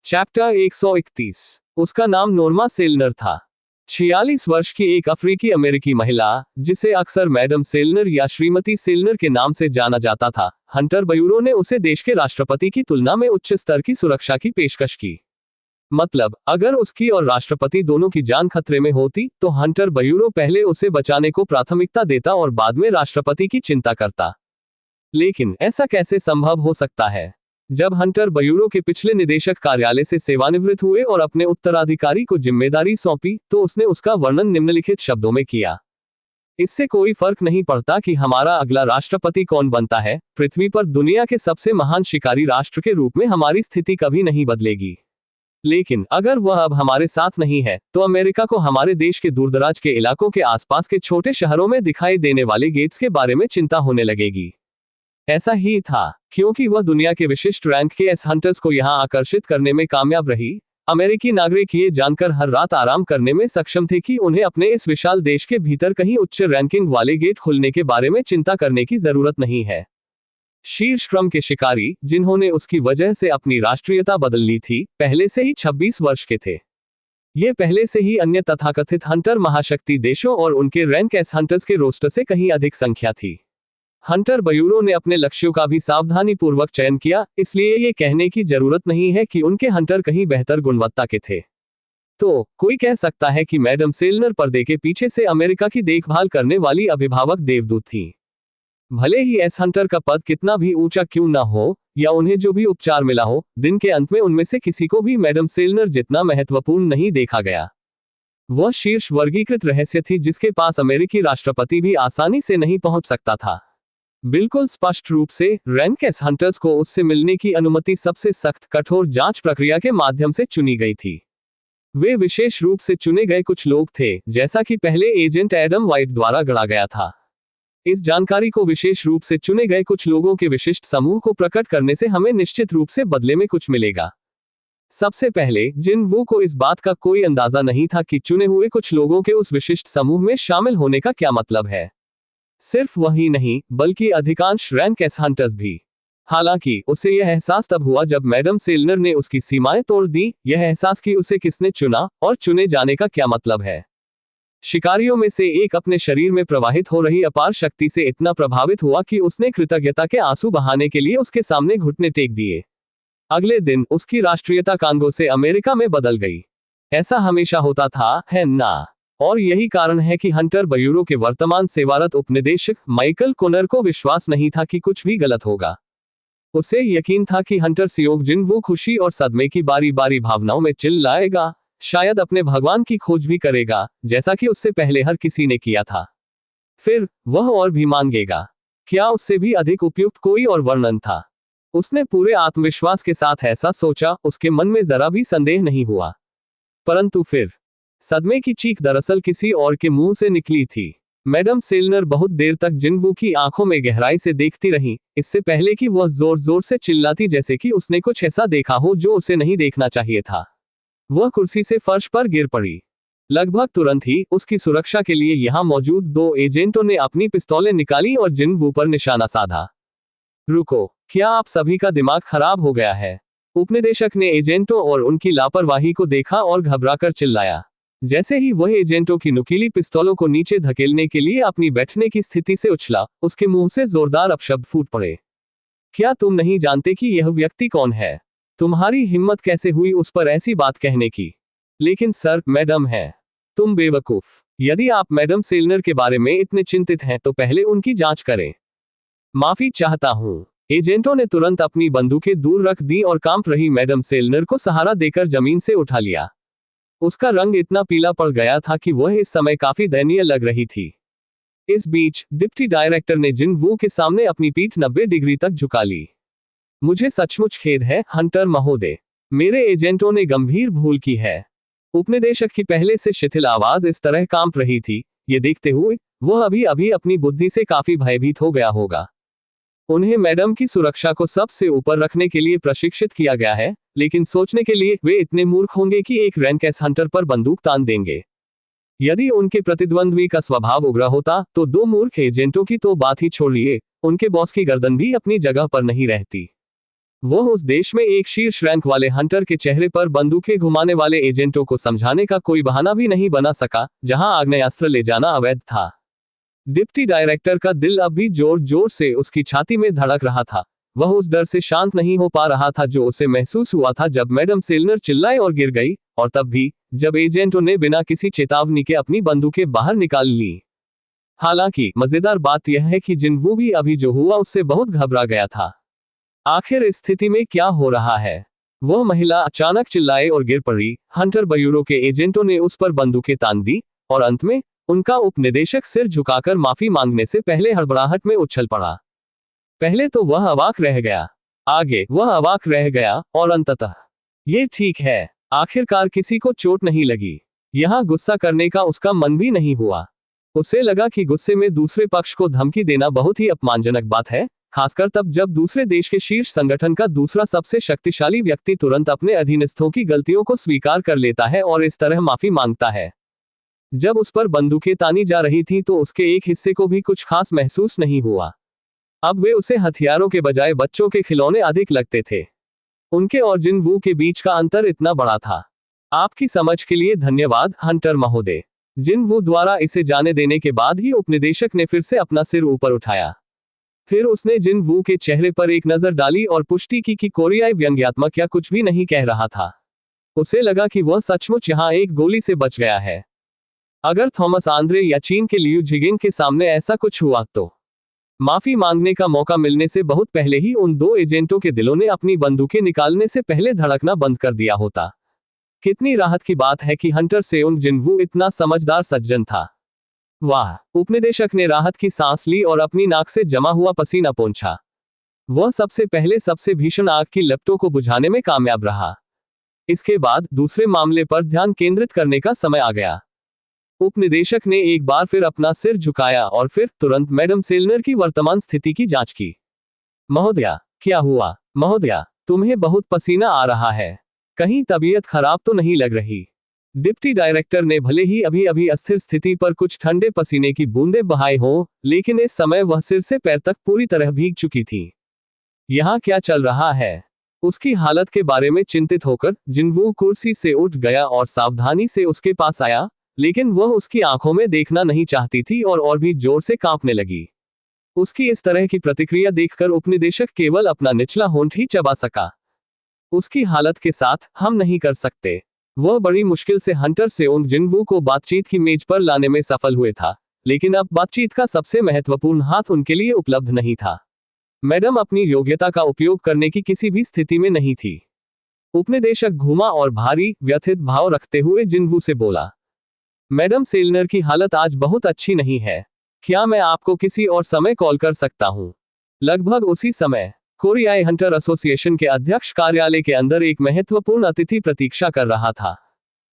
Chapter 131। उसका नाम Norma सेलनर था। 46 वर्ष की एक अफ्रीकी अमेरिकी महिला, जिसे अक्सर मैडम सेलनर या श्रीमती सेलनर के नाम से जाना जाता था, हंटर बयूरो ने उसे देश के राष्ट्रपति की तुलना में उच्च स्तर की सुरक्षा की पेशकश की। मतलब, अगर उसकी और राष्ट्रपति दोनों की जान खतरे में होती, तो हंटर बयूरो पहले उसे बचाने को प्राथमिकता देता और बाद में राष्ट्रपति की चिंता करता। लेकिन ऐसा कैसे संभव हो सकता है? जब हंटर बयूरो के पिछले निदेशक कार्यालय से सेवानिवृत्त हुए और अपने उत्तराधिकारी को जिम्मेदारी सौंपी, तो उसने उसका वर्णन निम्नलिखित शब्दों में किया। इससे कोई फर्क नहीं पड़ता कि हमारा अगला राष्ट्रपति कौन बनता है, पृथ्वी पर दुनिया के सबसे महान शिकारी राष्ट्र के रूप में हमारी स्थिति कभी नहीं बदलेगी। लेकिन अगर वह अब हमारे साथ नहीं है, तो अमेरिका को हमारे देश के दूरदराज के इलाकों के आसपास के छोटे शहरों में दिखाई देने वाले गेट्स के बारे में चिंता होने लगेगी। ऐसा ही था, क्योंकि वह दुनिया के विशिष्ट रैंक के एस हंटर्स को यहां आकर्षित करने में कामयाब रही। अमेरिकी नागरिक ये जानकर हर रात आराम करने में सक्षम थे कि उन्हें अपने इस विशाल देश के भीतर कहीं उच्च रैंकिंग वाले गेट खुलने के बारे में चिंता करने की जरूरत नहीं है। शीर्ष क्रम के शिकारी, जिन्होंने उसकी वजह से अपनी राष्ट्रीयता बदल ली थी, पहले से ही 26 वर्ष के थे। ये पहले से ही अन्य तथाकथित हंटर महाशक्ति देशों और उनके रैंक एस हंटर्स के रोस्टर से कहीं अधिक संख्या थी। हंटर बयूरो ने अपने लक्ष्यों का भी सावधानीपूर्वक चयन किया, इसलिए ये कहने की जरूरत नहीं है कि उनके हंटर कहीं बेहतर गुणवत्ता के थे। तो कोई कह सकता है कि मैडम सेलनर पर्दे के पीछे से अमेरिका की देखभाल करने वाली अभिभावक देवदूत थी। भले ही एस हंटर का पद कितना भी ऊंचा क्यों ना हो, या उन्हें जो भी उपचार मिला हो, दिन के अंत में उनमें से किसी को भी मैडम सेलनर जितना महत्वपूर्ण नहीं देखा गया। वह शीर्ष वर्गीकृत रहस्य थी जिसके पास अमेरिकी राष्ट्रपति भी आसानी से नहीं पहुंच सकता था। बिल्कुल स्पष्ट रूप से, रैंक एस हंटर्स को उससे मिलने की अनुमति सबसे सख्त, कठोर जांच प्रक्रिया के माध्यम से चुनी गई थी। वे विशेष रूप से चुने गए कुछ लोग थे, जैसा कि पहले एजेंट एडम वाइट द्वारा गढ़ा गया था। इस जानकारी को विशेष रूप से चुने गए कुछ लोगों के विशिष्ट समूह को प्रकट करने से हमें निश्चित रूप से बदले में कुछ मिलेगा। सबसे पहले, जिन वू को इस बात का कोई अंदाजा नहीं था कि चुने हुए कुछ लोगों के उस विशिष्ट समूह में शामिल होने का क्या मतलब है। सिर्फ वही नहीं, बल्कि अधिकांश रैंक एस हंटर्स भी। हालांकि उसे यह एहसास तब हुआ जब मैडम सेलनर ने उसकी सीमाएं तोड़ दी, यह एहसास कि उसे किसने चुना और चुने जाने का क्या मतलब है। शिकारियों में से एक अपने शरीर में प्रवाहित हो रही अपार शक्ति से इतना प्रभावित हुआ कि उसने कृतज्ञता के आंसू बहाने के लिए उसके सामने घुटने टेक दिए। अगले दिन उसकी राष्ट्रीयता कांगो से अमेरिका में बदल गई। ऐसा हमेशा होता था, है ना? और यही कारण है कि हंटर बयूरो के वर्तमान सेवारत उपनिदेशक माइकल कोनर को विश्वास नहीं था कि कुछ भी गलत होगा। उसे यकीन था कि हंटर सियोग जिन वो खुशी और सदमे की बारी बारी भावनाओं में चिल्लाएगा, शायद अपने भगवान की खोज भी करेगा, जैसा कि उससे पहले हर किसी ने किया था। फिर वह और भी मांगेगा। क्या उससे भी अधिक उपयुक्त कोई और वर्णन था? उसने पूरे आत्मविश्वास के साथ ऐसा सोचा, उसके मन में जरा भी संदेह नहीं हुआ। परंतु फिर सदमे की चीख दरअसल किसी और के मुंह से निकली थी। मैडम सेलनर बहुत देर तक जिनवू की आंखों में गहराई से देखती रही, इससे पहले कि वह जोर जोर से चिल्लाती, जैसे कि उसने कुछ ऐसा देखा हो जो उसे नहीं देखना चाहिए था। वह कुर्सी से फर्श पर गिर पड़ी। लगभग तुरंत ही उसकी सुरक्षा के लिए यहां मौजूद 2 एजेंटों ने अपनी पिस्तौलें निकाली और जिनवू पर निशाना साधा। रुको, क्या आप सभी का दिमाग खराब हो गया है? उपनिदेशक ने एजेंटों और उनकी लापरवाही को देखा और घबराकर चिल्लाया। जैसे ही वह एजेंटों की नुकीली पिस्तौलों को नीचे धकेलने के लिए अपनी बैठने की स्थिति से उछला, उसके मुंह से जोरदार अपशब्द फूट पड़े। क्या तुम नहीं जानते कि यह व्यक्ति कौन है? तुम्हारी हिम्मत कैसे हुई उस पर ऐसी बात कहने की? लेकिन सर, मैडम है। तुम बेवकूफ। यदि आप मैडम सेलनर के बारे में इतने चिंतित हैं तो पहले उनकी जांच करें। माफी चाहता हूं। एजेंटों ने तुरंत अपनी बंदूकें दूर रख दी और कांप रही मैडम सेलनर को सहारा देकर जमीन से उठा लिया। उसका रंग इतना पीला पड़ गया था कि वह इस समय काफी दयनीय लग रही थी। इस बीच डिप्टी डायरेक्टर ने जिन वू के सामने अपनी पीठ 90 डिग्री तक झुका ली। मुझे सचमुच खेद है, हंटर महोदय। मेरे एजेंटों ने गंभीर भूल की है। उपनिदेशक की पहले से शिथिल आवाज इस तरह कांप रही थी, ये देखते हुए वह अभी अभी अपनी बुद्धि से काफी भयभीत हो गया होगा। उन्हें मैडम की सुरक्षा को सबसे ऊपर रखने के लिए प्रशिक्षित किया गया है, लेकिन सोचने के लिए वे इतने मूर्ख होंगे कि एक रैंक एस हंटर पर बंदूक तान देंगे। यदि उनके प्रतिद्वंद्वी का स्वभाव उग्र होता, तो 2 मूर्ख एजेंटों की तो बात ही छोड़िए, उनके बॉस की गर्दन भी अपनी जगह पर नहीं रहती। वह उस देश में एक शीर्ष रैंक वाले हंटर के चेहरे पर बंदूकें घुमाने वाले एजेंटों को समझाने का कोई बहाना भी नहीं बना सका, जहां आग्नेयास्त्र ले जाना अवैध था। डिप्टी डायरेक्टर का दिल अब भी जोर जोर से उसकी छाती में धड़क रहा था। वह उस डर से शांत नहीं हो पा रहा था जो उसे महसूस हुआ था जब मैडम सेलनर चिल्लाई और गिर गई, और तब भी जब एजेंटों ने बिना किसी चेतावनी के अपनी बंदूकें बाहर निकाल ली। हालांकि मजेदार बात यह है कि जिनवू भी अभी जो हुआ उससे बहुत घबरा गया था। आखिर इस स्थिति में क्या हो रहा है? वह महिला अचानक चिल्लाए और गिर पड़ी। हंटर ब्यूरो के एजेंटों ने उस पर बंदूकें तान दी और अंत में उनका उपनिदेशक सिर झुकाकर माफी मांगने से पहले हड़बड़ाहट में उछल पड़ा। पहले तो वह अवाक रह गया, आगे वह अवाक रह गया और अंततः ये ठीक है, आखिरकार किसी को चोट नहीं लगी। यहां गुस्सा करने का उसका मन भी नहीं हुआ। उसे लगा कि गुस्से में दूसरे पक्ष को धमकी देना बहुत ही अपमानजनक बात है, खासकर तब जब दूसरे देश के शीर्ष संगठन का दूसरा सबसे शक्तिशाली व्यक्ति तुरंत अपने अधीनस्थों की गलतियों को स्वीकार कर लेता है और इस तरह माफी मांगता है। जब उस पर बंदूकें तानी जा रही थी तो उसके एक हिस्से को भी कुछ खास महसूस नहीं हुआ। अब वे उसे हथियारों के बजाय बच्चों के खिलौने अधिक लगते थे। उनके और जिनवू के बीच का अंतर इतना बड़ा था। आपकी समझ के लिए धन्यवाद हंटर महोदय। जिनवू द्वारा इसे जाने देने के बाद ही उपनिदेशक ने फिर से अपना सिर ऊपर उठाया। फिर उसने जिनवू के चेहरे पर एक नजर डाली और पुष्टि की कि कोरियाई व्यंग्यात्मक या कुछ भी नहीं कह रहा था। उसे लगा कि वह सचमुच यहां एक गोली से बच गया है। अगर थॉमस आंद्रे या चीन के लियू जिगिंग के सामने ऐसा कुछ हुआ तो माफी मांगने का मौका मिलने से बहुत पहले ही उन दो एजेंटों के दिलों ने अपनी बंदूकें निकालने से पहले धड़कना बंद कर दिया होता। कितनी राहत की बात है कि हंटर सेउंग जिनवू इतना समझदार सज्जन था। वाह, उपनिदेशक ने राहत की सांस ली और अपनी नाक से जमा हुआ पसीना पोंछा। वह सबसे पहले सबसे भीषण आग की लपटों को बुझाने में कामयाब रहा। इसके बाद दूसरे मामले पर ध्यान केंद्रित करने का समय आ गया। उपनिदेशक ने एक बार फिर अपना सिर झुकाया और फिर तुरंत मैडम सेलनर की वर्तमान स्थिति की जांच की। महोदया, क्या हुआ? महोदया, तुम्हें बहुत पसीना आ रहा है, कहीं तबीयत खराब तो नहीं लग रही? डिप्टी डायरेक्टर ने भले ही अभी अभी अस्थिर स्थिति पर कुछ ठंडे पसीने की बूंदें बहाई हों, लेकिन इस समय वह सिर से पैर तक पूरी तरह भीग चुकी थी। यहाँ क्या चल रहा है? उसकी हालत के बारे में चिंतित होकर जिनवू कुर्सी से उठ गया और सावधानी से उसके पास आया, लेकिन वह उसकी आंखों में देखना नहीं चाहती थी और भी जोर से कांपने लगी। उसकी इस तरह की प्रतिक्रिया देखकर उपनिदेशक केवल अपना निचला होंठ ही चबा सका। उसकी हालत के साथ हम नहीं कर सकते। वह बड़ी मुश्किल से हंटर सेउंग जिनवू को बातचीत की मेज पर लाने में सफल हुए था, लेकिन अब बातचीत का सबसे महत्वपूर्ण हाथ उनके लिए उपलब्ध नहीं था। मैडम अपनी योग्यता का उपयोग करने की किसी भी स्थिति में नहीं थी। उपनिदेशक घूमा और भारी व्यथित भाव रखते हुए जिनवू से बोला, मैडम सेलनर की हालत आज बहुत अच्छी नहीं है। क्या मैं आपको किसी और समय कॉल कर सकता हूं? लगभग उसी समय कोरियाई हंटर एसोसिएशन के अध्यक्ष कार्यालय के अंदर एक महत्वपूर्ण अतिथि प्रतीक्षा कर रहा था।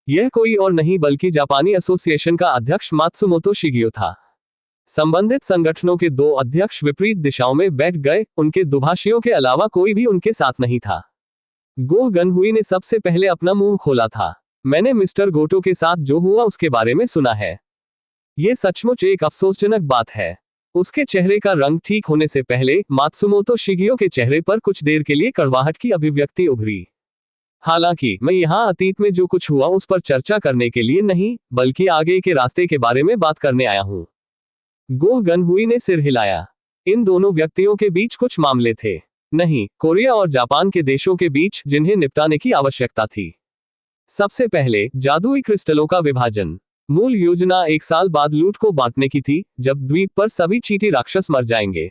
यह कोई और नहीं बल्कि जापानी एसोसिएशन का अध्यक्ष मात्सुमोतो शिगियो था। संबंधित संगठनों के दो अध्यक्ष विपरीत दिशाओं में बैठ गए, उनके दुभाषियों के अलावा कोई भी उनके साथ नहीं था। गो गनहुई ने सबसे पहले अपना मुंह खोला था। मैंने मिस्टर गोटो के साथ जो हुआ उसके बारे में सुना है। ये सचमुच एक अफसोसजनक बात है। उसके चेहरे का रंग ठीक होने से पहले मात्सुमोतो शिगियो के चेहरे पर कुछ देर के लिए कड़वाहट की अभिव्यक्ति उभरी। हालांकि मैं यहाँ अतीत में जो कुछ हुआ उस पर चर्चा करने के लिए नहीं, बल्कि आगे के रास्ते के बारे में बात करने आया हूँ। गो गनहुई ने सिर हिलाया। इन दोनों व्यक्तियों के बीच कुछ मामले थे। नहीं, कोरिया और जापान के देशों के बीच, जिन्हें निपटाने की आवश्यकता थी। सबसे पहले जादुई क्रिस्टलों का विभाजन। मूल योजना 1 साल बाद लूट को बांटने की थी, जब द्वीप पर सभी चींटी राक्षस मर जाएंगे।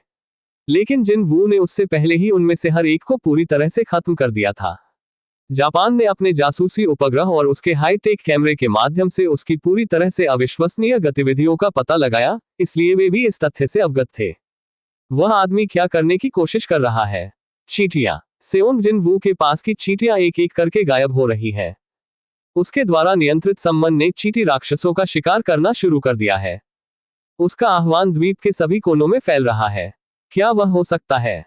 लेकिन जिनवू ने उससे पहले ही उनमें से हर एक को पूरी तरह से खत्म कर दिया था। जापान ने अपने जासूसी उपग्रह और उसके हाईटेक कैमरे के माध्यम से उसकी पूरी तरह से अविश्वसनीय गतिविधियों का पता लगाया, इसलिए वे भी इस तथ्य से अवगत थे। वह आदमी क्या करने की कोशिश कर रहा है? चींटियां। सेओंग जिनवू के पास की चींटियां एक एक करके गायब हो रही है। उसके द्वारा नियंत्रित सम्मन ने चींटी राक्षसों का शिकार करना शुरू कर दिया है। उसका आह्वान द्वीप के सभी कोनों में फैल रहा है। क्या वह हो सकता है?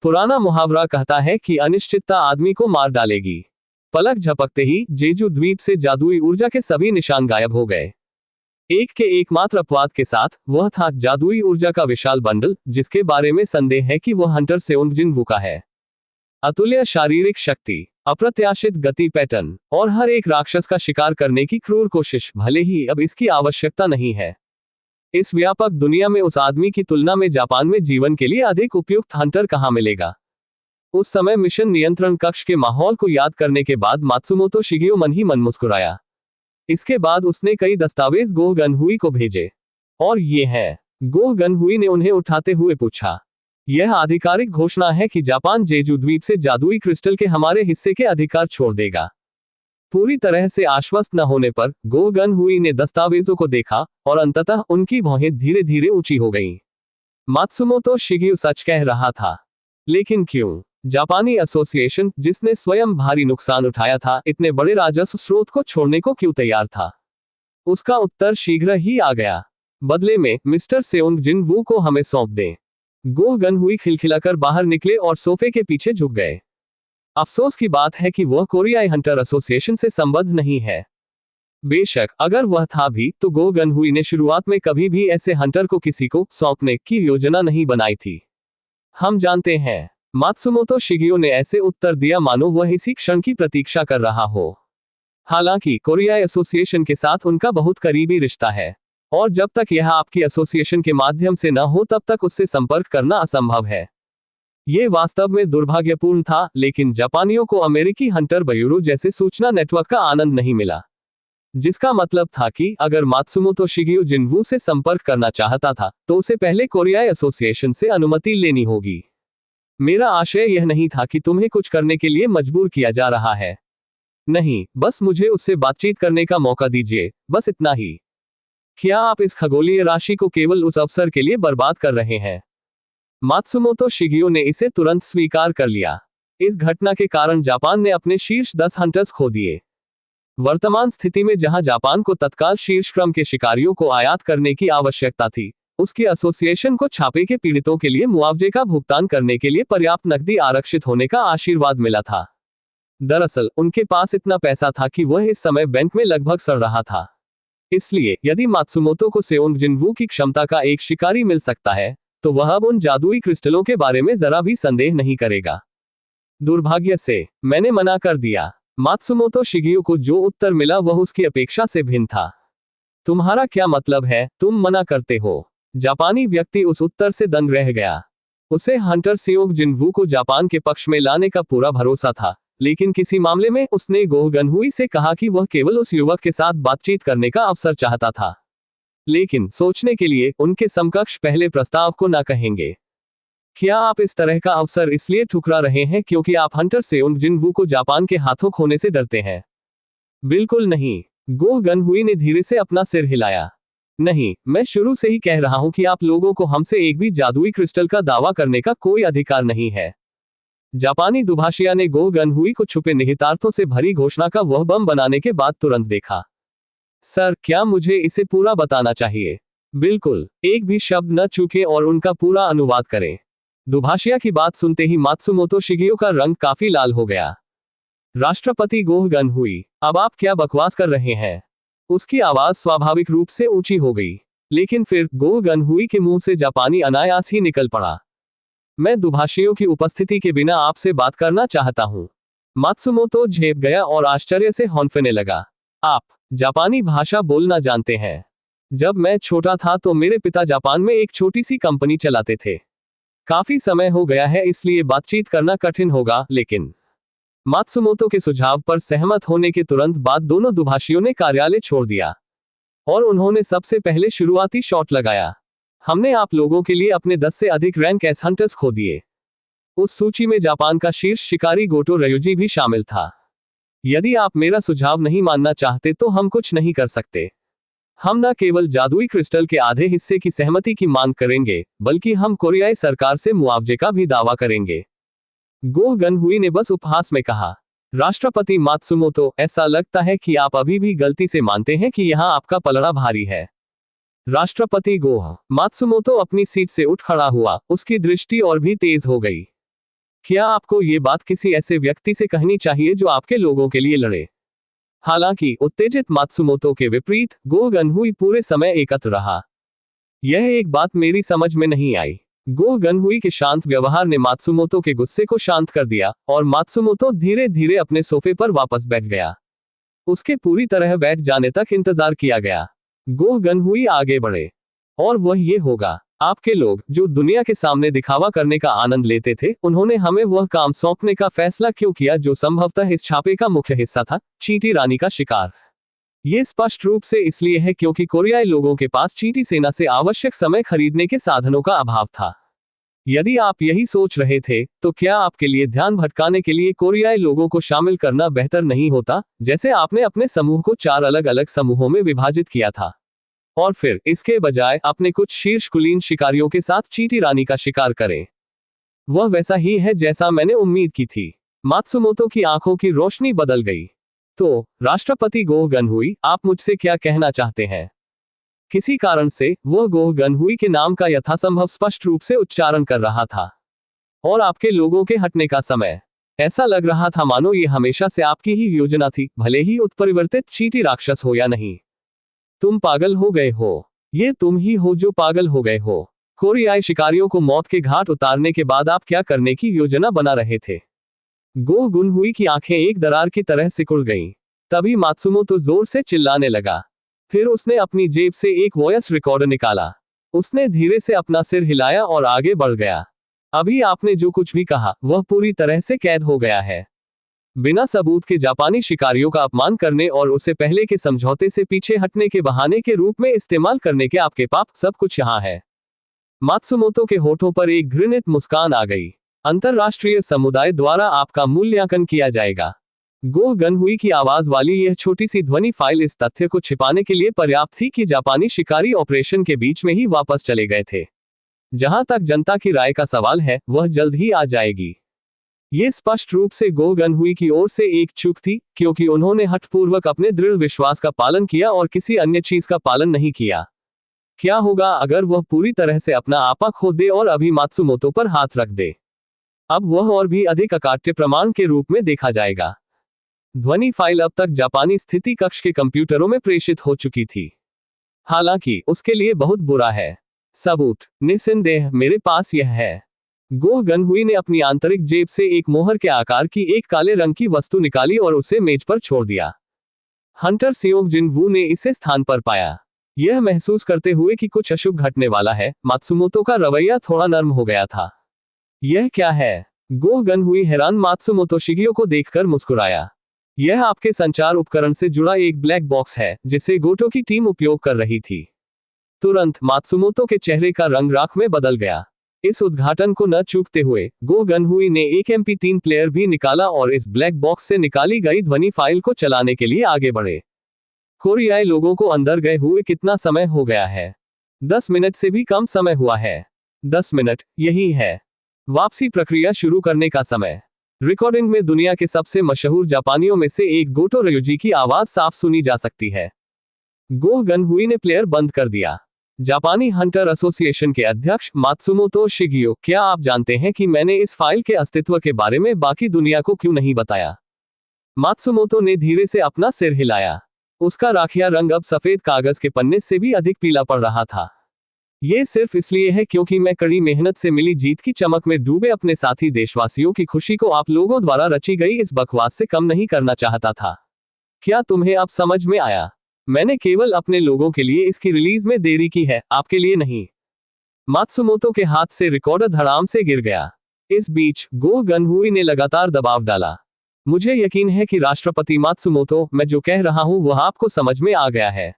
पुराना मुहावरा कहता है कि अनिश्चितता आदमी को मार डालेगी। पलक झपकते ही जेजू द्वीप से जादुई ऊर्जा के सभी निशान गायब हो गए। एक के एकमात्र अपवाद के साथ, वह था जादुई ऊर्जा का विशाल बंडल, जिसके बारे में संदेह है कि वह हंटर सेओंग जिनवू का है। अतुल्य शारीरिक शक्ति, अप्रत्याशित गति पैटर्न और हर एक राक्षस का शिकार करने की क्रूर कोशिश, भले ही अब इसकी आवश्यकता नहीं है। इस व्यापक दुनिया में उस आदमी की तुलना में जापान में जीवन के लिए अधिक उपयुक्त हंटर कहाँ मिलेगा। उस समय मिशन नियंत्रण कक्ष के माहौल को याद करने के बाद मात्सुमोतो शिगियो मन ही मन मुस्कुराया। इसके बाद उसने कई दस्तावेज गोह गनहुई को भेजे। और ये है। गोह गनहुई ने उन्हें उठाते हुए पूछा। यह आधिकारिक घोषणा है कि जापान जेजू द्वीप से जादुई क्रिस्टल के हमारे हिस्से के अधिकार छोड़ देगा। पूरी तरह से आश्वस्त न होने पर गोह गनहुई ने दस्तावेजों को देखा और अंततः उनकी भौहें धीरे धीरे ऊंची हो गईं। मात्सुमोतो शिगियो सच कह रहा था। लेकिन क्यों? जापानी एसोसिएशन, जिसने स्वयं भारी नुकसान उठाया था, इतने बड़े राजस्व स्रोत को छोड़ने को क्यों तैयार था? उसका उत्तर शीघ्र ही आ गया। बदले में मिस्टर सेओंग जिन वू को हमें सौंप दें। गोह गनहुई खिलखिलाकर बाहर निकले और सोफे के पीछे झुक गए। अफसोस की बात है कि वह कोरियाई हंटर एसोसिएशन से संबद्ध नहीं है। बेशक अगर वह था भी तो गोह गनहुई ने शुरुआत में कभी भी ऐसे हंटर को किसी को सौंपने की योजना नहीं बनाई थी। हम जानते हैं। मात्सुमोतो शिगियो ने ऐसे उत्तर दिया मानो वह इसी क्षण की प्रतीक्षा कर रहा हो। हालांकि कोरियाई एसोसिएशन के साथ उनका बहुत करीबी रिश्ता है और जब तक यह आपकी एसोसिएशन के माध्यम से न हो तब तक उससे संपर्क करना असंभव है। ये वास्तव में दुर्भाग्यपूर्ण था, लेकिन जापानियों को अमेरिकी हंटर ब्यूरो जैसे सूचना नेटवर्क का आनंद नहीं मिला, जिसका मतलब था कि अगर मात्सुमोतो शिगियो जिनवू से संपर्क करना चाहता था तो उसे पहले कोरियाई एसोसिएशन से अनुमति लेनी होगी। मेरा आशय यह नहीं था कि तुम्हें कुछ करने के लिए मजबूर किया जा रहा है। नहीं, बस मुझे उससे बातचीत करने का मौका दीजिए, बस इतना ही। क्या आप इस खगोलीय राशि को केवल उस अवसर के लिए बर्बाद कर रहे हैं? मात्सुमोतो शिगियो ने इसे तुरंत स्वीकार कर लिया। इस घटना के कारण जापान ने अपने शीर्ष 10 हंटर्स खो दिए। वर्तमान स्थिति में जहां जापान को तत्काल शीर्ष क्रम के शिकारियों को आयात करने की आवश्यकता थी, उसकी एसोसिएशन को छापे के पीड़ितों के लिए मुआवजे का भुगतान करने के लिए पर्याप्त नकदी आरक्षित होने का आशीर्वाद मिला था। दरअसल उनके पास इतना पैसा था कि वह इस समय बैंक में लगभग सड़ रहा था। इसलिए यदि मात्सुमोतो को सेओंग जिनवू की क्षमता का एक शिकारी मिल सकता है तो वह अब उन जादुई क्रिस्टलों के बारे में जरा भी संदेह नहीं करेगा। दुर्भाग्य से मैंने मना कर दिया। मात्सुमोतो शिगियो को जो उत्तर मिला वह उसकी अपेक्षा से भिन्न था। तुम्हारा क्या मतलब है, तुम मना करते हो? जापानी व्यक्ति उस उत्तर से दंग रह गया। उसे हंटर सेओंग जिनवू को जापान के पक्ष में लाने का पूरा भरोसा था, लेकिन किसी मामले में उसने गोह गनहुई से कहा कि वह केवल उस युवक के साथ बातचीत करने का अवसर चाहता था। लेकिन सोचने के लिए उनके समकक्ष पहले प्रस्ताव को ना कहेंगे। क्या आप इस तरह का अवसर इसलिए ठुकरा रहे हैं क्योंकि आप हंटर सेओंग जिनवू को जापान के हाथों खोने से डरते हैं? बिल्कुल नहीं। गोह गनहुई ने धीरे से अपना सिर हिलाया। नहीं, मैं शुरू से ही कह रहा हूं कि आप लोगों को हमसे एक भी जादुई क्रिस्टल का दावा करने का कोई अधिकार नहीं है। जापानी दुभाषिया ने गोह गनहुई को छुपे निहितार्थों से भरी घोषणा का वह बम बनाने के बाद तुरंत देखा। सर, क्या मुझे इसे पूरा बताना चाहिए? बिल्कुल, एक भी शब्द न चूके और उनका पूरा अनुवाद करें। दुभाषिया की बात सुनते ही मात्सुमोतो शिगियो का रंग काफी लाल हो गया। राष्ट्रपति गोह गनहुई, अब आप क्या बकवास कर रहे हैं? उसकी आवाज स्वाभाविक रूप से ऊंची हो गई, लेकिन फिर गोह गनहुई के मुंह से जापानी अनायास ही निकल पड़ा। मैं दुभाषियों की उपस्थिति के बिना आपसे बात करना चाहता हूं। मात्सुमोतो झेप गया और आश्चर्य से हौंफने लगा। आप जापानी भाषा बोलना जानते हैं? जब मैं छोटा था तो मेरे पिता जापान में एक छोटी सी कंपनी चलाते थे। काफी समय हो गया है इसलिए बातचीत करना कठिन होगा, लेकिन मात्सुमोतो के सुझाव पर सहमत होने के तुरंत बाद दोनों दुभाषियों ने कार्यालय छोड़ दिया और उन्होंने सबसे पहले शुरुआती शॉट लगाया। हमने आप लोगों के लिए अपने 10 से अधिक रैंक एस हंटर्स खो दिए। उस सूची में जापान का शीर्ष शिकारी गोटो रयुजी भी शामिल था। यदि आप मेरा सुझाव नहीं मानना चाहते तो हम कुछ नहीं कर सकते। हम न केवल जादुई क्रिस्टल के आधे हिस्से की सहमति की मांग करेंगे, बल्कि हम कोरियाई सरकार से मुआवजे का भी दावा करेंगे। गोह गनहुई ने बस उपहास में कहा। राष्ट्रपति मात्सुमोतो, ऐसा लगता है कि आप अभी भी गलती से मानते हैं कि यहाँ आपका पलड़ा भारी है। राष्ट्रपति गोह। मात्सुमोतो अपनी सीट से उठ खड़ा हुआ, उसकी दृष्टि और भी तेज हो गई। क्या आपको ये बात किसी ऐसे व्यक्ति से कहनी चाहिए जो आपके लोगों के लिए लड़े? हालांकि उत्तेजित मात्सुमोतो के विपरीत गोह गनहुई पूरे समय एकत्र रहा। यह एक बात मेरी समझ में नहीं आई। गो गनहुई के शांत व्यवहार ने मात्सुमोतो के गुस्से को शांत कर दिया और मात्सुमोतो धीरे धीरे अपने सोफे पर वापस बैठ गया। उसके पूरी तरह बैठ जाने तक इंतजार किया गया। गो गनहुई आगे बढ़े। और वह ये होगा। आपके लोग जो दुनिया के सामने दिखावा करने का आनंद लेते थे, उन्होंने हमें वह काम सौंपने का फैसला क्यों किया जो संभवतः इस छापे का मुख्य हिस्सा था, चींटी रानी का शिकार। ये स्पष्ट रूप से इसलिए है क्योंकि कोरियाई लोगों के पास चींटी सेना से आवश्यक समय खरीदने के साधनों का अभाव था। यदि आप यही सोच रहे थे, तो क्या आपके लिए ध्यान भटकाने के लिए कोरियाई लोगों को शामिल करना बेहतर नहीं होता, जैसे आपने अपने समूह को 4 अलग अलग समूहों में विभाजित किया था, और फिर इसके बजाय अपने कुछ शीर्ष कुलीन शिकारियों के साथ चींटी रानी का शिकार करें। वह वैसा ही है जैसा मैंने उम्मीद की थी। मात्सुमोतो की आंखों की रोशनी बदल गई। तो राष्ट्रपति गो गनहुई, आप मुझसे क्या कहना चाहते हैं? किसी कारण से वह गो गनहुई के नाम का यथासंभव स्पष्ट रूप से उच्चारण कर रहा था। और आपके लोगों के हटने का समय। ऐसा लग रहा था मानो ये हमेशा से आपकी ही योजना थी, भले ही उत्परिवर्तित चींटी राक्षस हो या नहीं। तुम पागल हो गए हो। ये तुम ही हो जो पागल हो गए हो। कोरियाई शिकारियों को मौत के घाट उतारने के बाद आप क्या करने की योजना बना रहे थे? गो गनहुई की आंखें एक दरार की तरह सिकुड़ गईं। तभी मात्सुमोतो जोर से चिल्लाने लगा। फिर उसने अपनी जेब से एक वॉइस रिकॉर्डर निकाला। उसने धीरे से अपना सिर हिलाया और आगे बढ़ गया। अभी आपने जो कुछ भी कहा, वह पूरी तरह से कैद हो गया है। बिना सबूत के जापानी शिकारियों का अपमान करने और उसे पहले के समझौते से पीछे हटने के बहाने के रूप में इस्तेमाल करने के आपके पाप, सब कुछ यहाँ है। मात्सुमोतो के होठों पर एक घृणित मुस्कान आ गई। अंतरराष्ट्रीय समुदाय द्वारा आपका मूल्यांकन किया जाएगा। गो गनहुई की आवाज वाली यह छोटी सी ध्वनि फाइल इस तथ्य को छिपाने के लिए पर्याप्त थी कि जापानी शिकारी ऑपरेशन के बीच में ही वापस चले गए थे। जहां तक जनता की राय का सवाल है, वह जल्द ही आ जाएगी। ये स्पष्ट रूप से गो गनहुई की ओर से एक चूक थी, क्योंकि उन्होंने हठपूर्वक अपने दृढ़ विश्वास का पालन किया और किसी अन्य चीज का पालन नहीं किया। क्या होगा अगर वह पूरी तरह से अपना आपा खो दे और अभी मात्सुमोतो पर हाथ रख दे? अब वह और भी अधिक अकाट्य प्रमाण के रूप में देखा जाएगा। ध्वनि फाइल अब तक जापानी स्थिति कक्ष के कंप्यूटरों में प्रेषित हो चुकी थी। हालांकि उसके लिए बहुत बुरा है। सबूत, निस्संदेह मेरे पास यह है। गो गनहुई ने अपनी आंतरिक जेब से एक मोहर के आकार की एक काले रंग की वस्तु निकाली और उसे मेज पर छोड़ दिया। हंटर सियोंग जिन वू ने इसे स्थान पर पाया। यह महसूस करते हुए कि कुछ अशुभ घटने वाला है, मात्सुमोतो का रवैया थोड़ा नर्म हो गया था। यह क्या है? गो गनहुई हैरान मात्सुमोतो शिगियो को देखकर मुस्कुराया। यह आपके संचार उपकरण से जुड़ा एक ब्लैक बॉक्स है, जिसे गोटो की टीम उपयोग कर रही थी। तुरंत मात्सुमोतो के चेहरे का रंग राख में बदल गया। इस उद्घाटन को न चूकते हुए गो गनहुई ने एक MP3 प्लेयर भी निकाला और इस ब्लैक बॉक्स से निकाली गई ध्वनि फाइल को चलाने के लिए आगे बढ़े। कोरियाई लोगों को अंदर गए हुए कितना समय हो गया है? 10 मिनट से भी कम समय हुआ है। 10 मिनट, यही है वापसी प्रक्रिया शुरू करने का समय। रिकॉर्डिंग में दुनिया के सबसे मशहूर जापानियों में से एक गोटो रयोजी की आवाज साफ सुनी जा सकती है। गो गनहुई ने प्लेयर बंद कर दिया। जापानी हंटर एसोसिएशन के अध्यक्ष मात्सुमोतो शिगियो, क्या आप जानते हैं कि मैंने इस फाइल के अस्तित्व के बारे में बाकी दुनिया को क्यों नहीं बताया? मात्सुमोतो ने धीरे से अपना सिर हिलाया। उसका राखिया रंग अब सफेद कागज के पन्ने से भी अधिक पीला पड़ रहा था। ये सिर्फ इसलिए है क्योंकि मैं कड़ी मेहनत से मिली जीत की चमक में डूबे अपने साथी देशवासियों की खुशी को आप लोगों द्वारा रची गई इस बकवास से कम नहीं करना चाहता था। क्या तुम्हें अब समझ में आया? मैंने केवल अपने लोगों के लिए इसकी रिलीज में देरी की है, आपके लिए नहीं। मात्सुमोतो के हाथ से रिकॉर्डर धड़ाम से गिर गया। इस बीच गो गनहुई ने लगातार दबाव डाला। मुझे यकीन है कि राष्ट्रपति मात्सुमोतो, मैं जो कह रहा हूं वह आपको समझ में आ गया है।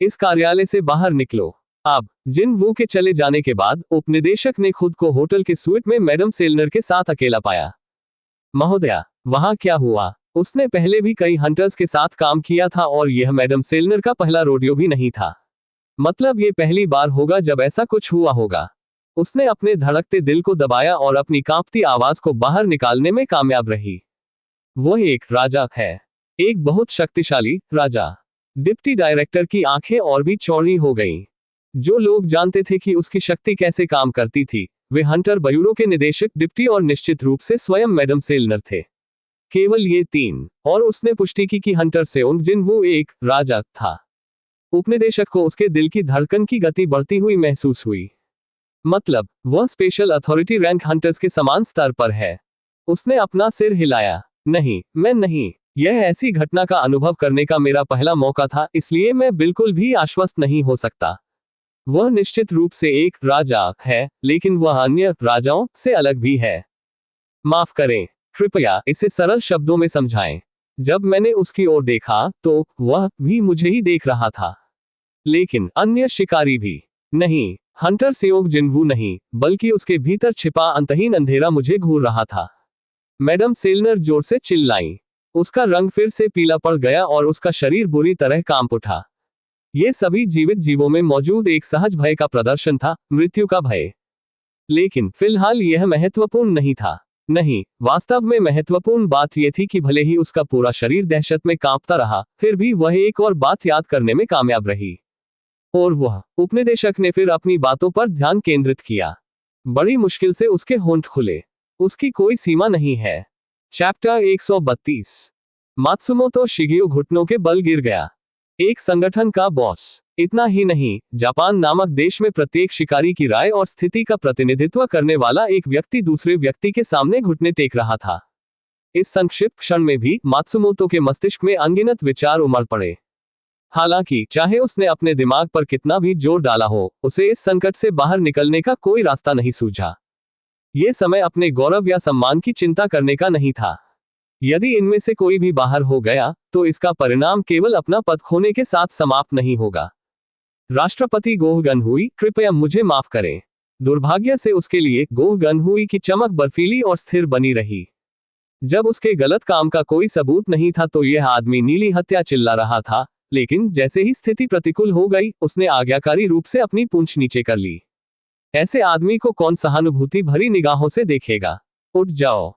इस कार्यालय से बाहर निकलो। अब जिन वू के चले जाने के बाद उपनिदेशक ने खुद को होटल के स्वीट में मैडम सेलनर के साथ अकेला पाया। महोदया, वहां क्या हुआ? उसने पहले भी कई हंटर्स के साथ काम किया था और यह मैडम सेलनर का पहला रोडियो भी नहीं था। मतलब ये पहली बार होगा जब ऐसा कुछ हुआ होगा। उसने अपने धड़कते दिल को दबाया और अपनी कांपती आवाज को बाहर निकालने में कामयाब रही। वह एक राजा है, एक बहुत शक्तिशाली राजा। डिप्टी डायरेक्टर की आंखें और भी चौड़ी हो गईं। जो लोग जानते थे कि उसकी शक्ति कैसे काम करती थी, वे हंटर ब्यूरो के निदेशक, डिप्टी और निश्चित रूप से स्वयं मैडम सेलनर थे। केवल ये 3, और उसने पुष्टि की कि हंटर सेओंग जिन वो एक राजा था। उपनिदेशक को उसके दिल की धड़कन की गति बढ़ती हुई महसूस हुई। मतलब वह स्पेशल अथॉरिटी रैंक हंटर्स के समान स्तर पर है। उसने अपना सिर हिलाया। नहीं, मैं नहीं। यह ऐसी घटना का अनुभव करने का मेरा पहला मौका था, इसलिए मैं बिल्कुल भी आश्वस्त नहीं हो सकता। वह निश्चित रूप से एक राजा है, लेकिन वह अन्य राजाओं से अलग भी है। माफ करें, कृपया इसे सरल शब्दों में समझाएं। जब मैंने उसकी ओर देखा तो वह भी मुझे ही देख रहा था, लेकिन अन्य शिकारी भी नहीं। हंटर सेओग जिन्वू नहीं, बल्कि उसके भीतर छिपा अंतहीन अंधेरा मुझे घूर रहा था। मैडम सेलनर जोर से चिल्लाई। उसका रंग फिर से पीला पड़ गया और उसका शरीर बुरी तरह कांप उठा। ये सभी जीवित जीवों में मौजूद एक सहज भय का प्रदर्शन था, मृत्यु का भय। लेकिन फिलहाल यह महत्वपूर्ण नहीं था। नहीं, वास्तव में महत्वपूर्ण बात यह थी कि भले ही उसका पूरा शरीर दहशत में कांपता रहा, फिर भी वह एक और बात याद करने में कामयाब रही। और वह उपनिदेशक ने फिर अपनी बातों पर ध्यान केंद्रित किया। बड़ी मुश्किल से उसके होंठ खुले। उसकी कोई सीमा नहीं है। चैप्टर 132। मात्सुमोतो शिगियो घुटनों के बल गिर गया। एक संगठन का बॉस। इतना ही नहीं, जापान नामक देश में प्रत्येक शिकारी की राय और स्थिति का प्रतिनिधित्व करने वाला एक व्यक्ति दूसरे व्यक्ति के सामने घुटने टेक रहा था। इस संक्षिप्त क्षण में भी मात्सुमोतो के मस्तिष्क में अनगिनत विचार उमड़ पड़े। हालांकि चाहे उसने अपने दिमाग पर कितना भी जोर डाला हो, उसे इस संकट से बाहर निकलने का कोई रास्ता नहीं सूझा। यह समय अपने गौरव या सम्मान की चिंता करने का नहीं था। यदि इनमें से कोई भी बाहर हो गया, तो इसका परिणाम केवल अपना पद खोने के साथ समाप्त नहीं होगा। राष्ट्रपति गोह गनहुई, कृपया मुझे माफ करें। दुर्भाग्य से उसके लिए गोह गनहुई की चमक बर्फीली और स्थिर बनी रही। जब उसके गलत काम का कोई सबूत नहीं था तो यह आदमी नीली हत्या चिल्ला रहा था, लेकिन जैसे ही स्थिति प्रतिकूल हो गई, उसने आज्ञाकारी रूप से अपनी पूंछ नीचे कर ली। ऐसे आदमी को कौन सहानुभूति भरी निगाहों से देखेगा। उठ जाओ।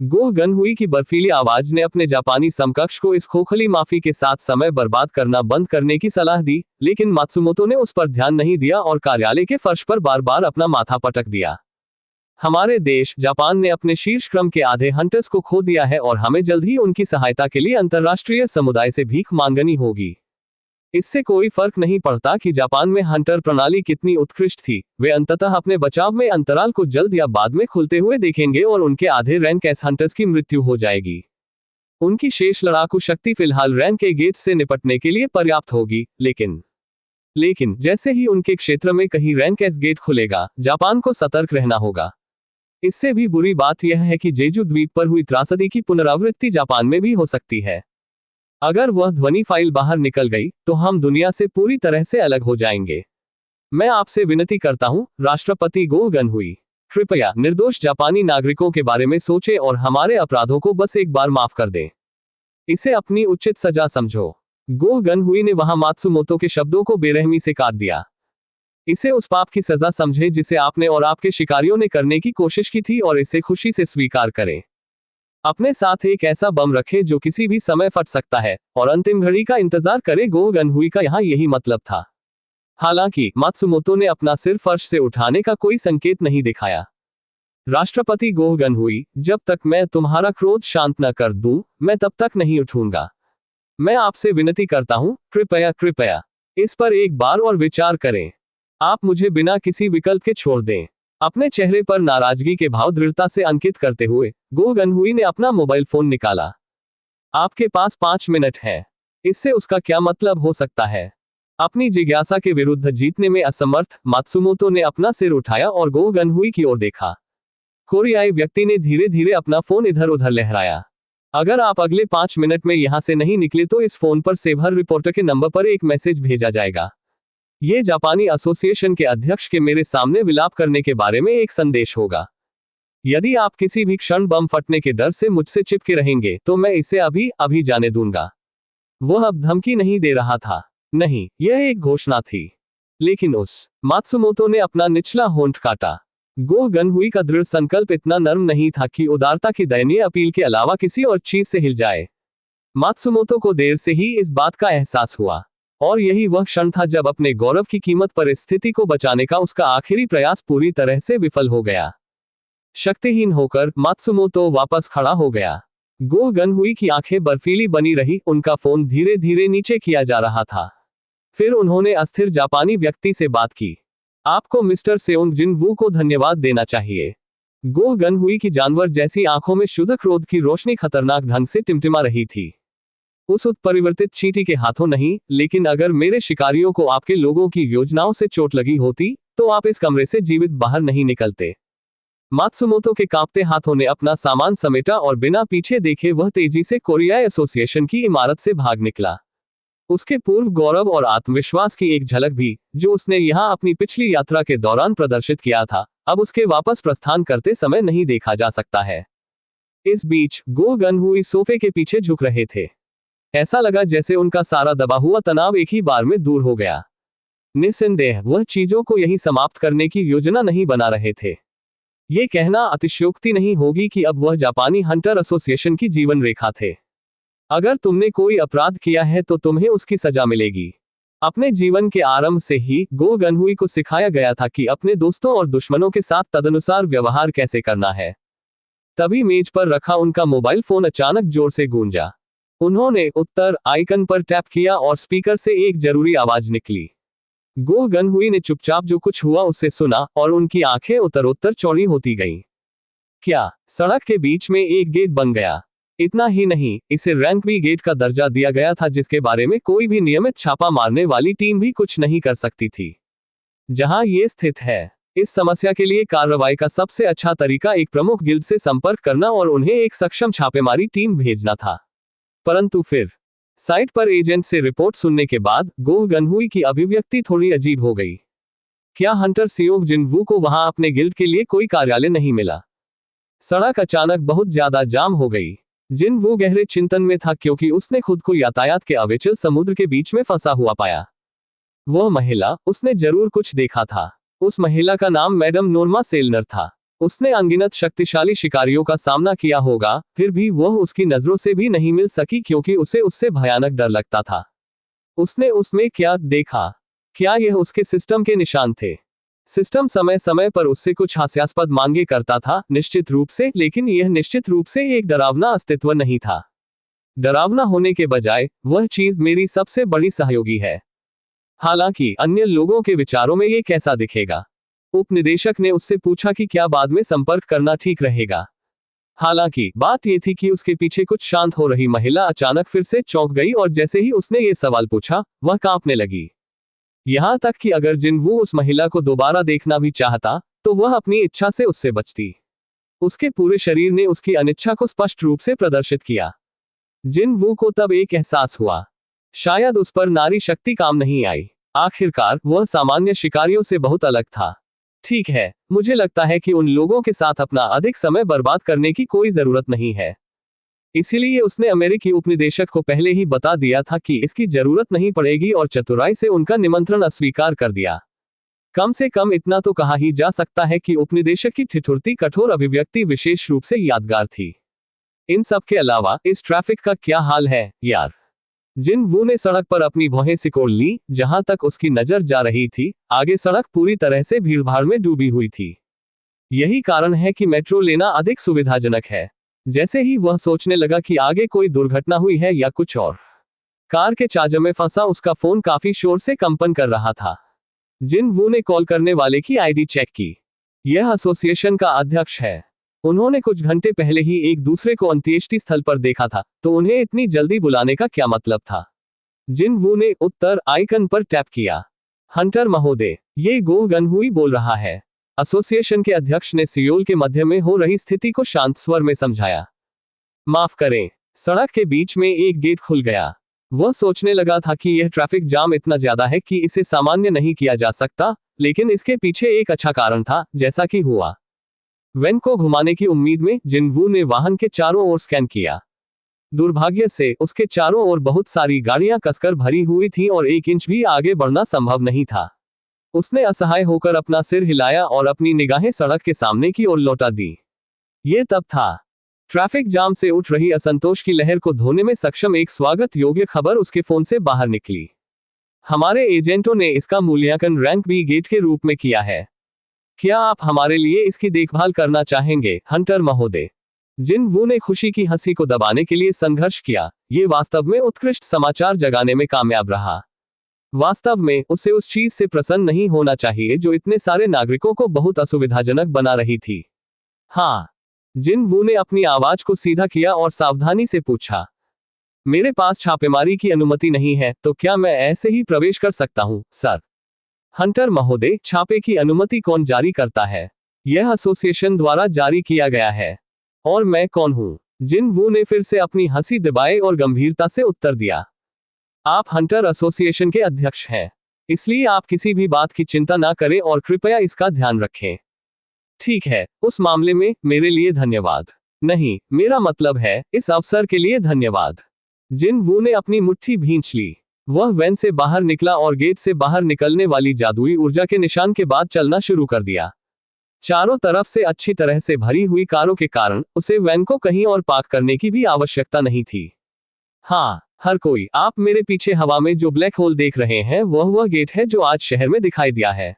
गोह गनहुई की बर्फीली आवाज ने अपने जापानी समकक्ष को इस खोखली माफी के साथ समय बर्बाद करना बंद करने की सलाह दी, लेकिन मात्सुमोतो ने उस पर ध्यान नहीं दिया और कार्यालय के फर्श पर बार बार अपना माथा पटक दिया। हमारे देश जापान ने अपने शीर्ष क्रम के आधे हंटर्स को खो दिया है और हमें जल्द ही उनकी सहायता के लिए अंतर्राष्ट्रीय समुदाय से भीख मांगनी होगी। इससे कोई फर्क नहीं पड़ता कि जापान में हंटर प्रणाली कितनी उत्कृष्ट थी, वे अंततः अपने बचाव में अंतराल को जल्द या बाद में खुलते हुए देखेंगे और उनके आधे रैंक एस हंटर्स की मृत्यु हो जाएगी। उनकी शेष लड़ाकू शक्ति फिलहाल रैंक ए गेट्स से निपटने के लिए पर्याप्त होगी, लेकिन जैसे ही उनके क्षेत्र में कहीं रैंक एस गेट खुलेगा, जापान को सतर्क रहना होगा। इससे भी बुरी बात यह है कि जेजू द्वीप पर हुई त्रासदी की पुनरावृत्ति जापान में भी हो सकती है। अगर वह ध्वनि फाइल बाहर निकल गई, तो हम दुनिया से पूरी तरह से अलग हो जाएंगे। मैं आपसे विनती करता हूं, राष्ट्रपति गोह गनहुई, कृपया निर्दोष जापानी नागरिकों के बारे में सोचें और हमारे अपराधों को बस एक बार माफ कर दें। इसे अपनी उचित सजा समझो। गोह गनहुई ने वहां मात्सुमोतो के शब्दों को बेरहमी से काट दिया। इसे उस पाप की सजा समझे जिसे आपने और आपके शिकारियों ने करने की कोशिश की थी और इसे खुशी से स्वीकार करें। अपने साथ एक ऐसा बम रखें जो किसी भी समय फट सकता है, और अंतिम घड़ी का इंतजार करे। गोह गनहुई का यहाँ यही मतलब था। हालांकि मात्सुमोतो ने अपना सिर फर्श से उठाने का कोई संकेत नहीं दिखाया। राष्ट्रपति गोह गनहुई, जब तक मैं तुम्हारा क्रोध शांत न कर दूं, मैं तब तक नहीं उठूंगा। मैं आपसे विनती करता हूं, कृपया इस पर एक बार और विचार करें। आप मुझे बिना किसी विकल्प के छोड़ दें। अपने चेहरे पर नाराजगी के भाव दृढ़ता से अंकित करते हुए गोह गनहुई ने अपना मोबाइल फोन निकाला। आपके पास 5 मिनट है। इससे उसका क्या मतलब हो सकता है? अपनी जिज्ञासा के विरुद्ध जीतने में असमर्थ मात्सुमोतो ने अपना सिर उठाया और गोह गनहुई की ओर देखा। कोरियाई व्यक्ति ने धीरे धीरे अपना फोन इधर उधर लहराया। अगर आप अगले 5 मिनट में यहां से नहीं निकले तो इस फोन पर सेवहर रिपोर्टर के नंबर पर एक मैसेज भेजा जाएगा। ये जापानी एसोसिएशन के अध्यक्ष के मेरे सामने विलाप करने के बारे में एक संदेश होगा। यदि आप किसी भी क्षण बम फटने के डर से मुझसे चिपके रहेंगे तो मैं इसे अभी जाने दूंगा। वह अब धमकी नहीं दे रहा था। नहीं, यह एक घोषणा थी। लेकिन मात्सुमोतो ने अपना निचला होंठ काटा। गोह गनहुई का दृढ़ संकल्प इतना नर्म नहीं था कि उदारता की दयनीय अपील के अलावा किसी और चीज से हिल जाए। मात्सुमोतो को देर से ही इस बात का एहसास हुआ, और यही वह क्षण था जब अपने गौरव की कीमत पर स्थिति को बचाने का उसका आखिरी प्रयास पूरी तरह से विफल हो गया। शक्तिहीन होकर मात्सुमोतो वापस खड़ा हो गया। गोह गनहुई की आंखें बर्फीली बनी रही। उनका फोन धीरे धीरे नीचे किया जा रहा था। फिर उन्होंने अस्थिर जापानी व्यक्ति से बात की। आपको मिस्टर सेओंग जिन वू को धन्यवाद देना चाहिए। गोह गन हुई की जानवर जैसी आंखों में शुद्ध क्रोध की रोशनी खतरनाक ढंग से टिमटिमा रही थी। उस उत्परिवर्तित चींटी के हाथों नहीं, लेकिन अगर मेरे शिकारियों को आपके लोगों की योजनाओं से चोट लगी होती तो आप इस कमरे से जीवित बाहर नहीं निकलते। मात्सुमोतो के कांपते हाथों ने अपना सामान समेटा और बिना पीछे देखे वह तेजी से कोरियाई एसोसिएशन की इमारत से भाग निकला। उसके पूर्व गौरव और आत्मविश्वास की एक झलक भी, जो उसने यहां अपनी पिछली यात्रा के दौरान प्रदर्शित किया था, अब उसके वापस प्रस्थान करते समय नहीं देखा जा सकता है। इस बीच गो गन हुई सोफे के पीछे झुक रहे थे। ऐसा लगा जैसे उनका सारा दबा हुआ तनाव एक ही बार में दूर हो गया। निस्संदेह वह चीजों को यही समाप्त करने की योजना नहीं बना रहे थे। ये कहना अतिशयोक्ति नहीं होगी कि अब वह जापानी हंटर एसोसिएशन की जीवन रेखा थे। अगर तुमने कोई अपराध किया है तो तुम्हें उसकी सजा मिलेगी। अपने जीवन के आरंभ से ही गो गनहुई को सिखाया गया था कि अपने दोस्तों और दुश्मनों के साथ तदनुसार व्यवहार कैसे करना है। तभी मेज पर रखा उनका मोबाइल फोन अचानक जोर से गूंजा। उन्होंने उत्तर आइकन पर टैप किया और स्पीकर से एक जरूरी आवाज निकली। गो गनहुई ने चुपचाप जो कुछ हुआ उसे सुना और उनकी आंखें उत्तरोत्तर चौड़ी होती गईं। क्या सड़क के बीच में एक गेट बन गया? इतना ही नहीं, इसे रैंक बी गेट का दर्जा दिया गया था, जिसके बारे में कोई भी नियमित छापा मारने वाली टीम भी कुछ नहीं कर सकती थी। जहां ये स्थित है, इस समस्या के लिए कार्रवाई का सबसे अच्छा तरीका एक प्रमुख गिल्ड से संपर्क करना और उन्हें एक सक्षम छापेमारी टीम भेजना था। परंतु फिर साइट पर एजेंट से रिपोर्ट सुनने के बाद गोह गनहुई की अभिव्यक्ति थोड़ी अजीब हो गई। क्या हंटर सियोंग जिनवू को वहां अपने गिल्ड के लिए कोई कार्यालय नहीं मिला? सड़क अचानक बहुत ज्यादा जाम हो गई। जिनवू गहरे चिंतन में था, क्योंकि उसने खुद को यातायात के अविचल समुद्र के बीच में फंसा हुआ पाया। वह महिला, उसने जरूर कुछ देखा था। उस महिला का नाम मैडम नोर्मा सेलनर था। उसने अनगिनत शक्तिशाली शिकारियों का सामना किया होगा, फिर भी वह उसकी नजरों से भी नहीं मिल सकी, क्योंकि उसे उससे भयानक डर लगता था। उसने उसमें क्या देखा? क्या यह उसके सिस्टम के निशान थे? सिस्टम समय समय पर उससे कुछ हास्यास्पद मांगे करता था, निश्चित रूप से, लेकिन यह निश्चित रूप से एक डरावना अस्तित्व नहीं था। डरावना होने के बजाय वह चीज मेरी सबसे बड़ी सहयोगी है। हालांकि अन्य लोगों के विचारों में यह कैसा दिखेगा? उपनिदेशक ने उससे पूछा कि क्या बाद में संपर्क करना ठीक रहेगा। हालांकि बात यह थी कि उसके पीछे कुछ शांत हो रही महिला अचानक फिर से चौंक गई और जैसे ही उसने ये सवाल पूछा, वह कांपने लगी। यहां तक कि अगर जिनवू उस महिला को दोबारा देखना भी चाहता, तो वह अपनी इच्छा से उससे बचती। उसके पूरे शरीर ने उसकी अनिच्छा को स्पष्ट रूप से प्रदर्शित किया। जिनवू को तब एक एहसास हुआ, शायद उस पर नारी शक्ति काम नहीं आई। आखिरकार वह सामान्य शिकारियों से बहुत अलग था। ठीक है, मुझे लगता है कि उन लोगों के साथ अपना अधिक समय बर्बाद करने की कोई जरूरत नहीं है। इसीलिए उसने अमेरिकी उपनिदेशक को पहले ही बता दिया था कि इसकी जरूरत नहीं पड़ेगी और चतुराई से उनका निमंत्रण अस्वीकार कर दिया। कम से कम इतना तो कहा ही जा सकता है कि उपनिदेशक की ठिठुरती कठोर अभिव्यक्ति विशेष रूप से यादगार थी। इन सब के अलावा इस ट्रैफिक का क्या हाल है यार? जिनवू ने सड़क पर अपनी भौहें सिकोड़ ली। जहां तक उसकी नजर जा रही थी, आगे सड़क पूरी तरह से भीड़भाड़ में डूबी हुई थी। यही कारण है कि मेट्रो लेना अधिक सुविधाजनक है। जैसे ही वह सोचने लगा कि आगे कोई दुर्घटना हुई है या कुछ और, कार के चार्जर में फंसा उसका फोन काफी शोर से कंपन कर रहा था। जिनवू ने कॉल करने वाले की आईडी चेक की। यह एसोसिएशन का अध्यक्ष है। उन्होंने कुछ घंटे पहले ही एक दूसरे को अंत्येष्टि स्थल पर देखा था, तो उन्हें इतनी जल्दी बुलाने का क्या मतलब था? जिनवू ने उत्तर आइकन पर टैप किया। हंटर महोदय, ये गोह गनहुई बोल रहा है। एसोसिएशन के अध्यक्ष ने सियोल के मध्य में हो रही स्थिति को शांत स्वर में समझाया। माफ करें। सड़क के बीच में एक गेट खुल गया। वह सोचने लगा था कि यह ट्रैफिक जाम इतना ज्यादा है कि इसे सामान्य नहीं किया जा सकता, लेकिन इसके पीछे एक अच्छा कारण था, जैसा कि हुआ। वैन को घुमाने की उम्मीद में जिनवू ने वाहन के चारों ओर स्कैन किया। दुर्भाग्य से उसके चारों ओर बहुत सारी गाड़ियां कसकर भरी हुई थीं और 1 इंच भी आगे बढ़ना संभव नहीं था। उसने असहाय होकर अपना सिर हिलाया और अपनी निगाहें सड़क के सामने की ओर लौटा दी। ये तब था। ट्रैफिक जाम से उठ रही असंतोष की लहर को धोने में सक्षम एक स्वागत योग्य खबर उसके फोन से बाहर निकली। हमारे एजेंटों ने इसका मूल्यांकन रैंक बी गेट के रूप में किया है। क्या आप हमारे लिए इसकी देखभाल करना चाहेंगे, हंटर महोदय? जिनवू ने खुशी की हंसी को दबाने के लिए संघर्ष किया। ये वास्तव में उत्कृष्ट समाचार जगाने में कामयाब रहा। वास्तव में उसे उस चीज से प्रसन्न नहीं होना चाहिए जो इतने सारे नागरिकों को बहुत असुविधाजनक बना रही थी। हाँ। जिन वू ने अपनी आवाज को सीधा किया और सावधानी से पूछा, मेरे पास छापेमारी की अनुमति नहीं है, तो क्या मैं ऐसे ही प्रवेश कर सकता हूं, सर? हंटर महोदय, छापे की अनुमति कौन जारी करता है? यह एसोसिएशन द्वारा जारी किया गया है। और मैं कौन हूं? जिन वू ने फिर से अपनी हंसी दबाई और गंभीरता से उत्तर दिया, आप हंटर एसोसिएशन के अध्यक्ष हैं, इसलिए आप किसी भी बात की चिंता ना करें और कृपया इसका ध्यान रखें। ठीक है, उस मामले में मेरे लिए धन्यवाद। नहीं, मेरा मतलब है, इस अवसर के लिए धन्यवाद। जिन वू ने अपनी मुट्ठी भींच ली। वह वैन से बाहर निकला और गेट से बाहर निकलने वाली जादुई ऊर्जा के निशान के बाद चलना शुरू कर दिया। चारों तरफ से अच्छी तरह से भरी हुई कारों के कारण उसे वैन को कहीं और पार्क करने की भी आवश्यकता नहीं थी। हाँ, हर कोई, आप मेरे पीछे हवा में जो ब्लैक होल देख रहे हैं वह गेट है जो आज शहर में दिखाई दिया है।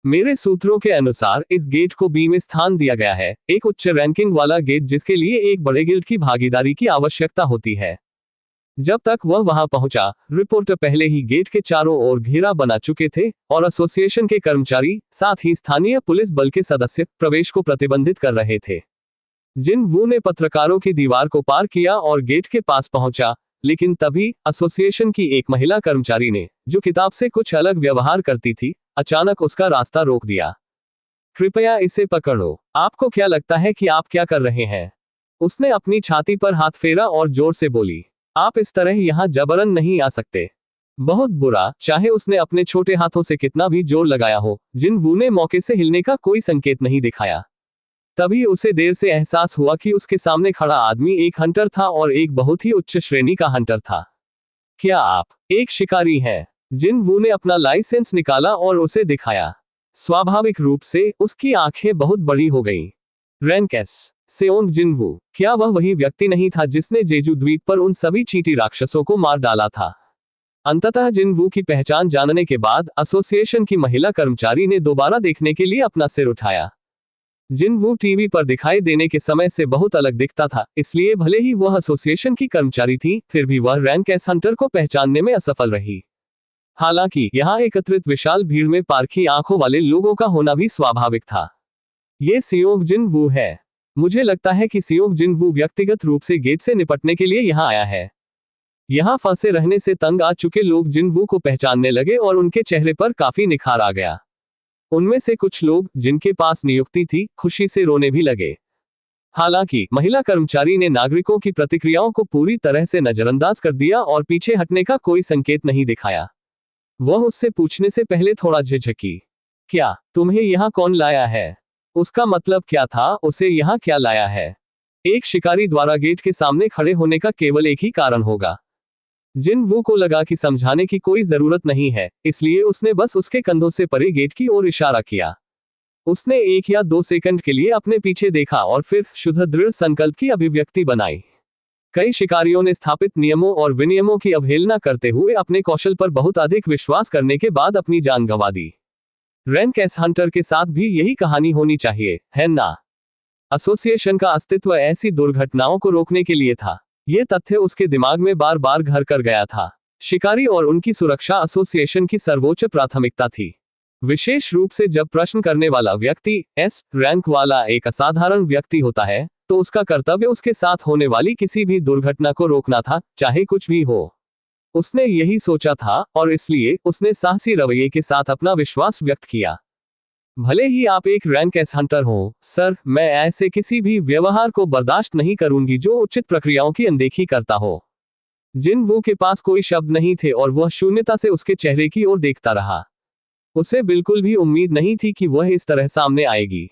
मेरे सूत्रों के अनुसार इस गेट को बी में स्थान दिया गया है, एक उच्च रैंकिंग वाला गेट जिसके लिए एक बड़े गिल्ड की भागीदारी की आवश्यकता होती है। जब तक वह वहां पहुंचा, रिपोर्टर पहले ही गेट के चारों ओर घेरा बना चुके थे और एसोसिएशन के कर्मचारी, साथ ही स्थानीय पुलिस बल के सदस्य प्रवेश को प्रतिबंधित कर रहे थे। जिन वू ने पत्रकारों की दीवार को पार किया और गेट के पास पहुंचा, लेकिन तभी एसोसिएशन की एक महिला कर्मचारी ने, जो किताब से कुछ अलग व्यवहार करती थी, अचानक उसका रास्ता रोक दिया। कृपया इसे पकड़ो। आपको क्या लगता है कि आप क्या कर रहे हैं? उसने अपनी छाती पर हाथ फेरा और जोर से बोली, आप इस तरह यहां जबरन नहीं आ सकते। बहुत बुरा, चाहे उसने अपने छोटे हाथों से कितना भी जोर लगाया हो, जिन वू ने मौके से हिलने का कोई संकेत नहीं दिखाया। तभी उसे देर से एहसास हुआ कि उसके सामने खड़ा आदमी एक हंटर था और एक बहुत ही उच्च श्रेणी का हंटर था। क्या आप एक शिकारी हैं? जिन वू ने अपना लाइसेंस निकाला और उसे दिखाया। स्वाभाविक रूप से उसकी आंखें बहुत बड़ी हो गईं। रैंक एस सेओंग जिन वू, क्या वह वही व्यक्ति नहीं था जिसने जेजू द्वीप पर उन सभी चींटी राक्षसों को मार डाला था? अंततः जिन वू की पहचान जानने के बाद एसोसिएशन की महिला कर्मचारी ने दोबारा देखने के लिए अपना सिर उठाया। जिन वू टीवी पर दिखाई देने के समय से बहुत अलग दिखता था, इसलिए भले ही वह एसोसिएशन की कर्मचारी थी, फिर भी वह रैंक एस हंटर को पहचानने में असफल रही। हालांकि यहां एकत्रित विशाल भीड़ में पारखी आंखों वाले लोगों का होना भी स्वाभाविक था। ये सियोंग जिन वू है। मुझे लगता है कि सियोंग जिन वू व्यक्तिगत रूप से गेट से निपटने के लिए यहां आया है। यहां फंसे रहने से तंग आ चुके लोग जिन वू को पहचानने लगे और उनके चेहरे पर काफी निखार आ गया। उनमें से कुछ लोग, जिनके पास नियुक्ति थी, खुशी से रोने भी लगे। हालांकि महिला कर्मचारी ने नागरिकों की प्रतिक्रियाओं को पूरी तरह से नजरअंदाज कर दिया और पीछे हटने का कोई संकेत नहीं दिखाया। वह उससे पूछने से पहले थोड़ा झिझकी, क्या तुम्हें यहाँ कौन लाया है? उसका मतलब क्या था, उसे यहाँ क्या लाया है? एक शिकारी द्वारा गेट के सामने खड़े होने का केवल एक ही कारण होगा। जिन वू को लगा कि समझाने की कोई जरूरत नहीं है, इसलिए उसने बस उसके कंधों से परे गेट की ओर इशारा किया। उसने 1 या 2 सेकंड के लिए अपने पीछे देखा और फिर शुद्ध दृढ़ संकल्प की अभिव्यक्ति बनाई। कई शिकारियों ने स्थापित नियमों और विनियमों की अवहेलना करते हुए अपने कौशल पर बहुत अधिक विश्वास करने के बाद अपनी जान गंवा दी। रैंक एस हंटर के साथ भी यही कहानी होनी चाहिए, है ना? एसोसिएशन का अस्तित्व ऐसी दुर्घटनाओं को रोकने के लिए था। यह तथ्य उसके दिमाग में बार बार घर कर गया था। शिकारी और उनकी सुरक्षा एसोसिएशन की सर्वोच्च प्राथमिकता थी। विशेष रूप से जब प्रश्न करने वाला व्यक्ति एस रैंक वाला एक असाधारण व्यक्ति होता है, तो उसका कर्तव्य उसके साथ होने वाली किसी भी दुर्घटना को रोकना था, चाहे कुछ भी हो। उसने यही सोचा था और इसलिए उसने साहसी रवैये के साथ अपना विश्वास व्यक्त किया। भले ही आप एक रैंक एस हंटर हो, सर, मैं ऐसे किसी भी व्यवहार को बर्दाश्त नहीं करूंगी जो उचित प्रक्रियाओं की अनदेखी करता हो। जिन वू के पास कोई शब्द नहीं थे और वह शून्यता से उसके चेहरे की ओर देखता रहा। उसे बिल्कुल भी उम्मीद नहीं थी कि वह इस तरह सामने आएगी।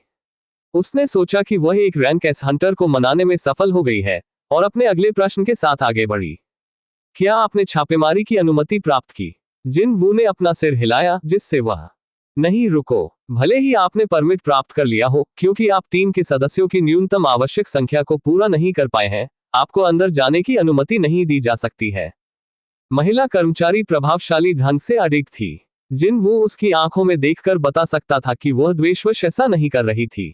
उसने सोचा कि वह एक रैंक एस हंटर को मनाने में सफल हो गई है और अपने अगले प्रश्न के साथ आगे बढ़ी। क्या आपने छापेमारी की अनुमति प्राप्त की? जिन वू ने अपना सिर हिलाया, जिससे वह नहीं रुको। भले ही आपने परमिट प्राप्त कर लिया हो, क्योंकि आप टीम के सदस्यों की न्यूनतम आवश्यक संख्या को पूरा नहीं कर पाए हैं, आपको अंदर जाने की अनुमति नहीं दी जा सकती है। महिला कर्मचारी प्रभावशाली ढंग से अडिग थी। जिन वू उसकी आंखों में देखकर बता सकता था कि वह द्वेषवश ऐसा नहीं कर रही थी।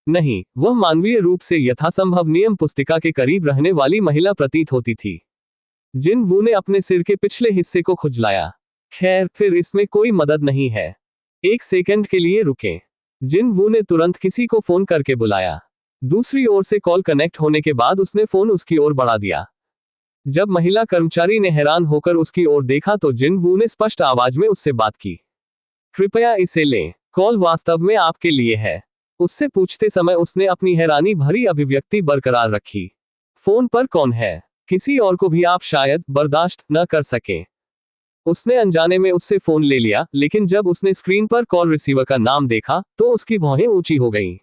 नहीं, वह मानवीय रूप से यथासंभव नियम पुस्तिका के करीब रहने वाली महिला प्रतीत होती थी। जिन वू ने अपने सिर के पिछले हिस्से को खुजलाया। खैर, फिर इसमें कोई मदद नहीं है। एक सेकंड के लिए रुकें। जिन वू ने तुरंत किसी को फोन करके बुलाया। दूसरी ओर से कॉल कनेक्ट होने के बाद उसने फोन उसकी ओर बढ़ा दिया। जब महिला कर्मचारी ने हैरान होकर उसकी ओर देखा तो जिन वू ने स्पष्ट आवाज में उससे बात की। कृपया इसे लें, कॉल वास्तव में आपके लिए है। उससे पूछते समय उसने अपनी हैरानी भरी अभिव्यक्ति बरकरार रखी। फोन पर कौन है? किसी और को भी आप शायद बर्दाश्त न कर सकें। उसने अनजाने में उससे फोन ले लिया, लेकिन जब उसने स्क्रीन पर कॉल रिसीवर का नाम देखा तो उसकी भौहें ऊंची हो गईं।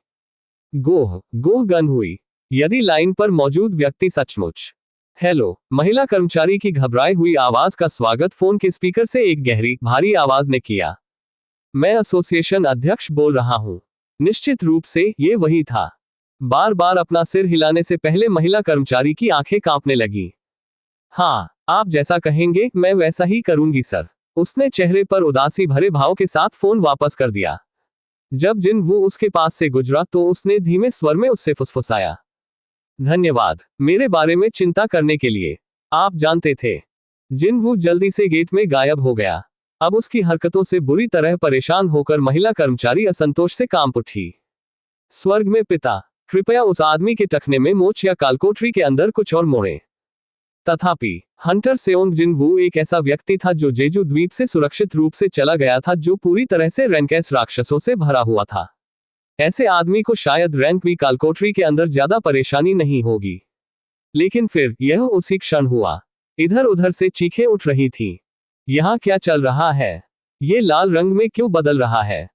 गोह गोह गन हुई। यदि लाइन पर मौजूद व्यक्ति सचमुच हेलो, महिला कर्मचारी की घबराई हुई आवाज का स्वागत फोन के स्पीकर से एक गहरी, भारी आवाज ने किया। मैं एसोसिएशन अध्यक्ष बोल रहा हूं। निश्चित रूप से ये वही था। बार बार अपना सिर हिलाने से पहले महिला कर्मचारी की आंखें कांपने लगी। हाँ, आप जैसा कहेंगे मैं वैसा ही करूंगी सर। उसने चेहरे पर उदासी भरे भाव के साथ फोन वापस कर दिया। जब जिन वो उसके पास से गुजरा तो उसने धीमे स्वर में उससे फुसफुसाया, धन्यवाद मेरे बारे में चिंता करने के लिए। आप जानते थे। जिन वो जल्दी से गेट में गायब हो गया। अब उसकी हरकतों से बुरी तरह परेशान होकर महिला कर्मचारी असंतोष से कांप उठी। स्वर्ग में पिता, कृपया उस आदमी के टखने में मोच या कालकोठरी के अंदर कुछ और मोड़ें। तथापि हंटर सेओंग जिन वू एक ऐसा व्यक्ति था जो जेजू द्वीप से सुरक्षित रूप से चला गया था, जो पूरी तरह से रैंकेस राक्षसों से भरा हुआ था। ऐसे आदमी को शायद रैंक भी कालकोठरी के अंदर ज्यादा परेशानी नहीं होगी। लेकिन फिर यह उसी क्षण हुआ। इधर उधर से चीखें उठ रही थी। यहाँ क्या चल रहा है? ये लाल रंग में क्यों बदल रहा है?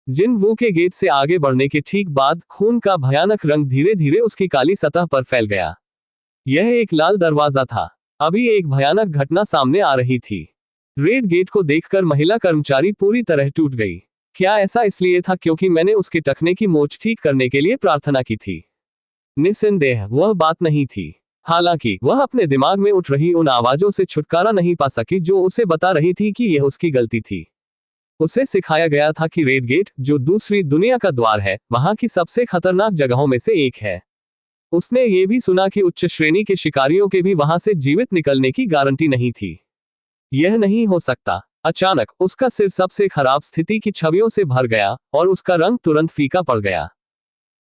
जिन वू के गेट से आगे बढ़ने के ठीक बाद खून का भयानक रंग धीरे धीरे उसकी काली सतह पर फैल गया। यह एक लाल दरवाजा था। अभी एक भयानक घटना सामने आ रही थी। रेड गेट को देखकर महिला कर्मचारी पूरी तरह टूट गई। क्या ऐसा इसलिए था क्योंकि मैंने उसके टखने की मोच ठीक करने के लिए प्रार्थना की थी? निस्संदेह वह बात नहीं थी। हालांकि वह अपने दिमाग में उठ रही उन आवाजों से छुटकारा नहीं पा सकी जो उसे बता रही थी कि यह उसकी गलती थी। उसे सिखाया गया था कि रेड गेट, जो दूसरी दुनिया का द्वार है, वहां की सबसे खतरनाक जगहों में से एक है। उसने ये भी सुना कि उच्च श्रेणी के शिकारियों के भी वहां से जीवित निकलने की गारंटी नहीं थी। यह नहीं हो सकता। अचानक उसका सिर सबसे खराब स्थिति की छवियों से भर गया और उसका रंग तुरंत फीका पड़ गया।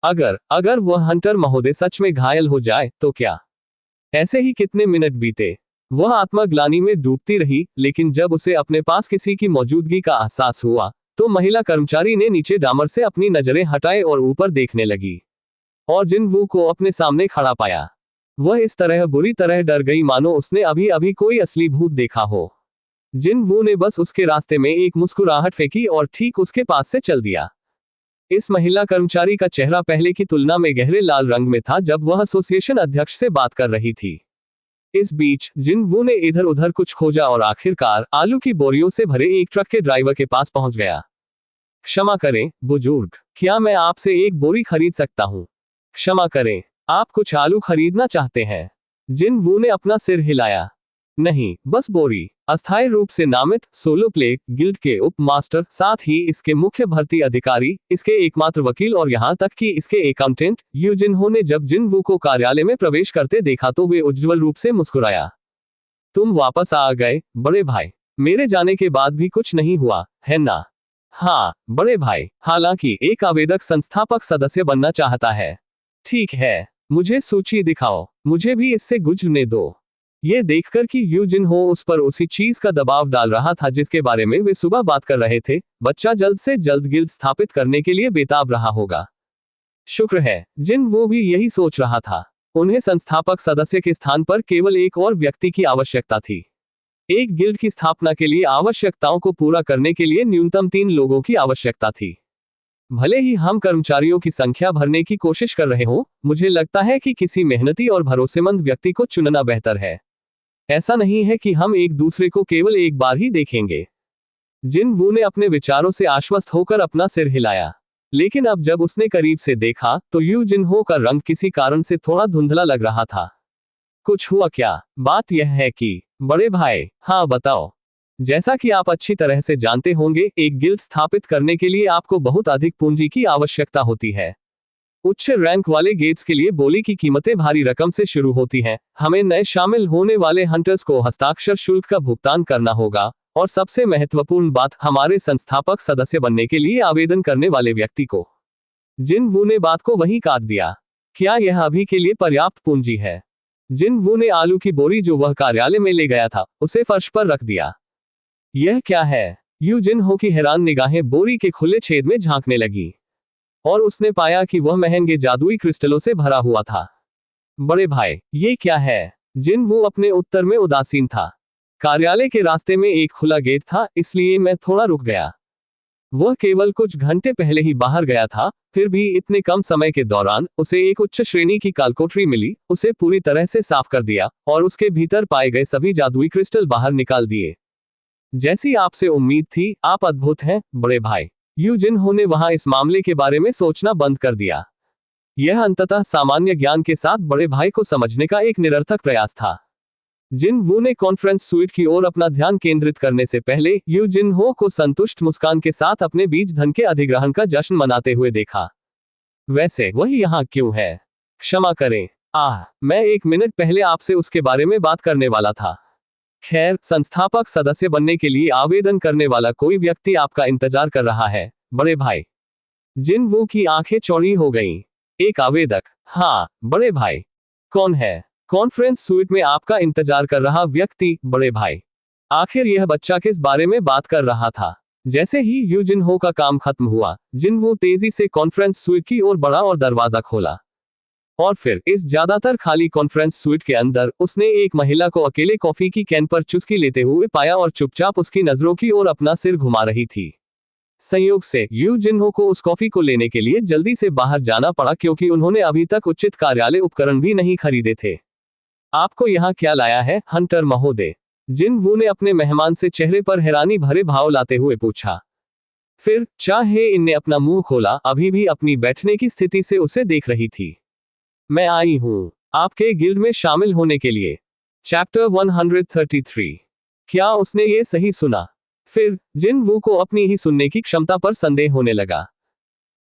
अगर वह हंटर महोदय सच में घायल हो जाए तो क्या? ऐसे ही कितने मिनट बीते। वह आत्मग्लानि में डूबती रही, लेकिन जब उसे अपने पास किसी की मौजूदगी का एहसास हुआ तो महिला कर्मचारी ने नीचे डामर से अपनी नजरें हटाए और ऊपर देखने लगी और जिन वू को अपने सामने खड़ा पाया। वह इस तरह बुरी तरह डर गई मानो उसने अभी अभी कोई असली भूत देखा हो। जिन वू ने बस उसके रास्ते में एक मुस्कुराहट फेंकी और ठीक उसके पास से चल दिया। इस महिला कर्मचारी का चेहरा पहले की तुलना में गहरे लाल रंग में था जब वह एसोसिएशन अध्यक्ष से बात कर रही थी। इस बीच जिन वू ने इधर उधर कुछ खोजा और आखिरकार आलू की बोरियों से भरे एक ट्रक के ड्राइवर के पास पहुंच गया। क्षमा करें बुजुर्ग, क्या मैं आपसे एक बोरी खरीद सकता हूं? क्षमा करें, आप कुछ आलू खरीदना चाहते हैं? जिन वू ने अपना सिर हिलाया। नहीं, बस बोरी। अस्थायी रूप से नामित सोलो प्ले गिल्ड के उप मास्टर, साथ ही इसके मुख्य भर्ती अधिकारी, इसके एकमात्र वकील और यहां तक कि इसके अकाउंटेंट यू जिन्हो ने जब जिन वू को कार्यालय में प्रवेश करते देखा तो वे उज्ज्वल रूप से मुस्कुराया। तुम वापस आ गए बड़े भाई। मेरे जाने के बाद भी कुछ नहीं हुआ है ना? हाँ बड़े भाई, हालांकि एक आवेदक संस्थापक सदस्य बनना चाहता है। ठीक है, मुझे सूची दिखाओ। मुझे भी इससे गुजरने दो। ये देखकर कि यू जिन्हो उस पर उसी चीज का दबाव डाल रहा था जिसके बारे में वे सुबह बात कर रहे थे, बच्चा जल्द से जल्द गिल्ड स्थापित करने के लिए बेताब रहा होगा। शुक्र है, जिन वो भी यही सोच रहा था। उन्हें संस्थापक सदस्य के स्थान पर केवल एक और व्यक्ति की आवश्यकता थी। एक गिल्ड की स्थापना के लिए आवश्यकताओं को पूरा करने के लिए न्यूनतम 3 लोगों की आवश्यकता थी। भले ही हम कर्मचारियों की संख्या भरने की कोशिश कर रहे हों, मुझे लगता है कि किसी मेहनती और भरोसेमंद व्यक्ति को चुनना बेहतर है। ऐसा नहीं है कि हम एक दूसरे को केवल एक बार ही देखेंगे। जिन वू ने अपने विचारों से आश्वस्त होकर अपना सिर हिलाया, लेकिन अब जब उसने करीब से देखा तो यू जिन्हो का रंग किसी कारण से थोड़ा धुंधला लग रहा था। कुछ हुआ क्या? बात यह है कि बड़े भाई, हाँ बताओ। जैसा कि आप अच्छी तरह से जानते होंगे, एक गिल्ड स्थापित करने के लिए आपको बहुत अधिक पूंजी की आवश्यकता होती है। उच्च रैंक वाले गेट्स के लिए बोली की कीमतें भारी रकम से शुरू होती हैं। हमें नए शामिल होने वाले हंटर्स को हस्ताक्षर शुल्क का भुगतान करना होगा और सबसे महत्वपूर्ण बात, हमारे संस्थापक सदस्य बनने के लिए आवेदन करने वाले व्यक्ति को। जिन वू ने बात को वहीं काट दिया। क्या यह अभी के लिए पर्याप्त पूंजी है? जिन वू ने आलू की बोरी जो वह कार्यालय में ले गया था, उसे फर्श पर रख दिया। यह क्या है? यू जिन हो की हैरान निगाहें बोरी के खुले छेद में झांकने लगी और उसने पाया कि वह महंगे जादुई क्रिस्टलों से भरा हुआ था। बड़े भाई, ये क्या है? जिन वो अपने उत्तर में उदासीन था। कार्यालय के रास्ते में एक खुला गेट था, इसलिए मैं थोड़ा रुक गया। वह केवल कुछ घंटे पहले ही बाहर गया था, फिर भी इतने कम समय के दौरान उसे एक उच्च श्रेणी की कालकोठरी मिली। उसे पूरी तरह से साफ कर दिया और उसके भीतर पाए गए सभी जादुई क्रिस्टल बाहर निकाल दिए। जैसी आपसे उम्मीद थी, आप अद्भुत हैं, बड़े भाई। यू जिन हो ने वहां इस मामले के बारे में सोचना बंद कर दिया। यह अंततः सामान्य ज्ञान के साथ बड़े भाई को समझने का एक निरर्थक प्रयास था। जिन वू ने कॉन्फ्रेंस स्वीट की ओर अपना ध्यान केंद्रित करने से पहले यू जिन हो को संतुष्ट मुस्कान के साथ अपने बीच धन के अधिग्रहण का जश्न मनाते हुए देखा। वैसे वह यहाँ क्यों है? क्षमा करें, मैं 1 मिनट पहले आपसे उसके बारे में बात करने वाला था। खैर, संस्थापक सदस्य बनने के लिए आवेदन करने वाला कोई व्यक्ति आपका इंतजार कर रहा है, बड़े भाई। जिन वू की आंखें चौड़ी हो गईं। एक आवेदक? हाँ, बड़े भाई। कौन है? कॉन्फ्रेंस स्वीट में आपका इंतजार कर रहा व्यक्ति, बड़े भाई। आखिर यह बच्चा किस बारे में बात कर रहा था? जैसे ही यू जिन हो का काम खत्म हुआ, जिन वो तेजी से कॉन्फ्रेंस स्वीट की ओर बढ़ा और दरवाजा खोला। और फिर इस ज्यादातर खाली कॉन्फ्रेंस स्वीट के अंदर उसने एक महिला को अकेले कॉफी की कैन पर चुस्की लेते हुए पाया और चुपचाप उसकी नजरों की ओर अपना सिर घुमा रही थी। संयोग से यू जिन हो को उस कॉफी को लेने के लिए जल्दी से बाहर जाना पड़ा, क्योंकि उन्होंने अभी तक उचित कार्यालय उपकरण भी नहीं खरीदे थे। आपको यहाँ क्या लाया है, हंटर महोदय? जिन वू ने अपने मेहमान से चेहरे पर हैरानी भरे भाव लाते हुए पूछा। फिर चाहे इन ने अपना मुंह खोला, अभी भी अपनी बैठने की स्थिति से उसे देख रही थी। मैं आई हूं आपके गिल्ड में शामिल होने के लिए। चैप्टर 133। क्या उसने ये सही सुना? फिर जिन वू को अपनी ही सुनने की क्षमता पर संदेह होने लगा।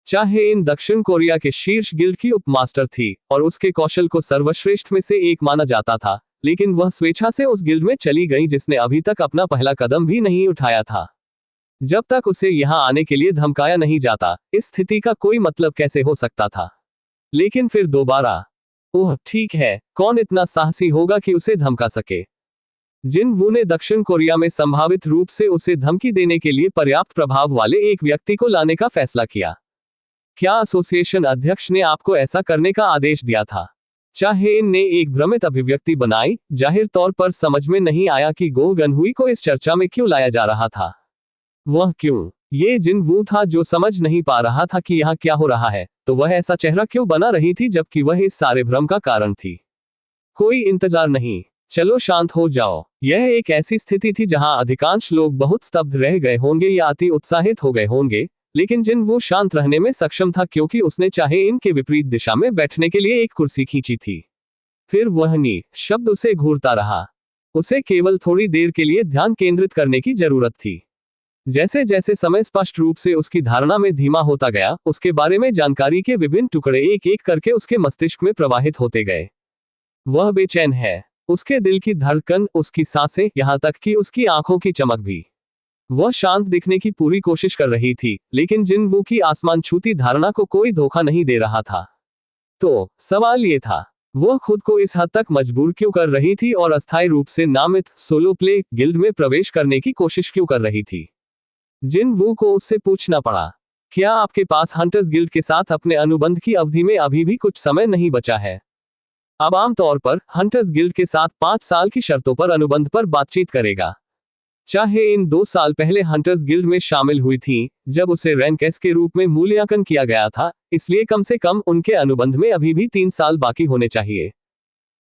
चाहे इन दक्षिण कोरिया के शीर्ष गिल्ड की उपमास्टर थी और उसके कौशल को सर्वश्रेष्ठ में से एक माना जाता था, लेकिन वह स्वेच्छा से उस गिल्ड में चली गई जिसने अभी तक अपना पहला कदम भी नहीं उठाया था। जब तक उसे यहां आने के लिए धमकाया नहीं जाता, इस स्थिति का कोई मतलब कैसे हो सकता था? लेकिन फिर दोबारा, ओह ठीक है, कौन इतना साहसी होगा कि उसे धमका सके? जिन वू ने दक्षिण कोरिया में संभावित रूप से उसे धमकी देने के लिए पर्याप्त प्रभाव वाले एक व्यक्ति को लाने का फैसला किया। क्या एसोसिएशन अध्यक्ष ने आपको ऐसा करने का आदेश दिया था? चाहे इन ने एक भ्रमित अभिव्यक्ति बनाई। जाहिर तौर पर समझ में नहीं आया कि गोह गनहुई को इस चर्चा में क्यों लाया जा रहा था। वह क्यों? ये जिन वू था जो समझ नहीं पा रहा था कि यहाँ क्या हो रहा है, तो वह ऐसा चेहरा क्यों बना रही थी जबकि वह इस सारे भ्रम का कारण थी। कोई इंतजार नहीं, चलो शांत हो जाओ। यह एक ऐसी स्थिति थी जहां अधिकांश लोग बहुत स्तब्ध रह गए होंगे या अति उत्साहित हो गए होंगे, लेकिन जिन वो शांत रहने में सक्षम था क्योंकि उसने चाहे इनके विपरीत दिशा में बैठने के लिए एक कुर्सी खींची थी। फिर वह नी शब्द उसे घूरता रहा। उसे केवल थोड़ी देर के लिए ध्यान केंद्रित करने की जरूरत थी। जैसे जैसे समय स्पष्ट रूप से उसकी धारणा में धीमा होता गया, उसके बारे में जानकारी के विभिन्न टुकड़े एक एक करके उसके मस्तिष्क में प्रवाहित होते गए। वह बेचैन है। उसके दिल की धड़कन, उसकी सांसें, यहाँ तक कि उसकी आंखों की चमक भी। वह शांत दिखने की पूरी कोशिश कर रही थी, लेकिन जिन वू की आसमान छूती धारणा को कोई धोखा नहीं दे रहा था। तो सवाल ये था, वह खुद को इस हद तक मजबूर क्यों कर रही थी और अस्थायी रूप से नामित सोलो प्ले गिल्ड में प्रवेश करने की कोशिश क्यों कर रही थी? जिन वू को उससे पूछना पड़ा, क्या आपके पास हंटर्स गिल्ड के साथ अपने अनुबंध की अवधि में अभी भी कुछ समय नहीं बचा है? अब आमतौर पर हंटर्स गिल्ड के साथ 5 साल की शर्तों पर अनुबंध पर बातचीत करेगा। चाहे इन 2 साल पहले हंटर्स गिल्ड में शामिल हुई थी, जब उसे रैंक एस के रूप में मूल्यांकन किया गया था, इसलिए कम से कम उनके अनुबंध में अभी भी 3 साल बाकी होने चाहिए।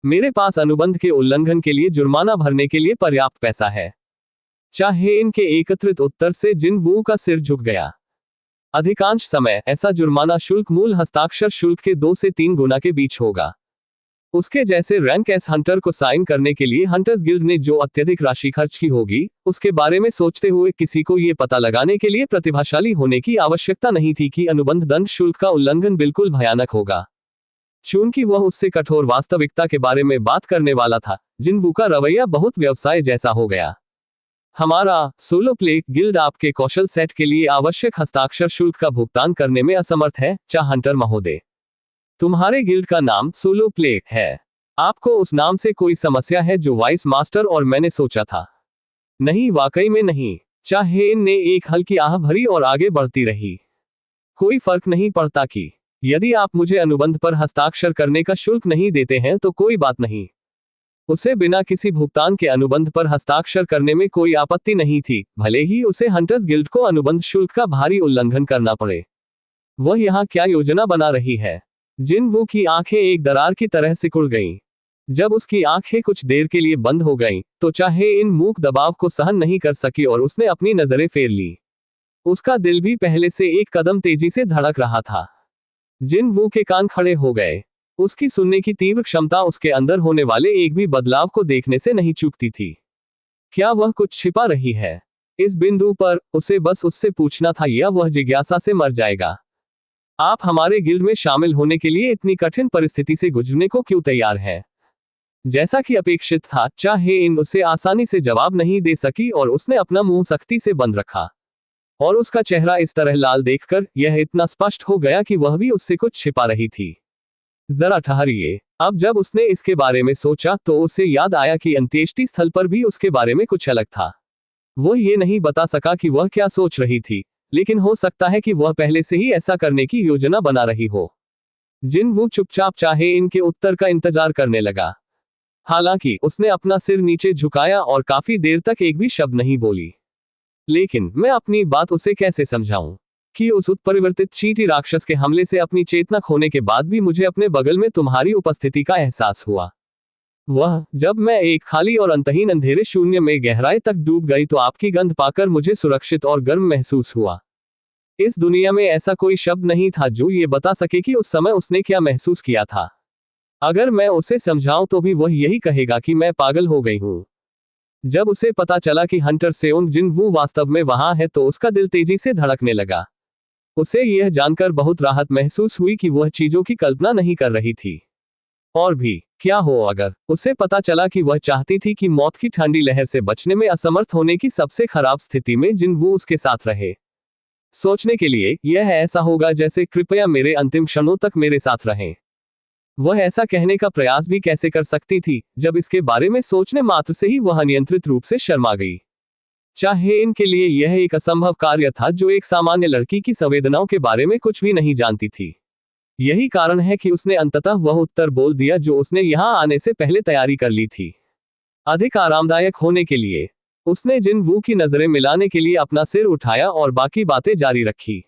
मेरे पास अनुबंध के उल्लंघन के लिए जुर्माना भरने के लिए पर्याप्त पैसा है। चाहे इनके एकत्रित उत्तर से जिन वू का सिर झुक गया। अधिकांश समय ऐसा जुर्माना शुल्क मूल हस्ताक्षर शुल्क के 2 से 3 गुना के बीच होगा। उसके जैसे रैंक एस हंटर को साइन करने के लिए हंटर्स गिल्ड ने जो अत्यधिक राशि खर्च की होगी, उसके बारे में सोचते हुए किसी को ये पता लगाने के लिए प्रतिभाशाली होने की आवश्यकता नहीं थी कि अनुबंध दंड शुल्क का उल्लंघन बिल्कुल भयानक होगा। चूंकि वह उससे कठोर वास्तविकता के बारे में बात करने वाला था, जिन वू का रवैया बहुत व्यवसाय जैसा हो गया। हमारा सोलो प्ले गिल्ड आपके कौशल सेट के लिए आवश्यक हस्ताक्षर शुल्क का भुगतान करने में असमर्थ है। चाह हंटर महोदय, तुम्हारे गिल्ड का नाम सोलो प्ले है। आपको उस नाम से कोई समस्या है जो वाइस मास्टर और मैंने सोचा था? नहीं, वाकई में नहीं। चाहेन ने एक हल्की आह भरी और आगे बढ़ती रही। कोई फर्क नहीं पड़ता कि यदि आप मुझे अनुबंध पर हस्ताक्षर करने का शुल्क नहीं देते हैं तो कोई बात नहीं। उसे बिना किसी भुगतान के अनुबंध पर हस्ताक्षर करने में कोई आपत्ति नहीं थी, भले ही उसे हंटर्स गिल्ड को अनुबंध शुल्क का भारी उल्लंघन करना पड़े। वह यहाँ क्या योजना बना रही है? जिन वू की आंखें एक दरार की तरह सिकुड़ गईं। जब उसकी आंखें कुछ देर के लिए बंद हो गईं, तो चाहे इन मूक दबाव को सहन नहीं कर सकी और उसने अपनी नजरें फेर ली। उसका दिल भी पहले से एक कदम तेजी से धड़क रहा था। जिन वू के कान खड़े हो गए। उसकी सुनने की तीव्र क्षमता उसके अंदर होने वाले एक भी बदलाव को देखने से नहीं चूकती थी। क्या वह कुछ छिपा रही है? इस बिंदु पर उसे बस उससे पूछना था, या वह जिज्ञासा से मर जाएगा। आप हमारे गिल्ड में शामिल होने के लिए इतनी कठिन परिस्थिति से गुजरने को क्यों तैयार हैं? जैसा कि अपेक्षित था, चाहे इन उसे आसानी से जवाब नहीं दे सकी और उसने अपना मुंह सख्ती से बंद रखा। और उसका चेहरा इस तरह लाल देखकर यह इतना स्पष्ट हो गया कि वह भी उससे कुछ छिपा रही थी। जरा ठहरिए। अब जब उसने इसके बारे में सोचा तो उसे याद आया कि अंत्येष्टि स्थल पर भी उसके बारे में कुछ अलग था। वह ये नहीं बता सका कि वह क्या सोच रही थी, लेकिन हो सकता है कि वह पहले से ही ऐसा करने की योजना बना रही हो। जिन वो चुपचाप चाहे इनके उत्तर का इंतजार करने लगा। हालांकि उसने अपना सिर नीचे झुकाया और काफी देर तक एक भी शब्द नहीं बोली। लेकिन मैं अपनी बात उसे कैसे समझाऊं कि उस उत्परिवर्तित चींटी राक्षस के हमले से अपनी चेतना खोने के बाद भी मुझे अपने बगल में तुम्हारी उपस्थिति का एहसास हुआ। वह जब मैं एक खाली और अंतहीन अंधेरे शून्य में गहराई तक डूब गई तो आपकी गंध पाकर मुझे सुरक्षित और गर्म महसूस हुआ। इस दुनिया में ऐसा कोई शब्द नहीं था जो ये बता सके कि उस समय उसने क्या महसूस किया था। अगर मैं उसे समझाऊं तो भी वह यही कहेगा कि मैं पागल हो गई हूं। जब उसे पता चला कि हंटर सेओंग जिन वू वास्तव में वहां है तो उसका दिल तेजी से धड़कने लगा। उसे यह जानकर बहुत राहत महसूस हुई कि वह चीजों की कल्पना नहीं कर रही थी। और भी क्या हो अगर उसे पता चला कि वह चाहती थी कि मौत की ठंडी लहर से बचने में असमर्थ होने की सबसे खराब स्थिति में जिन वू उसके साथ रहे। सोचने के लिए यह ऐसा होगा जैसे कृपया मेरे अंतिम क्षणों तक मेरे साथ रहें। वह ऐसा कहने का प्रयास भी कैसे कर सकती थी जब इसके बारे में सोचने मात्र से ही वह अनियंत्रित रूप से शर्मा गई। चाहे इनके लिए यह एक असंभव कार्य था जो एक सामान्य लड़की की संवेदनाओं के बारे में कुछ भी नहीं जानती थी। यही कारण है कि उसने अंततः वह उत्तर बोल दिया जो उसने यहां आने से पहले तैयारी कर ली थी। अधिक आरामदायक होने के लिए उसने जिन वू की नजरें मिलाने के लिए अपना सिर उठाया और बाकी बातें जारी रखी।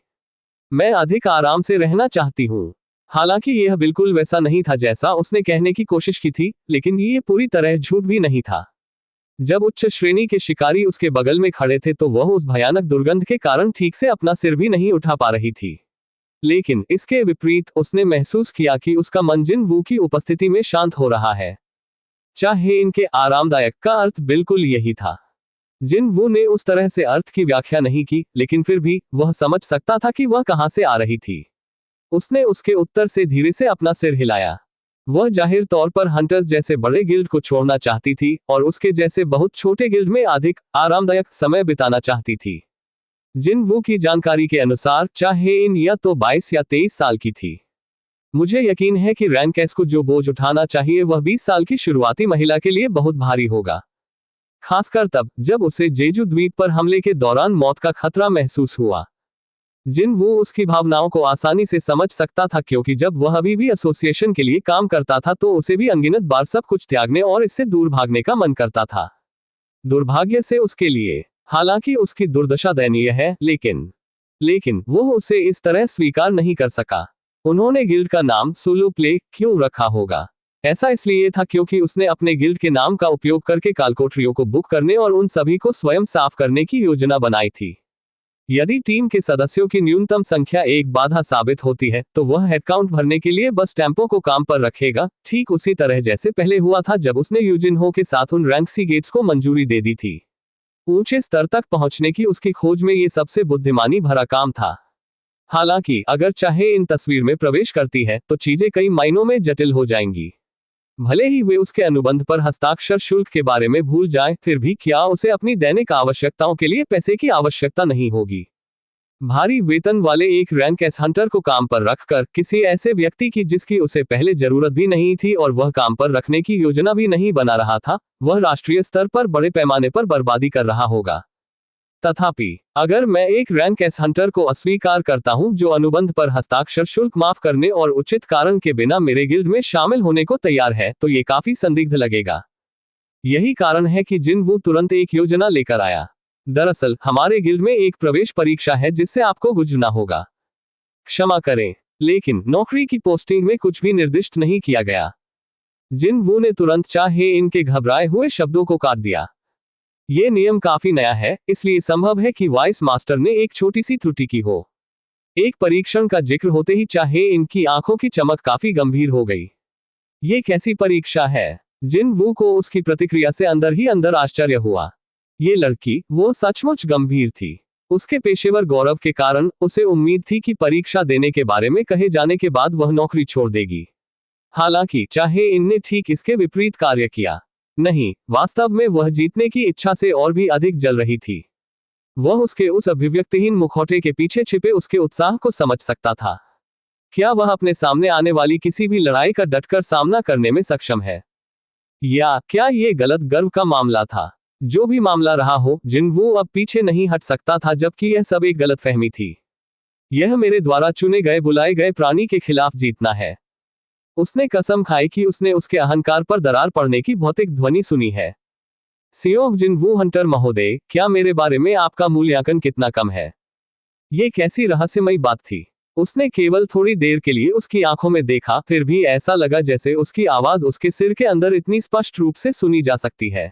मैं अधिक आराम से रहना चाहती हूँ। हालांकि यह बिल्कुल वैसा नहीं था जैसा उसने कहने की कोशिश की थी, लेकिन ये पूरी तरह झूठ भी नहीं था। जब उच्च श्रेणी के शिकारी उसके बगल में खड़े थे तो वह उस भयानक दुर्गंध के कारण ठीक से अपना सिर भी नहीं उठा पा रही थी। लेकिन इसके विपरीत उसने महसूस किया कि उसका मन जिन वू की उपस्थिति में शांत हो रहा है। चाहे इनके आरामदायक का अर्थ बिल्कुल यही था। जिन वू ने उस तरह से अर्थ की व्याख्या नहीं की, लेकिन फिर भी वह समझ सकता था कि वह कहां से आ रही थी। उसने उसके उत्तर से धीरे से अपना सिर हिलाया। वह जाहिर तौर पर हंटर्स जैसे बड़े गिल्ड को छोड़ना चाहती थी और उसके जैसे बहुत छोटे गिल्ड में अधिक आरामदायक समय बिताना चाहती थी। जिन वू की जानकारी के अनुसार चाहे इन या तो 22 या 23 साल की थी। मुझे यकीन है कि रैंकेस को जो बोझ उठाना चाहिए वह 20 साल की शुरुआती महिला के लिए बहुत भारी होगा, खासकर तब जब उसे जेजू द्वीप पर हमले के दौरान मौत का खतरा महसूस हुआ। जिन वो उसकी भावनाओं को आसानी से समझ सकता था, क्योंकि जब वह अभी भी एसोसिएशन के लिए काम करता था तो उसे भी अनगिनत बार सब कुछ त्यागने और इससे दूर भागने का मन करता था। दुर्भाग्य से उसके लिए, हालांकि उसकी दुर्दशा दयनीय है, लेकिन वह उसे इस तरह स्वीकार नहीं कर सका। उन्होंने गिल्ड का नाम सोलो प्ले क्यों रखा होगा? ऐसा इसलिए था क्योंकि उसने अपने गिल्ड के नाम का उपयोग करके कालकोठरियों को बुक करने और उन सभी को स्वयं साफ करने की योजना बनाई थी। यदि टीम के सदस्यों की न्यूनतम संख्या एक बाधा साबित होती है तो वह हेडकाउंट भरने के लिए बस स्टैंपों को काम पर रखेगा, ठीक उसी तरह जैसे पहले हुआ था जब उसने यूजिन हो के साथ उन रैंक सी गेट्स को मंजूरी दे दी थी। ऊंचे स्तर तक पहुंचने की उसकी खोज में ये सबसे बुद्धिमानी भरा काम था। हालांकि अगर चाहे इन तस्वीर में प्रवेश करती है तो चीजें कई मायनों में जटिल हो जाएंगी। भले ही वे उसके अनुबंध पर हस्ताक्षर शुल्क के बारे में भूल जाएं, फिर भी क्या उसे अपनी दैनिक आवश्यकताओं के लिए पैसे की आवश्यकता नहीं होगी। भारी वेतन वाले एक रैंक एस हंटर को काम पर रखकर किसी ऐसे व्यक्ति की जिसकी उसे पहले जरूरत भी नहीं थी और वह काम पर रखने की योजना भी नहीं बना रहा था, वह राष्ट्रीय स्तर पर बड़े पैमाने पर बर्बादी कर रहा होगा। तथापि अगर मैं एक रैंक एस हंटर को अस्वीकार करता हूं जो अनुबंध पर हस्ताक्षर शुल्क माफ करने और उचित कारण के बिना मेरे गिल्ड में शामिल होने को तैयार है, तो ये काफी संदिग्ध लगेगा। यही कारण है कि जिन वू तुरंत एक योजना लेकर आया। दरअसल हमारे गिल्ड में एक प्रवेश परीक्षा है जिससे आपको गुजरना होगा। क्षमा करें, लेकिन नौकरी की पोस्टिंग में कुछ भी निर्दिष्ट नहीं किया गया। जिन वू ने तुरंत चाहे इनके घबराए हुए शब्दों को काट दिया। ये नियम काफी नया है, इसलिए संभव है कि वाइस मास्टर ने एक छोटी सी त्रुटि की हो। एक परीक्षण का जिक्र होते ही चाहे इनकी आंखों की चमक काफी गंभीर हो गई। ये कैसी परीक्षा है? जिन वू को उसकी प्रतिक्रिया से अंदर ही अंदर आश्चर्य हुआ। ये लड़की, वो सचमुच गंभीर थी। उसके पेशेवर गौरव के कारण उसे उम्मीद थी कि परीक्षा देने के बारे में कहे जाने के बाद वह नौकरी छोड़ देगी। हालांकि चाहे इनने ठीक इसके विपरीत कार्य किया। नहीं, वास्तव में वह जीतने की इच्छा से और भी अधिक जल रही थी। वह उसके उस अभिव्यक्तिहीन मुखौटे के पीछे छिपे उसके उत्साह को समझ सकता था। क्या वह अपने सामने आने वाली किसी भी लड़ाई का डटकर सामना करने में सक्षम है? या क्या ये गलत गर्व का मामला था? जो भी मामला रहा हो, जिन वू अब पीछे नहीं हट सकता था, जबकि यह सब एक गलतफहमी थी। यह मेरे द्वारा चुने गए बुलाए गए प्राणी के खिलाफ जीतना है। उसने कसम खाई कि उसने उसके अहंकार पर दरार पड़ने की भौतिक ध्वनि सुनी है। सियोंग जिन वू हंटर महोदय, क्या मेरे बारे में आपका मूल्यांकन कितना कम है? ये कैसी रहस्यमयी बात थी। उसने केवल थोड़ी देर के लिए उसकी आंखों में देखा, फिर भी ऐसा लगा जैसे उसकी आवाज उसके सिर के अंदर इतनी स्पष्ट रूप से सुनी जा सकती है।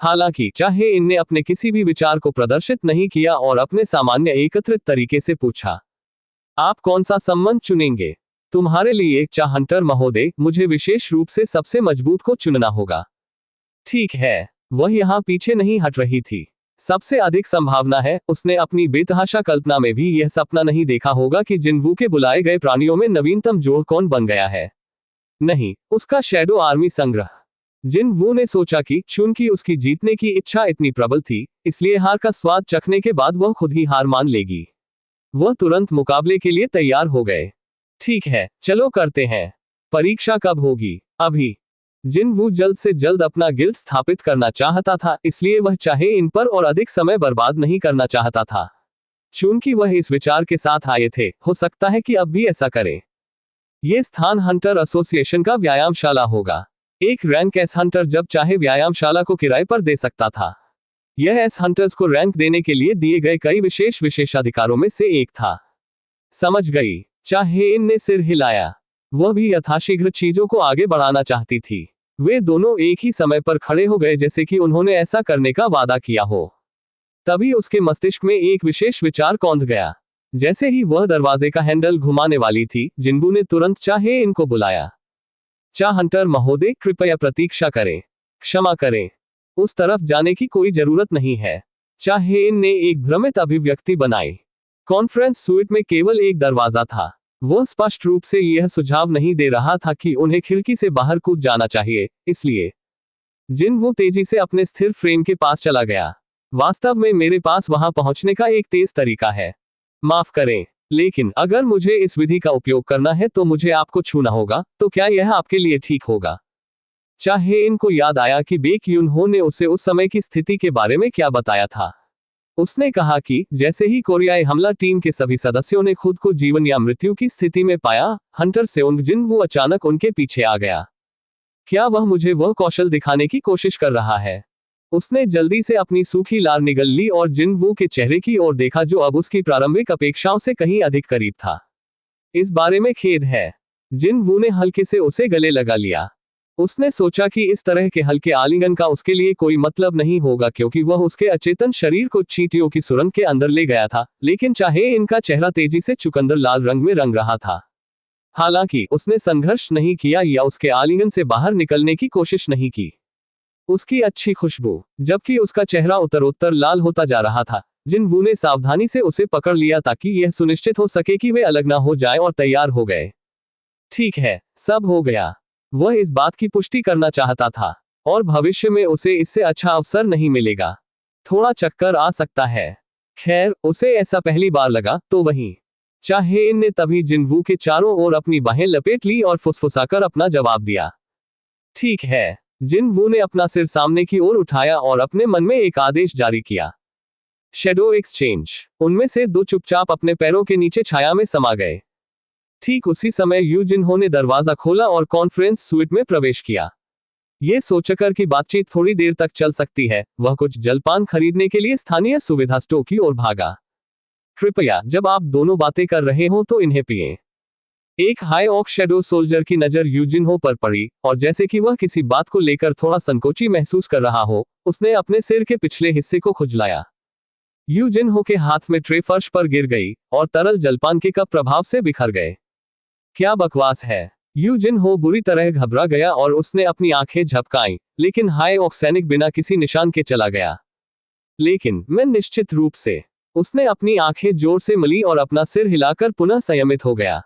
हालांकि चाहे इनने अपने किसी भी विचार को प्रदर्शित नहीं किया और अपने सामान्य एकत्रित तरीके से पूछा, आप कौन सा संबंध चुनेंगे? तुम्हारे लिए चाह हंटर महोदय, मुझे विशेष रूप से सबसे मजबूत को चुनना होगा। ठीक है, वह यहाँ पीछे नहीं हट रही थी। सबसे अधिक संभावना है उसने अपनी बेतहाशा कल्पना में भी यह सपना नहीं देखा होगा कि जिन वू के बुलाए गए प्राणियों में नवीनतम जोड़ कौन बन गया है। नहीं, उसका शैडो आर्मी संग्रह। जिन वू ने सोचा कि चूंकि उसकी जीतने की इच्छा इतनी प्रबल थी, इसलिए हार का स्वाद चखने के बाद वह खुद ही हार मान लेगी। वह तुरंत मुकाबले के लिए तैयार हो गए। ठीक है, चलो करते हैं। परीक्षा कब होगी? अभी। जिन वू जल्द से जल्द अपना गिल्ड स्थापित करना चाहता था, इसलिए वह चाहे इन पर और अधिक समय बर्बाद नहीं करना चाहता था। चूंकि वह इस विचार के साथ आए थे, हो सकता है कि अब भी ऐसा करें। यह स्थान हंटर एसोसिएशन का व्यायामशाला होगा। एक रैंक एस हंटर जब चाहे व्यायामशाला को किराए पर दे सकता था। यह एस हंटर्स को रैंक देने के लिए दिए गए कई विशेषाधिकारों में से एक था। समझ गई, चाहे इन ने सिर हिलाया। वह भी यथाशीघ्र चीजों को आगे बढ़ाना चाहती थी। वे दोनों एक ही समय पर खड़े हो गए जैसे कि उन्होंने ऐसा करने का वादा किया हो। तभी उसके मस्तिष्क में एक विशेष विचार कौंध गया। जैसे ही वह दरवाजे का हैंडल घुमाने वाली थी, जिन्बू ने तुरंत चाहे इनको बुलाया। चाह हंटर महोदय, कृपया प्रतीक्षा करें। क्षमा करें, उस तरफ जाने की कोई जरूरत नहीं है। चाहे इन ने एक भ्रमित अभिव्यक्ति बनाई। कॉन्फ्रेंस स्वीट में केवल एक दरवाजा था। वह स्पष्ट रूप से यह सुझाव नहीं दे रहा था कि उन्हें खिड़की से बाहर कूद जाना चाहिए, इसलिए जिन वो तेजी से अपने स्थिर फ्रेम के पास चला गया। वास्तव में मेरे पास वहां पहुंचने का एक तेज तरीका है। माफ करें, लेकिन अगर मुझे इस विधि का उपयोग करना है तो मुझे आपको छूना होगा, तो क्या यह आपके लिए ठीक होगा? चाहे इनको याद आया कि बेक यूनहो ने उसे उस समय की स्थिति के बारे में क्या बताया था। उसने कहा कि जैसे ही कोरियाई हमला टीम के सभी सदस्यों ने खुद को जीवन या मृत्यु की स्थिति में पाया, हंटर सेओंग जिन वो अचानक उनके पीछे आ गया। क्या वह मुझे वह कौशल दिखाने की कोशिश कर रहा है? उसने जल्दी से अपनी सूखी लार निगल ली और जिन वू के चेहरे की ओर देखा, जो अब उसकी प्रारंभिक अपेक्षाओं से कहीं अधिक करीब था। इस बारे में खेद है। जिन वू ने हल्के से उसे गले लगा लिया। उसने सोचा कि इस तरह के हल्के आलिंगन का उसके लिए कोई मतलब नहीं होगा, क्योंकि वह उसके अचेतन शरीर को चींटियों की सुरंग के अंदर ले गया था, लेकिन चाहे इनका चेहरा तेजी से चुकंदर लाल रंग में रंग रहा था। हालांकि उसने संघर्ष नहीं किया या उसके आलिंगन से बाहर निकलने की कोशिश नहीं की। उसकी अच्छी खुशबू, जबकि उसका चेहरा उत्तरोत्तर लाल होता जा रहा था। जिन वू ने सावधानी से उसे पकड़ लिया ताकि यह सुनिश्चित हो सके कि वे अलग न हो जाएं और तैयार हो गए। ठीक है, सब हो गया। वह इस बात की पुष्टि करना चाहता था और भविष्य में उसे इससे अच्छा अवसर नहीं मिलेगा। थोड़ा चक्कर आ सकता है। खैर, उसे ऐसा पहली बार लगा तो वहीं चाहे-इन ने तभी जिनवू के चारों ओर अपनी बाहें लपेट ली और फुसफुसाकर अपना जवाब दिया। ठीक है। जिनवू ने अपना सिर सामने की ओर उठाया और अपने मन में एक आदेश जारी किया। Shadow exchange. उनमें से दो चुपचाप अपने पैरों के नीचे छाया में समा गए। ठीक उसी समय यू जिनहो ने दरवाजा खोला और कॉन्फ्रेंस स्वीट में प्रवेश किया। ये सोचकर कि बातचीत थोड़ी देर तक चल सकती है, वह कुछ जलपान खरीदने के लिए स्थानीय सुविधा स्टोर की ओर भागा। कृपया, जब आप दोनों बातें कर रहे हो तो इन्हें पिएं। एक हाई ऑक शेडो सोल्जर की नजर यूजिनहो पर पड़ी, और जैसे कि वह किसी बात को लेकर थोड़ा संकोची महसूस कर रहा हो, उसने अपने सिर के पिछले हिस्से को खुजलाया। यूजिनहो के हाथ में ट्रे फर्श पर गिर गई, और तरल जलपान के कप प्रभाव से बिखर गए। क्या बकवास है। यूजिनहो बुरी तरह घबरा गया और उसने अपनी आंखें झपकाईं, लेकिन हाई ऑक सैनिक बिना किसी निशान के चला गया। लेकिन मैं निश्चित रूप से। उसने अपनी आंखें जोर से मली और अपना सिर हिलाकर पुनः संयमित हो गया।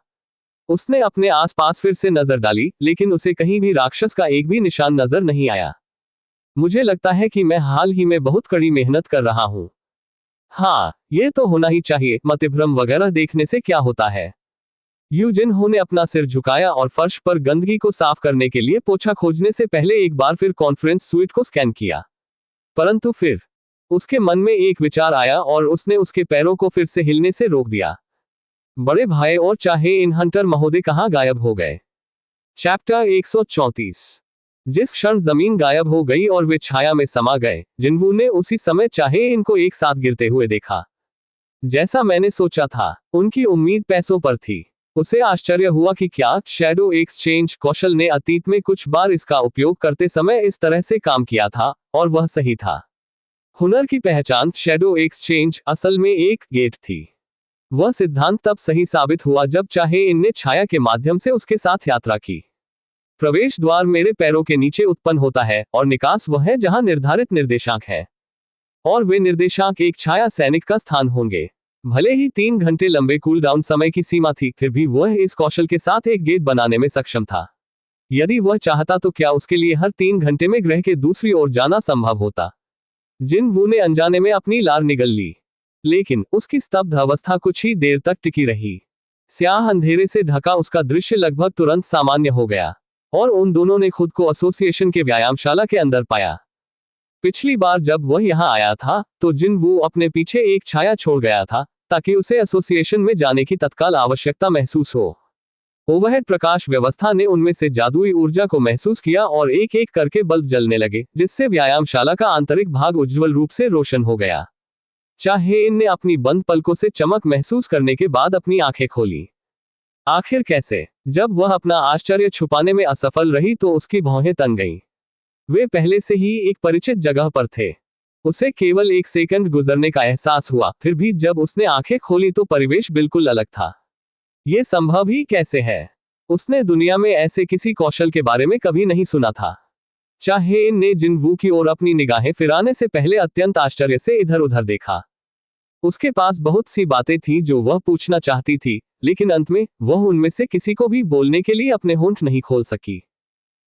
उसने अपने आसपास फिर से नजर डाली, लेकिन उसे कहीं भी राक्षस का एक भी निशान नजर नहीं आया। मुझे लगता है कि मैं हाल ही में बहुत कड़ी मेहनत कर रहा हूं। हाँ, यह तो होना ही चाहिए, मतिभ्रम वगैरह देखने से क्या होता है। यूजिनहो ने अपना सिर झुकाया और फर्श पर गंदगी को साफ करने के लिए पोछा खोजने से पहले एक बार फिर कॉन्फ्रेंस स्वीट को स्कैन किया। परंतु फिर उसके मन में एक विचार आया और उसने उसके पैरों को फिर से हिलने से रोक दिया। बड़े भाई और चाहे-इन हंटर महोदय कहाँ गायब हो गए। चैप्टर 134। जिस क्षण जमीन गायब हो गई और वे छाया में समा गए, जिनवू ने उसी समय चाहे-इन को एक साथ गिरते हुए देखा। जैसा मैंने सोचा था, उनकी उम्मीद पैसों पर थी। उसे आश्चर्य हुआ कि क्या शैडो एक्सचेंज कौशल ने अतीत में कुछ बार इसका उपयोग करते समय इस तरह से काम किया था, और वह सही था। हुनर की पहचान शैडो एक्सचेंज असल में एक गेट थी। वह सिद्धांत तब सही साबित हुआ जब चाहे-इन ने छाया के माध्यम से उसके साथ यात्रा की। प्रवेश द्वार मेरे पैरों के नीचे उत्पन्न होता है, और निकास वह है जहां निर्धारित निर्देशांक है। और वे निर्देशांक एक छाया सैनिक का स्थान होंगे। भले ही 3 घंटे लंबे कूल डाउन समय की सीमा थी, फिर भी वह इस कौशल के साथ एक गेट बनाने में सक्षम था। यदि वह चाहता तो क्या उसके लिए हर 3 घंटे में ग्रह के दूसरी ओर जाना संभव होता। जिनवू ने अनजाने में अपनी लार निगल ली, लेकिन उसकी स्तब्ध अवस्था कुछ ही देर तक टिकी रही। स्याह अंधेरे से ढका उसका दृश्य लगभग तुरंत सामान्य हो गया, और उन दोनों ने खुद को एसोसिएशन के व्यायामशाला के अंदर पाया। पिछली बार जब वह यहां आया था, तो जिनवू अपने पीछे एक छाया छोड़ गया था, ताकि उसे एसोसिएशन में जाने की तत्काल आवश्यकता महसूस हो। ओवरहेड प्रकाश व्यवस्था ने उनमें से जादुई ऊर्जा को महसूस किया और एक एक करके बल्ब जलने लगे, जिससे व्यायामशाला का आंतरिक भाग उज्ज्वल रूप से रोशन हो गया। चाहे-इन ने अपनी बंद पलकों से चमक महसूस करने के बाद अपनी आंखें खोली। आखिर कैसे? जब वह अपना आश्चर्य छुपाने में असफल रही तो उसकी भौहें तन गईं। वे पहले से ही एक परिचित जगह पर थे। उसे केवल 1 सेकंड गुजरने का एहसास हुआ, फिर भी जब उसने आंखें खोली तो परिवेश बिल्कुल अलग था। ये संभव ही कैसे है? उसने दुनिया में ऐसे किसी कौशल के बारे में कभी नहीं सुना था। चाहे-इन ने जिनवू की ओर अपनी निगाहें फिराने से पहले अत्यंत आश्चर्य से इधर उधर देखा। उसके पास बहुत सी बातें थी जो वह पूछना चाहती थी, लेकिन अंत में वह उनमें से किसी को भी बोलने के लिए अपने होंठ नहीं खोल सकी।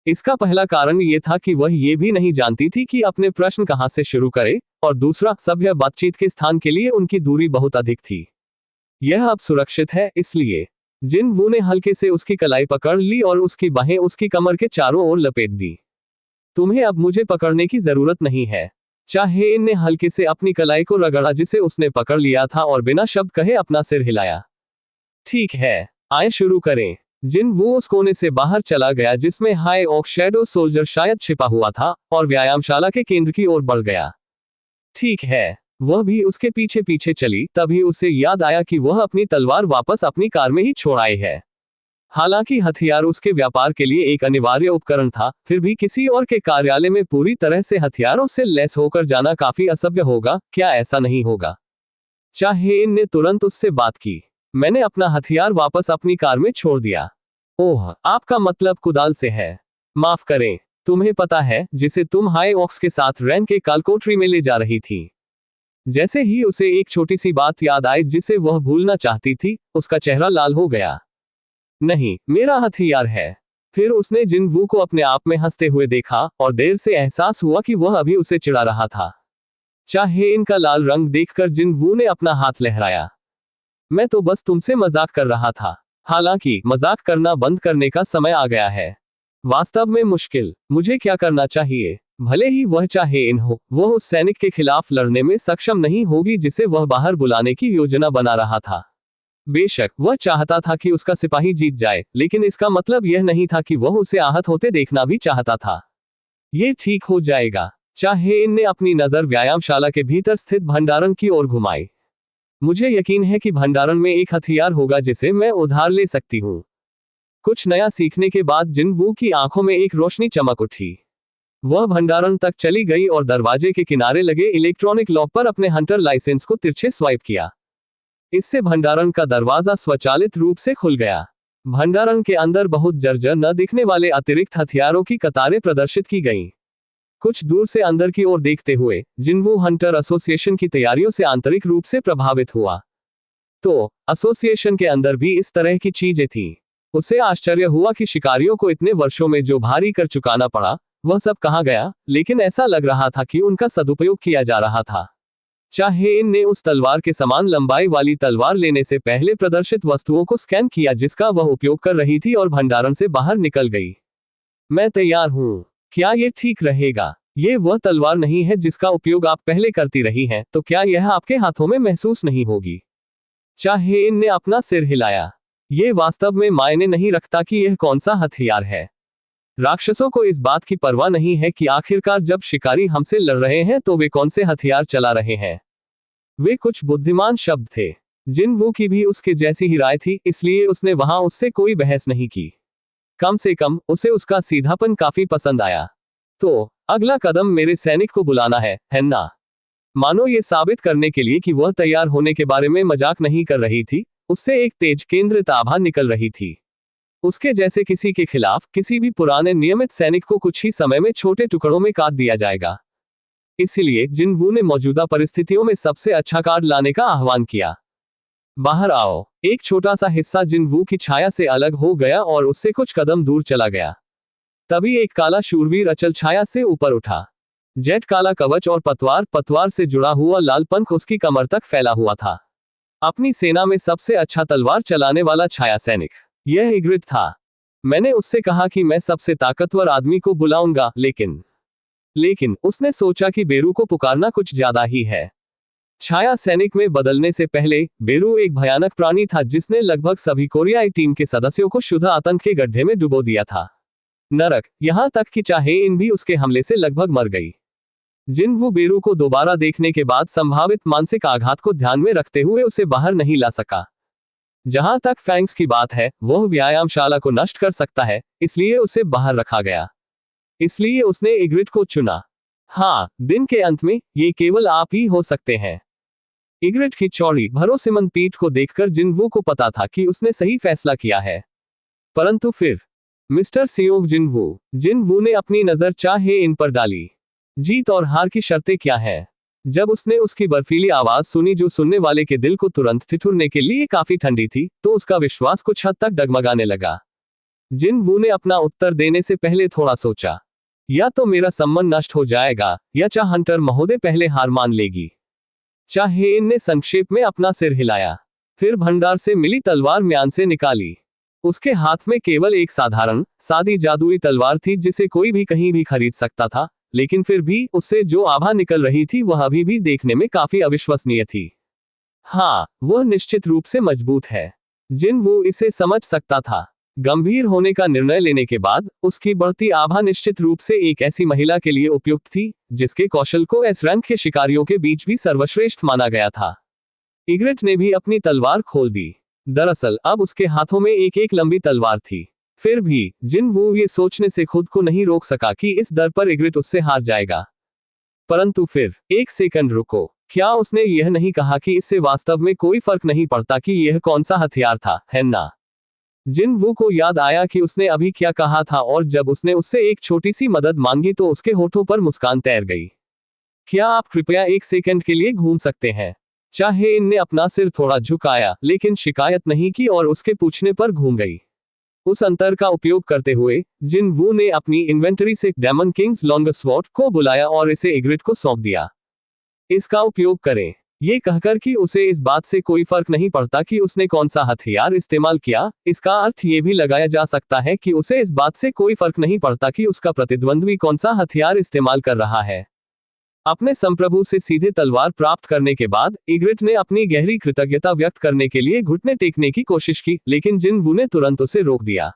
इसका पहला कारण यह था कि वह ये भी नहीं जानती थी कि अपने प्रश्न कहां से शुरू करे, और दूसरा, सभ्य बातचीत के स्थान के लिए उनकी दूरी बहुत अधिक थी। यह अब सुरक्षित है, इसलिए जिनवू ने हल्के से उसकी कलाई पकड़ ली और उसकी बाहें उसकी कमर के चारों ओर लपेट दी। तुम्हें अब मुझे पकड़ने की जरूरत नहीं है। चाहे-इन ने हल्के से अपनी कलाई को रगड़ा जिसे उसने पकड़ लिया था और बिना शब्द कहे अपना सिर हिलाया। ठीक है, आए शुरू करें। जिनवू उस कोने से बाहर चला गया जिसमें हाई ऑक शैडो सोल्जर शायद छिपा हुआ था, और व्यायामशाला के केंद्र की ओर बढ़ गया। ठीक है, वह भी उसके पीछे पीछे चली। तभी उसे याद आया कि वह अपनी तलवार वापस अपनी कार में ही छोड़ आई है। हालांकि हथियार उसके व्यापार के लिए एक अनिवार्य उपकरण था, फिर भी किसी और के कार्यालय में पूरी तरह से हथियारों से लैस होकर जाना काफी असभ्य होगा, क्या ऐसा नहीं होगा? चाहे-इन ने तुरंत उससे बात की। मैंने अपना हथियार वापस अपनी कार में छोड़ दिया। ओह, आपका मतलब कुदाल से है। माफ करें, तुम्हें पता है, जिसे तुम हाई ऑक्स के साथ रैन के कालकोठरी में ले जा रही थी। जैसे ही उसे एक छोटी सी बात याद आई जिसे वह भूलना चाहती थी, उसका चेहरा लाल हो गया। नहीं, मेरा हथियार है। फिर उसने जिन वू को अपने आप में हंसते हुए देखा और देर से एहसास हुआ कि वह अभी उसे चिढ़ा रहा था। चाहे इनका लाल रंग देखकर जिन वू ने अपना हाथ लहराया। मैं तो बस तुमसे मजाक कर रहा था। हालांकि मजाक करना बंद करने का समय आ गया है। वास्तव में मुश्किल। मुझे क्या करना चाहिए? भले ही वह चाहे इन हो, वह उस सैनिक के खिलाफ लड़ने में सक्षम नहीं होगी जिसे वह बाहर बुलाने की योजना बना रहा था। बेशक वह चाहता था कि उसका सिपाही जीत जाए, लेकिन इसका मतलब यह नहीं था कि वह उसे आहत होते देखना भी चाहता था। ये ठीक हो जाएगा। चाहे इन ने अपनी नजर व्यायामशाला के भीतर स्थित भंडारण की ओर घुमाई। मुझे यकीन है कि भंडारण में एक हथियार होगा जिसे मैं उधार ले सकती हूँ। कुछ नया सीखने के बाद जिन वू की आंखों में एक रोशनी चमक उठी। वह भंडारण तक चली गई और दरवाजे के किनारे लगे इलेक्ट्रॉनिक लॉक पर अपने हंटर लाइसेंस को तिरछे स्वाइप किया। इससे भंडारण का दरवाजा स्वचालित रूप से खुल गया। भंडारण के अंदर बहुत जर्जर न दिखने वाले अतिरिक्त हथियारों की कतारें प्रदर्शित की गईं। कुछ दूर से अंदर की ओर देखते हुए जिनवू हंटर एसोसिएशन की तैयारियों से आंतरिक रूप से प्रभावित हुआ। तो एसोसिएशन के अंदर भी इस तरह की चीजें थीं। उसे आश्चर्य हुआ कि शिकारियों को इतने वर्षों में जो भारी कर चुकाना पड़ा वह सब कहाँ गया, लेकिन ऐसा लग रहा था कि उनका सदुपयोग किया जा रहा था। चाहे इन ने उस तलवार के समान लंबाई वाली तलवार लेने से पहले प्रदर्शित वस्तुओं को स्कैन किया जिसका वह उपयोग कर रही थी और भंडारण से बाहर निकल गई। मैं तैयार हूँ। क्या ये ठीक रहेगा? ये वह तलवार नहीं है जिसका उपयोग आप पहले करती रही हैं, तो क्या यह आपके हाथों में महसूस नहीं होगी? चाहे इन ने अपना सिर हिलाया। ये वास्तव में मायने नहीं रखता कि यह कौन सा हथियार है। राक्षसों को इस बात की परवाह नहीं है कि आखिरकार जब शिकारी हमसे लड़ रहे हैं तो वे कौन से हथियार चला रहे हैं। वे कुछ बुद्धिमान शब्द थे। जिन वू की भी उसके जैसी ही राय थी, इसलिए उसने वहां उससे कोई बहस नहीं की। कम से कम उसे उसका सीधापन काफी पसंद आया। तो अगला कदम मेरे सैनिक को बुलाना है ना? मानो ये साबित करने के लिए कि वह तैयार होने के बारे में मजाक नहीं कर रही थी, उससे एक तेज केंद्रित आभा निकल रही थी। उसके जैसे किसी के खिलाफ किसी भी पुराने नियमित सैनिक को कुछ ही समय में छोटे टुकड़ों में काट दिया जाएगा। इसलिए जिन वू ने मौजूदा परिस्थितियों में सबसे अच्छा कार्ड लाने का आह्वान किया। बाहर आओ। एक छोटा सा हिस्सा जिन वू की छाया से अलग हो गया और उससे कुछ कदम दूर चला गया। तभी एक काला शूरवीर अचल छाया से ऊपर उठा। जेट काला कवच और पतवार से जुड़ा हुआ लाल पंख उसकी कमर तक फैला हुआ था। अपनी सेना में सबसे अच्छा तलवार चलाने वाला छाया सैनिक यह इग्रिड था। मैंने उससे कहा कि मैं सबसे ताकतवर आदमी को बुलाऊंगा, लेकिन उसने सोचा कि बेरू को पुकारना कुछ ज्यादा ही है। छाया सैनिक में बदलने से पहले बेरू एक भयानक प्राणी था जिसने लगभग सभी कोरियाई टीम के सदस्यों को शुद्ध आतंक के गड्ढे में डुबो दिया था। नरक, यहां तक कि चाहे इन भी उसके हमले से लगभग मर गई। जिन वू बेरू को दोबारा देखने के बाद संभावित मानसिक आघात को ध्यान में रखते हुए उसे बाहर नहीं ला सका। जहां तक फैंग्स की बात है, वह व्यायामशाला को नष्ट कर सकता है, इसलिए उसे बाहर रखा गया। इसलिए उसने इग्रिड को चुना। हाँ, दिन के अंत में ये केवल आप ही हो सकते हैं। इग्रिड की चौड़ी भरोसेमंद पीठ को देखकर जिन वू को पता था कि उसने सही फैसला किया है। परंतु फिर मिस्टर सियोंग जिन वू ने अपनी नजर चाहे इन पर डाली। जीत और हार की शर्तें क्या हैं? जब उसने उसकी बर्फीली आवाज सुनी जो सुनने वाले के दिल को तुरंत ठिठुरने के लिए काफी ठंडी थी, तो उसका विश्वास कुछ हद तक डगमगाने लगा। जिन वू ने अपना उत्तर देने से पहले थोड़ा सोचा। या तो मेरा सम्मान नष्ट हो जाएगा, या चाहे हंटर महोदय पहले हार मान लेगी। चाहे इन ने संक्षेप में अपना सिर हिलाया। फिर भंडार से मिली तलवार म्यान से निकाली। उसके हाथ में केवल एक साधारण सादी जादुई तलवार थी जिसे कोई भी कहीं भी खरीद सकता था, लेकिन फिर भी उससे जो आभा निकल रही थी वह अभी भी देखने में काफी अविश्वसनीय थी। हाँ, वह निश्चित रूप से मजबूत है। जिन वो इसे समझ सकता था। गंभीर होने का निर्णय लेने के बाद उसकी बढ़ती आभा निश्चित रूप से एक ऐसी महिला के लिए उपयुक्त थी जिसके कौशल को एस रैंक के शिकारियों के बीच भी सर्वश्रेष्ठ माना गया था। इग्रिड ने भी अपनी तलवार खोल दी। दरअसल अब उसके हाथों में एक एक लंबी तलवार थी। फिर भी जिन वो ये सोचने से खुद को नहीं रोक सका कि इस दर पर इग्रिड उससे हार जाएगा। परंतु फिर एक सेकंड रुको, क्या उसने यह नहीं कहा कि इससे वास्तव में कोई फर्क नहीं पड़ता कि यह कौन सा हथियार था, है ना? जिन वू को याद आया कि उसने अभी क्या कहा था और जब उसने उससे एक छोटी सी मदद मांगी तो उसके होठों पर मुस्कान तैर गई। क्या आप कृपया एक सेकंड के लिए घूम सकते हैं? चाहे इन ने अपना सिर थोड़ा झुकाया, लेकिन शिकायत नहीं की और उसके पूछने पर घूम गई। उस अंतर का उपयोग करते हुए जिन वू ने अपनी इन्वेंटरी से डेमन किंग्स लॉन्गर स्वॉर्ड को बुलाया और इसे इग्रिट को सौंप दिया। इसका उपयोग करें, ये कहकर कि उसे इस बात से कोई फर्क नहीं पड़ता कि उसने कौन सा हथियार इस्तेमाल किया। इसका अर्थ ये भी लगाया जा सकता है कि उसे इस बात से कोई फर्क नहीं पड़ता कि उसका प्रतिद्वंद्वी कौन सा हथियार इस्तेमाल कर रहा है। अपने संप्रभु से सीधे तलवार प्राप्त करने के बाद इग्रिट ने अपनी गहरी कृतज्ञता व्यक्त करने के लिए घुटने टेकने की कोशिश की, लेकिन जिन वू ने तुरंत उसे रोक दिया।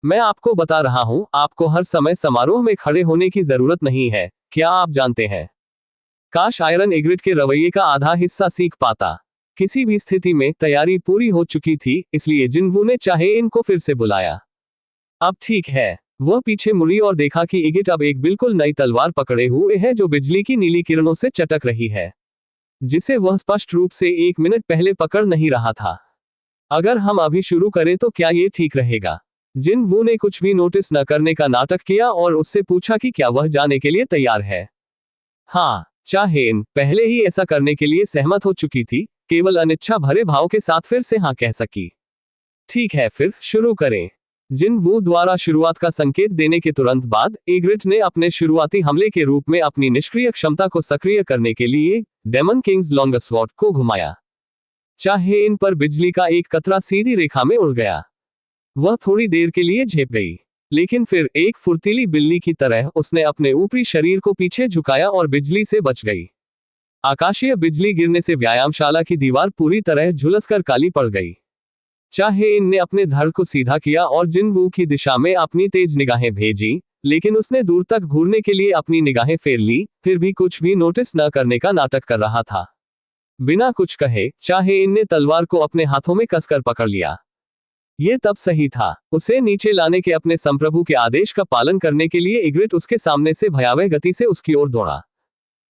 मैं आपको बता रहा हूं, आपको हर समय समारोह में खड़े होने की जरूरत नहीं है, क्या आप जानते हैं? काश आयरन इग्रिट के रवैये का आधा हिस्सा सीख पाता। किसी भी स्थिति में तैयारी पूरी हो चुकी थी, इसलिए जिन वू ने चाहे इनको फिर से बुलाया। अब ठीक है। वह पीछे मुड़ी और देखा कि इगिट अब एक बिल्कुल नई तलवार पकड़े हुए है जो बिजली की नीली किरणों से चटक रही है, जिसे वह स्पष्ट रूप से 1 मिनट पहले पकड़ नहीं रहा था। अगर हम अभी शुरू करें तो क्या ये ठीक रहेगा? जिन वू ने कुछ भी नोटिस न करने का नाटक किया और उससे पूछा कि क्या वह जाने के लिए तैयार है। हाँ, चाहेन पहले ही ऐसा करने के लिए सहमत हो चुकी थी, केवल अनिच्छा भरे भाव के साथ फिर से हाँ कह सकी। ठीक है, फिर शुरू करें। जिन वू द्वारा शुरुआत का संकेत देने के तुरंत बाद इग्रिट ने अपने शुरुआती हमले के रूप में अपनी निष्क्रिय क्षमता को सक्रिय करने के लिए डेमन किंग्स लॉन्गर स्वॉर्ड को घुमाया। चाहे इन पर बिजली का एक कतरा सीधी रेखा में उड़ गया। वह थोड़ी देर के लिए झेप गई, लेकिन फिर एक फुर्तीली बिल्ली की तरह उसने अपने ऊपरी शरीर को पीछे झुकाया और बिजली से बच गई। आकाशीय बिजली गिरने से व्यायामशाला की दीवार पूरी तरह झुलसकर काली पड़ गई। चाहे इन ने अपने धड़ को सीधा किया और जिन वू की दिशा में अपनी तेज निगाहें भेजी, लेकिन उसने दूर तक घूरने के लिए अपनी निगाहें फेर ली, फिर भी कुछ भी नोटिस न करने का नाटक कर रहा था। बिना कुछ कहे चाहे इन ने तलवार को अपने हाथों में कसकर पकड़ लिया। ये तब सही था। उसे नीचे लाने के अपने संप्रभु के आदेश का पालन करने के लिए इग्रिट उसके सामने से भयावह गति से उसकी ओर दौड़ा।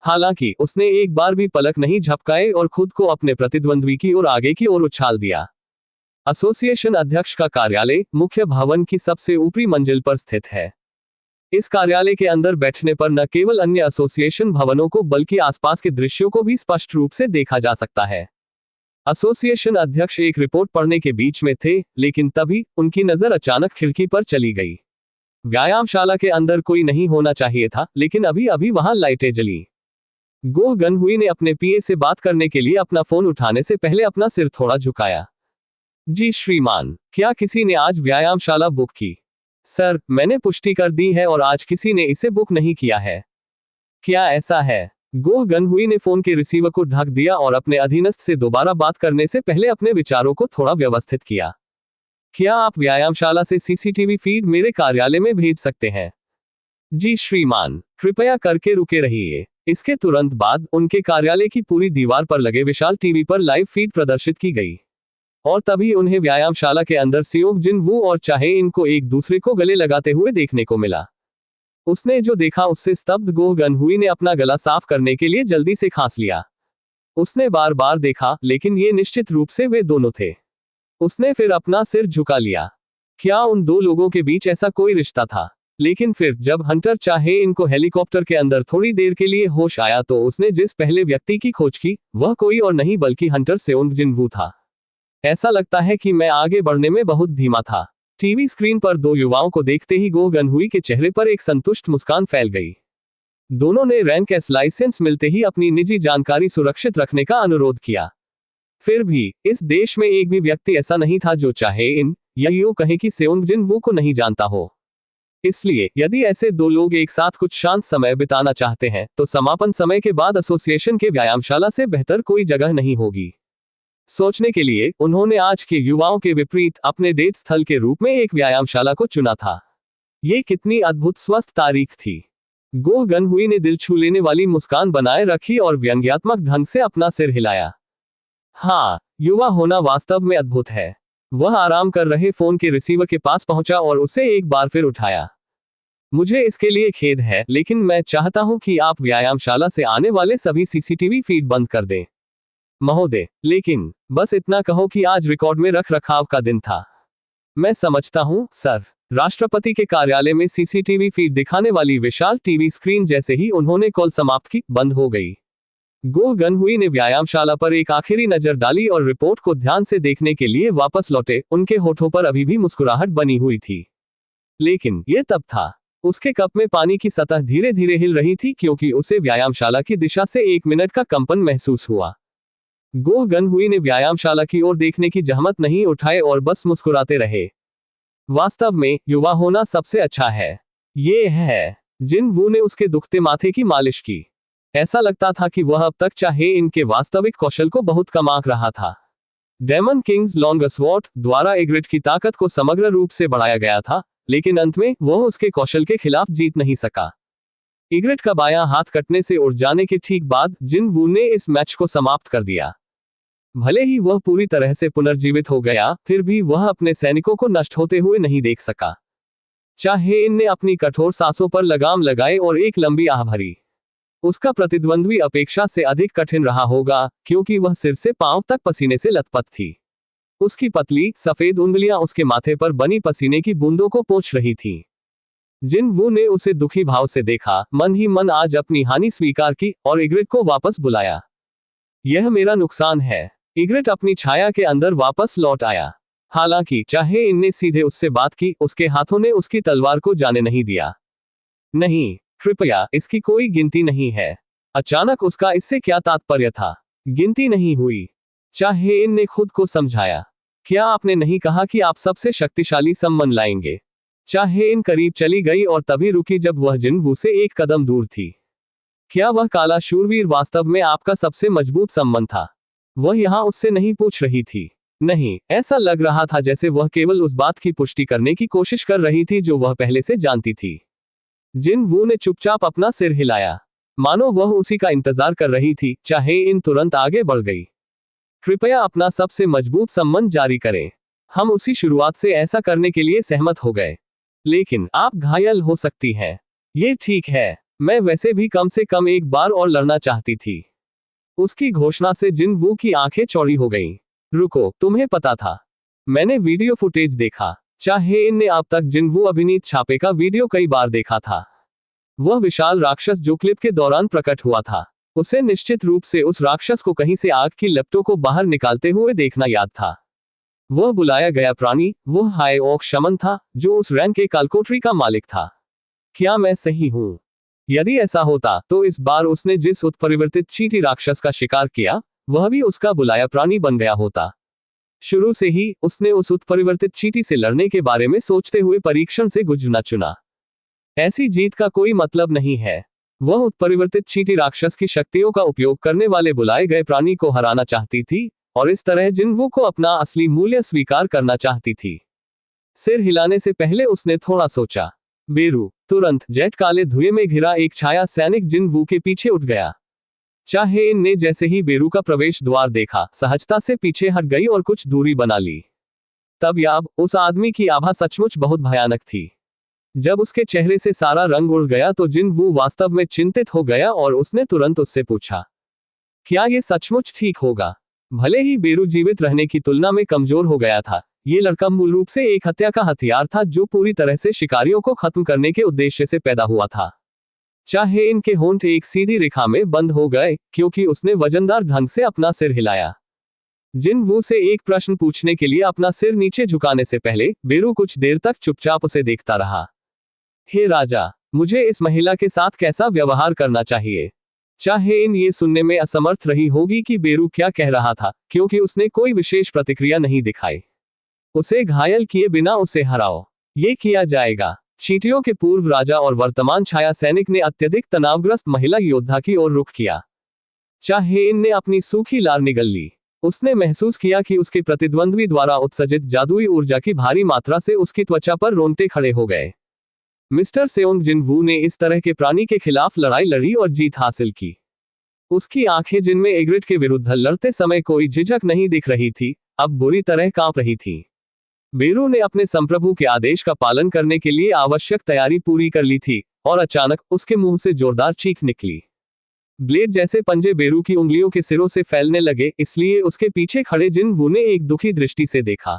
हालांकि उसने एक बार भी पलक नहीं झपकाए और खुद को अपने प्रतिद्वंद्वी की ओर आगे की ओर उछाल दिया। एसोसिएशन अध्यक्ष का कार्यालय मुख्य भवन की सबसे ऊपरी मंजिल पर स्थित है। इस कार्यालय के अंदर बैठने पर न केवल अन्य एसोसिएशन भवनों को बल्कि आसपास के दृश्यों को भी स्पष्ट रूप से देखा जा सकता है। एसोसिएशन अध्यक्ष एक रिपोर्ट पढ़ने के बीच में थे, लेकिन तभी उनकी नजर अचानक खिड़की पर चली गई। व्यायामशाला के अंदर कोई नहीं होना चाहिए था, लेकिन अभी अभी वहां लाइटें जली। गोह गनहुई ने अपने पीए से बात करने के लिए अपना फोन उठाने से पहले अपना सिर थोड़ा झुकाया। जी श्रीमान, क्या किसी ने आज व्यायामशाला बुक की? सर, मैंने पुष्टि कर दी है और आज किसी ने इसे बुक नहीं किया है। क्या ऐसा है? गोह गनहुई ने फोन के रिसीवर को ढक दिया और अपने अधीनस्थ से दोबारा बात करने से पहले अपने विचारों को थोड़ा व्यवस्थित किया। क्या आप व्यायामशाला से सीसीटीवी फीड मेरे कार्यालय में भेज सकते हैं? जी श्रीमान, कृपया करके रुके रहिए। इसके तुरंत बाद उनके कार्यालय की पूरी दीवार पर लगे विशाल टीवी पर लाइव फीड प्रदर्शित की गई, और तभी उन्हें व्यायामशाला के अंदर सियोंग जिन वू और चाहे इनको एक दूसरे को गले लगाते हुए देखने को मिला। उसने जो देखा उससे स्तब्ध गोह गनहुई ने अपना गला साफ करने के लिए जल्दी से खांस लिया। उसने बार बार देखा, लेकिन ये निश्चित रूप से वे दोनों थे। उसने फिर अपना सिर झुका लिया। क्या उन दो लोगों के बीच ऐसा कोई रिश्ता था? लेकिन फिर जब हंटर चाहे इनको हेलीकॉप्टर के अंदर थोड़ी देर के लिए होश आया तो उसने जिस पहले व्यक्ति की खोज की वह कोई और नहीं बल्कि हंटर सेओंग जिन वू था। ऐसा लगता है कि मैं आगे बढ़ने में बहुत धीमा था। टीवी स्क्रीन पर दो युवाओं को देखते ही गोह गनहुई के चेहरे पर एक संतुष्ट मुस्कान फैल गई। दोनों ने रैंक एस लाइसेंस मिलते ही अपनी निजी जानकारी सुरक्षित रखने का अनुरोध किया। फिर भी इस देश में एक भी व्यक्ति ऐसा नहीं था जो चाहे इन या यूं कहे कि सेओंग जिन वू को नहीं जानता हो। इसलिए यदि ऐसे दो लोग एक साथ कुछ शांत समय बिताना चाहते हैं तो समापन समय के बाद एसोसिएशन के व्यायामशाला से बेहतर कोई जगह नहीं होगी। सोचने के लिए उन्होंने आज के युवाओं के विपरीत अपने डेट स्थल के रूप में एक व्यायामशाला को चुना था। ये कितनी अद्भुत स्वस्थ तारीख थी। गोह गनहुई ने दिल छू लेने वाली मुस्कान बनाए रखी और व्यंग्यात्मक ढंग से अपना सिर हिलाया। हाँ, युवा होना वास्तव में अद्भुत है। वह आराम कर रहे फोन के रिसीवर के पास पहुंचा और उसे एक बार फिर उठाया। मुझे इसके लिए खेद है, लेकिन मैं चाहता हूं कि आप व्यायामशाला से आने वाले सभी सीसीटीवी फीड बंद कर दें। महोदय, लेकिन बस इतना कहो कि आज रिकॉर्ड में रख रखाव का दिन था। मैं समझता हूं, सर। राष्ट्रपति के कार्यालय में सीसीटीवी फीड दिखाने वाली विशाल टीवी स्क्रीन जैसे ही उन्होंने कॉल समाप्त की, बंद हो गई। गोह गनहुई ने व्यायामशाला पर एक आखिरी नजर डाली और रिपोर्ट को ध्यान से देखने के लिए वापस लौटे। उनके होठों पर अभी भी मुस्कुराहट बनी हुई थी, लेकिन यह तब था। उसके कप में पानी की सतह धीरे धीरे हिल रही थी क्योंकि उसे व्यायामशाला की दिशा से 1 मिनट का कंपन महसूस हुआ। गोह गनहुई ने व्यायामशाला की ओर देखने की जहमत नहीं उठाए और बस मुस्कुराते रहे। वास्तव में युवा होना सबसे अच्छा है। ये है। जिन वू ने उसके दुखते माथे की मालिश की। ऐसा लगता था कि वह अब तक चाहे इनके वास्तविक कौशल को बहुत कम आंक रहा था। डेमन किंग्स लॉन्गस्वॉर्ड द्वारा इग्रिट की ताकत को समग्र रूप से बढ़ाया गया था, लेकिन अंत में वह उसके कौशल के खिलाफ जीत नहीं सका। इग्रिट का बायां हाथ कटने से उड़ जाने के ठीक बाद जिन वू ने इस मैच को समाप्त कर दिया। भले ही वह पूरी तरह से पुनर्जीवित हो गया, फिर भी वह अपने सैनिकों को नष्ट होते हुए नहीं देख सका। चाहे इनने अपनी कठोर सांसों पर लगाम लगाए और एक लंबी आह भरी, उसका प्रतिद्वंद्वी अपेक्षा से अधिक कठिन रहा होगा, क्योंकि वह सिर से पांव तक पसीने से लथपथ थी। उसकी पतली सफेद उंगलियां उसके माथे पर बनी पसीने की बूंदों को पोंछ रही थीं। जिन वू ने उसे दुखी भाव से देखा, मन ही मन आज अपनी हानि स्वीकार की और इग्रिट को वापस बुलाया। यह मेरा नुकसान है। इग्रिट अपनी छाया के अंदर वापस लौट आया। हालांकि चाहे इनने सीधे उससे बात की, उसके हाथों ने उसकी तलवार को जाने नहीं दिया। नहीं, कृपया, इसकी कोई गिनती नहीं है। अचानक उसका इससे क्या तात्पर्य था? गिनती नहीं हुई। चाहे इन ने खुद को समझाया। क्या आपने नहीं कहा कि आप सबसे शक्तिशाली सम्मन लाएंगे? चाहे इन करीब चली गई और तभी रुकी जब वह जिन वू से एक कदम दूर थी। क्या वह काला शूरवीर वास्तव में आपका सबसे मजबूत सम्मन था? वह यहां उससे नहीं पूछ रही थी। नहीं, ऐसा लग रहा था जैसे वह केवल उस बात की पुष्टि करने की कोशिश कर रही थी जो वह पहले से जानती थी। जिन वू ने चुपचाप अपना सिर हिलाया, मानो वह उसी का इंतजार कर रही थी। चाहे इन तुरंत आगे बढ़ गई। कृपया अपना सबसे मजबूत सम्मन जारी करें। हम उसी शुरुआत से ऐसा करने के लिए सहमत हो गए। लेकिन आप घायल हो सकती हैं। ये ठीक है। मैं वैसे भी कम से कम एक बार और लड़ना चाहती थी। उसकी घोषणा से जिन वू की आंखें चौड़ी हो गईं। रुको, तुम्हें पता था? मैंने वीडियो फुटेज देखा। चाहे इनने अब तक जिन वू अभिनीत छापे का वीडियो कई बार देखा था। वह विशाल राक्षस जो क्लिप के दौरान प्रकट हुआ था, उसे निश्चित रूप से उस राक्षस को कहीं से आग की लपटों को बाहर निकालते हुए देखना याद था। वह बुलाया गया प्राणी, वह हाय ओक शमन था, जो उस रैन के कालकोठरी का मालिक था। क्या मैं सही हूं? यदि ऐसा होता, तो इस बार उसने जिस उत्परिवर्तित चींटी राक्षस का शिकार किया, वह भी उसका बुलाया प्राणी बन गया होता। शुरू से ही उसने उस उत्परिवर्तित चींटी से लड़ने के बारे में सोचते हुए परीक्षण से गुजरना चुना। ऐसी जीत का कोई मतलब नहीं है। वह उत्परिवर्तित चींटी राक्षस की शक्तियों का उपयोग करने वाले बुलाए गए प्राणी को हराना चाहती थी, और इस तरह जिन वू को अपना असली मूल्य स्वीकार करना चाहती थी। सिर हिलाने से पहले उसने थोड़ा सोचा। बेरू, तुरंत जेट काले धुएं में घिरा एक छाया सैनिक जिन वू के पीछे उठ गया। चाहे इन ने जैसे ही बेरू का प्रवेश द्वार देखा, सहजता से पीछे हट गई और कुछ दूरी बना ली। तब याब, उस आदमी की आभा सचमुच बहुत भयानक थी। जब उसके चेहरे से सारा रंग उड़ गया तो जिन वू वास्तव में चिंतित हो गया और उसने तुरंत उससे पूछा, क्या ये सचमुच ठीक होगा? भले ही बेरू जीवित रहने की तुलना में कमजोर हो गया था, ये लड़का मूल रूप से एक हत्या का हथियार था जो पूरी तरह से शिकारियों को खत्म करने के उद्देश्य से पैदा हुआ था। चाहे इनके होंठ एक सीधी रेखा में बंद हो गए, क्योंकि उसने वजनदार ढंग से अपना सिर हिलाया। जिन वू से एक प्रश्न पूछने के लिए अपना सिर नीचे झुकाने से पहले बेरू कुछ देर तक चुपचाप उसे देखता रहा। हे राजा, मुझे इस महिला के साथ कैसा व्यवहार करना चाहिए? चाहे इन ये सुनने में असमर्थ रही होगी कि बेरू क्या कह रहा था, क्योंकि उसने कोई विशेष प्रतिक्रिया नहीं दिखाई। उसे घायल किए बिना उसे हराओ, ये किया जाएगा। चींटियों के पूर्व राजा और वर्तमान छाया सैनिक ने अत्यधिक तनावग्रस्त महिला योद्धा की ओर रुख किया। चाहे इन ने अपनी सूखी लार निगल ली। उसने महसूस किया कि उसके प्रतिद्वंद्वी द्वारा उत्सर्जित जादुई ऊर्जा की भारी मात्रा से उसकी त्वचा पर रोंगटे खड़े हो गए। मिस्टर सेओंग जिन वू ने इस तरह के प्राणी के खिलाफ लड़ाई लड़ी और जीत हासिल की। उसकी आंखें, जिनमें इग्रिट के विरुद्ध लड़ते समय कोई झिझक नहीं दिख रही थी, अब बुरी तरह कांप रही थीं। बेरू ने अपने संप्रभु के आदेश का पालन करने के लिए आवश्यक तैयारी पूरी कर ली थी, और अचानक उसके मुंह से जोरदार चीख निकली। ब्लेड जैसे पंजे बेरू की उंगलियों के सिरों से फैलने लगे, इसलिए उसके पीछे खड़े जिन वू ने एक दुखी दृष्टि से देखा।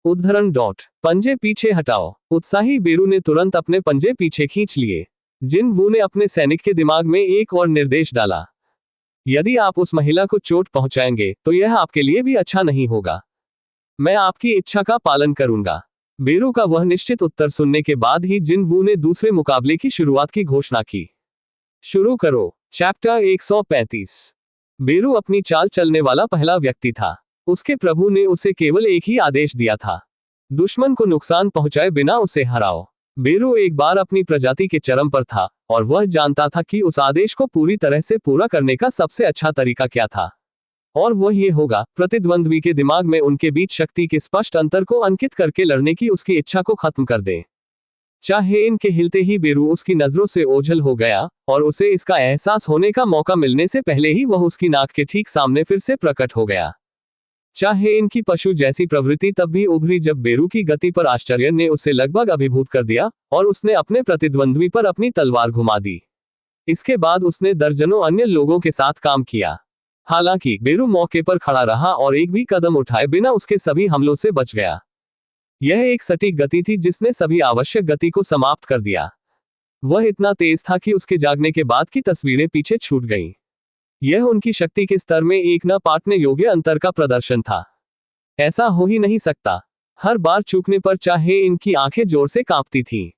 उद्धरण डॉट पंजे पीछे हटाओ। उत्साही बेरू ने तुरंत अपने पंजे पीछे खींच लिए। जिन वू ने अपने सैनिक के दिमाग में एक और निर्देश डाला। यदि आप उस महिला को चोट पहुंचाएंगे तो यह आपके लिए भी अच्छा नहीं होगा। मैं आपकी इच्छा का पालन करूंगा। बेरू का वह निश्चित उत्तर सुनने के बाद ही जिन वू ने दूसरे मुकाबले की शुरुआत की घोषणा की। शुरू करो। चैप्टर 135। बेरू अपनी चाल चलने वाला पहला व्यक्ति था। उसके प्रभु ने उसे केवल एक ही आदेश दिया था, दुश्मन को नुकसान पहुंचाए बिना उसे हराओ। बेरू एक बार अपनी प्रजाति के चरम पर था और वह जानता था कि उस आदेश को पूरी तरह से पूरा करने का सबसे अच्छा तरीका क्या था, और वह ये होगा, प्रतिद्वंद्वी के दिमाग में उनके बीच शक्ति के स्पष्ट अंतर को अंकित करके लड़ने की उसकी इच्छा को खत्म कर दे। चाहे इनके हिलते ही बेरू उसकी नजरों से ओझल हो गया और उसे इसका एहसास होने का मौका मिलने से पहले ही वह उसकी नाक के ठीक सामने फिर से प्रकट हो गया। चाहे इनकी पशु जैसी प्रवृत्ति तब भी उभरी जब बेरू की गति पर आश्चर्य ने उसे लगभग अभिभूत कर दिया और उसने अपने प्रतिद्वंद्वी पर अपनी तलवार घुमा दी। इसके बाद उसने दर्जनों अन्य लोगों के साथ काम किया। हालांकि बेरू मौके पर खड़ा रहा और एक भी कदम उठाए बिना उसके सभी हमलों से बच गया। यह एक सटीक गति थी जिसने सभी आवश्यक गति को समाप्त कर दिया। वह इतना तेज था कि उसके जागने के बाद की तस्वीरें पीछे छूट गईं। यह उनकी शक्ति के स्तर में एक न पाटने योग्य अंतर का प्रदर्शन था। ऐसा हो ही नहीं सकता। हर बार चूकने पर चाहे इनकी आंखें जोर से कांपती थीं।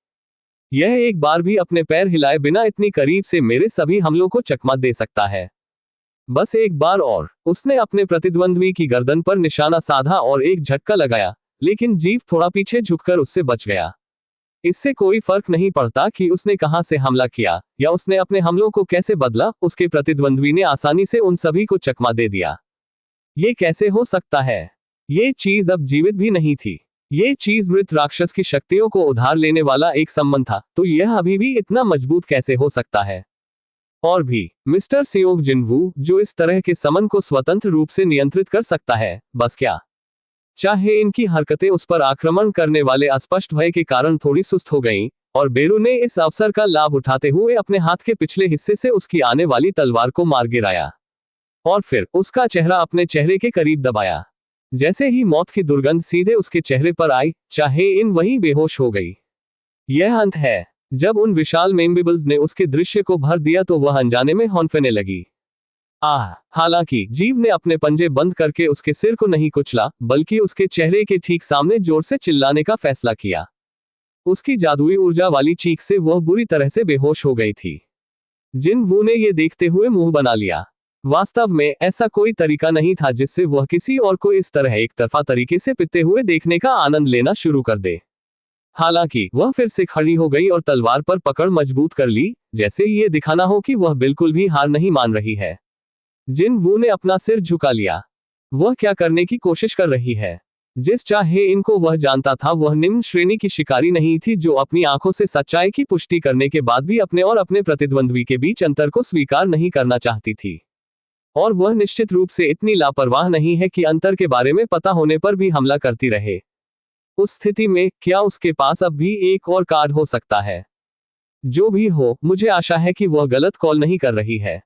यह एक बार भी अपने पैर हिलाए बिना इतनी करीब से मेरे सभी हमलों को चकमा दे सकता है। बस एक बार और। उसने अपने प्रतिद्वंद्वी की गर्दन पर निशाना साधा और एक झटका लगाया, लेकिन जीव थोड़ा पीछे झुककर उससे बच गया। इससे कोई फर्क नहीं पड़ता कि उसने कहां से हमला किया या उसने अपने हमलों को कैसे बदला, उसके प्रतिद्वंद्वी ने आसानी से उन सभी को चकमा दे दिया। ये कैसे हो सकता है? ये चीज अब जीवित भी नहीं थी। ये चीज मृत राक्षस की शक्तियों को उधार लेने वाला एक संबंध था, तो यह अभी भी इतना मजबूत कैसे हो सकता है? और भी, मिस्टर सियोंग जिनवू, जो इस तरह के समन को स्वतंत्र रूप से नियंत्रित कर सकता है, बस क्या? चाहे इनकी हरकतें उस पर आक्रमण करने वाले अस्पष्ट भय के कारण थोड़ी सुस्त हो गईं, और बेरू ने इस अवसर का लाभ उठाते हुए अपने हाथ के पिछले हिस्से से उसकी आने वाली तलवार को मार गिराया और फिर उसका चेहरा अपने चेहरे के करीब दबाया। जैसे ही मौत की दुर्गंध सीधे उसके चेहरे पर आई, चाहे इन वहीं बेहोश हो गई। यह अंत है। जब उन विशाल मेम्बिबल्स ने उसके दृश्य को भर दिया तो वह अनजाने में हौंफने लगी। हालांकि जीव ने अपने पंजे बंद करके उसके सिर को नहीं कुचला, बल्कि उसके चेहरे के ठीक सामने जोर से चिल्लाने का फैसला किया। उसकी जादुई ऊर्जा वाली चीख से वह बुरी तरह से बेहोश हो गई थी। जिन वू ने यह देखते हुए मुंह बना लिया। वास्तव में ऐसा कोई तरीका नहीं था जिससे वह किसी और को इस तरह एक तरफा तरीके से पिटते हुए देखने का आनंद लेना शुरू कर दे। हालांकि वह फिर से खड़ी हो गई और तलवार पर पकड़ मजबूत कर ली, जैसे ये दिखाना हो कि वह बिल्कुल भी हार नहीं मान रही है। जिन वू ने अपना सिर झुका लिया। वह क्या करने की कोशिश कर रही है? जिस चाहे इनको वह जानता था वह निम्न श्रेणी की शिकारी नहीं थी जो अपनी आंखों से सच्चाई की पुष्टि करने के बाद भी अपने और अपने प्रतिद्वंद्वी के बीच अंतर को स्वीकार नहीं करना चाहती थी। और वह निश्चित रूप से इतनी लापरवाह नहीं है कि अंतर के बारे में पता होने पर भी हमला करती रहे। उस स्थिति में क्या उसके पास अब भी एक और कार्ड हो सकता है? जो भी हो, मुझे आशा है कि वह गलत कॉल नहीं कर रही है।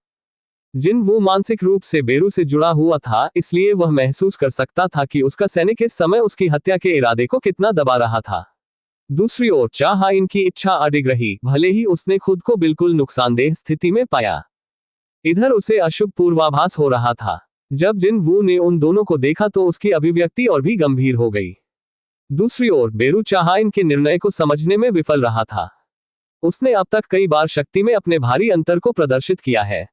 जिन वो मानसिक रूप से बेरू से जुड़ा हुआ था, इसलिए वह महसूस कर सकता था कि उसका सैनिक इस समय उसकी हत्या के इरादे को कितना दबा रहा था। दूसरी ओर, चाहा इनकी इच्छा अडिग रही, भले ही उसने खुद को बिल्कुल नुकसानदेह स्थिति में पाया। इधर उसे अशुभ पूर्वाभास हो रहा था। जब जिन वू ने उन दोनों को देखा तो उसकी अभिव्यक्ति और भी गंभीर हो गई। दूसरी ओर, बेरू चाहा इनके निर्णय को समझने में विफल रहा था। उसने अब तक कई बार शक्ति में अपने भारी अंतर को प्रदर्शित किया है,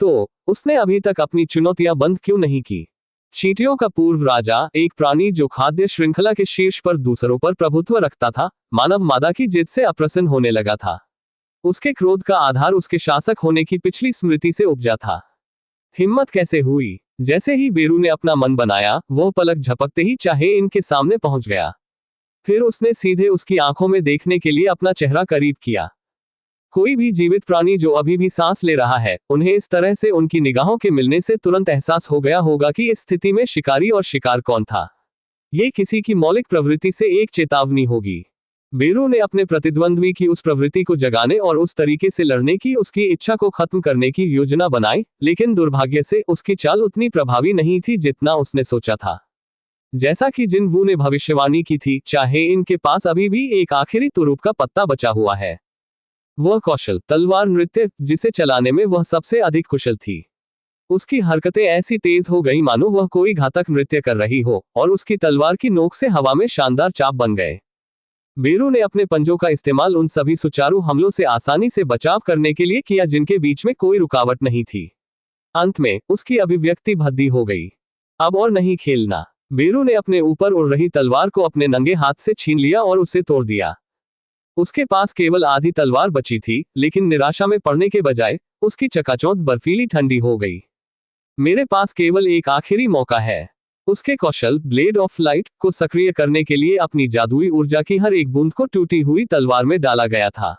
तो उसने अभी तक अपनी चुनौतियां बंद क्यों नहीं की? चींटियों का पूर्व राजा, एक प्राणी जो खाद्य श्रृंखला के शीर्ष पर दूसरों पर प्रभुत्व रखता था, मानव मादा की जिद से अप्रसन्न होने लगा था। उसके क्रोध का आधार उसके शासक होने की पिछली स्मृति से उपजा था। हिम्मत कैसे हुई? जैसे ही बेरू ने अपना मन बनाया, वह पलक झपकते ही चाहे इनके सामने पहुंच गया। फिर उसने सीधे उसकी आंखों में देखने के लिए अपना चेहरा करीब किया। कोई भी जीवित प्राणी जो अभी भी सांस ले रहा है, उन्हें इस तरह से उनकी निगाहों के मिलने से तुरंत एहसास हो गया होगा कि इस स्थिति में शिकारी और शिकार कौन था। ये किसी की मौलिक प्रवृत्ति से एक चेतावनी होगी। बेरू ने अपने प्रतिद्वंद्वी की उस प्रवृत्ति को जगाने और उस तरीके से लड़ने की उसकी इच्छा को खत्म करने की योजना बनाई, लेकिन दुर्भाग्य से उसकी चाल उतनी प्रभावी नहीं थी जितना उसने सोचा था। जैसा कि जिन वू ने भविष्यवाणी की थी, चाहे इनके पास अभी भी एक आखिरी तुरुप का पत्ता बचा हुआ है। वह कौशल, तलवार नृत्य, जिसे चलाने में वह सबसे अधिक कुशल थी। उसकी हरकतें ऐसी तेज हो गई मानो वह कोई घातक नृत्य कर रही हो, और उसकी तलवार की नोक से हवा में शानदार चाप बन गए। बेरू ने अपने पंजों का इस्तेमाल उन सभी सुचारू हमलों से आसानी से बचाव करने के लिए किया जिनके बीच में कोई रुकावट नहीं थी। अंत में उसकी अभिव्यक्ति भद्दी हो गई। अब और नहीं खेलना। बेरू ने अपने ऊपर उड़ रही तलवार को अपने नंगे हाथ से छीन लिया और उसे तोड़ दिया। उसके पास केवल आधी तलवार बची थी, लेकिन निराशा में पड़ने के बजाय उसकी चकाचौंध बर्फीली ठंडी हो गई। मेरे पास केवल एक आखिरी मौका है। उसके कौशल ब्लेड ऑफ लाइट को सक्रिय करने के लिए अपनी जादुई ऊर्जा की हर एक बूंद को टूटी हुई तलवार में डाला गया था।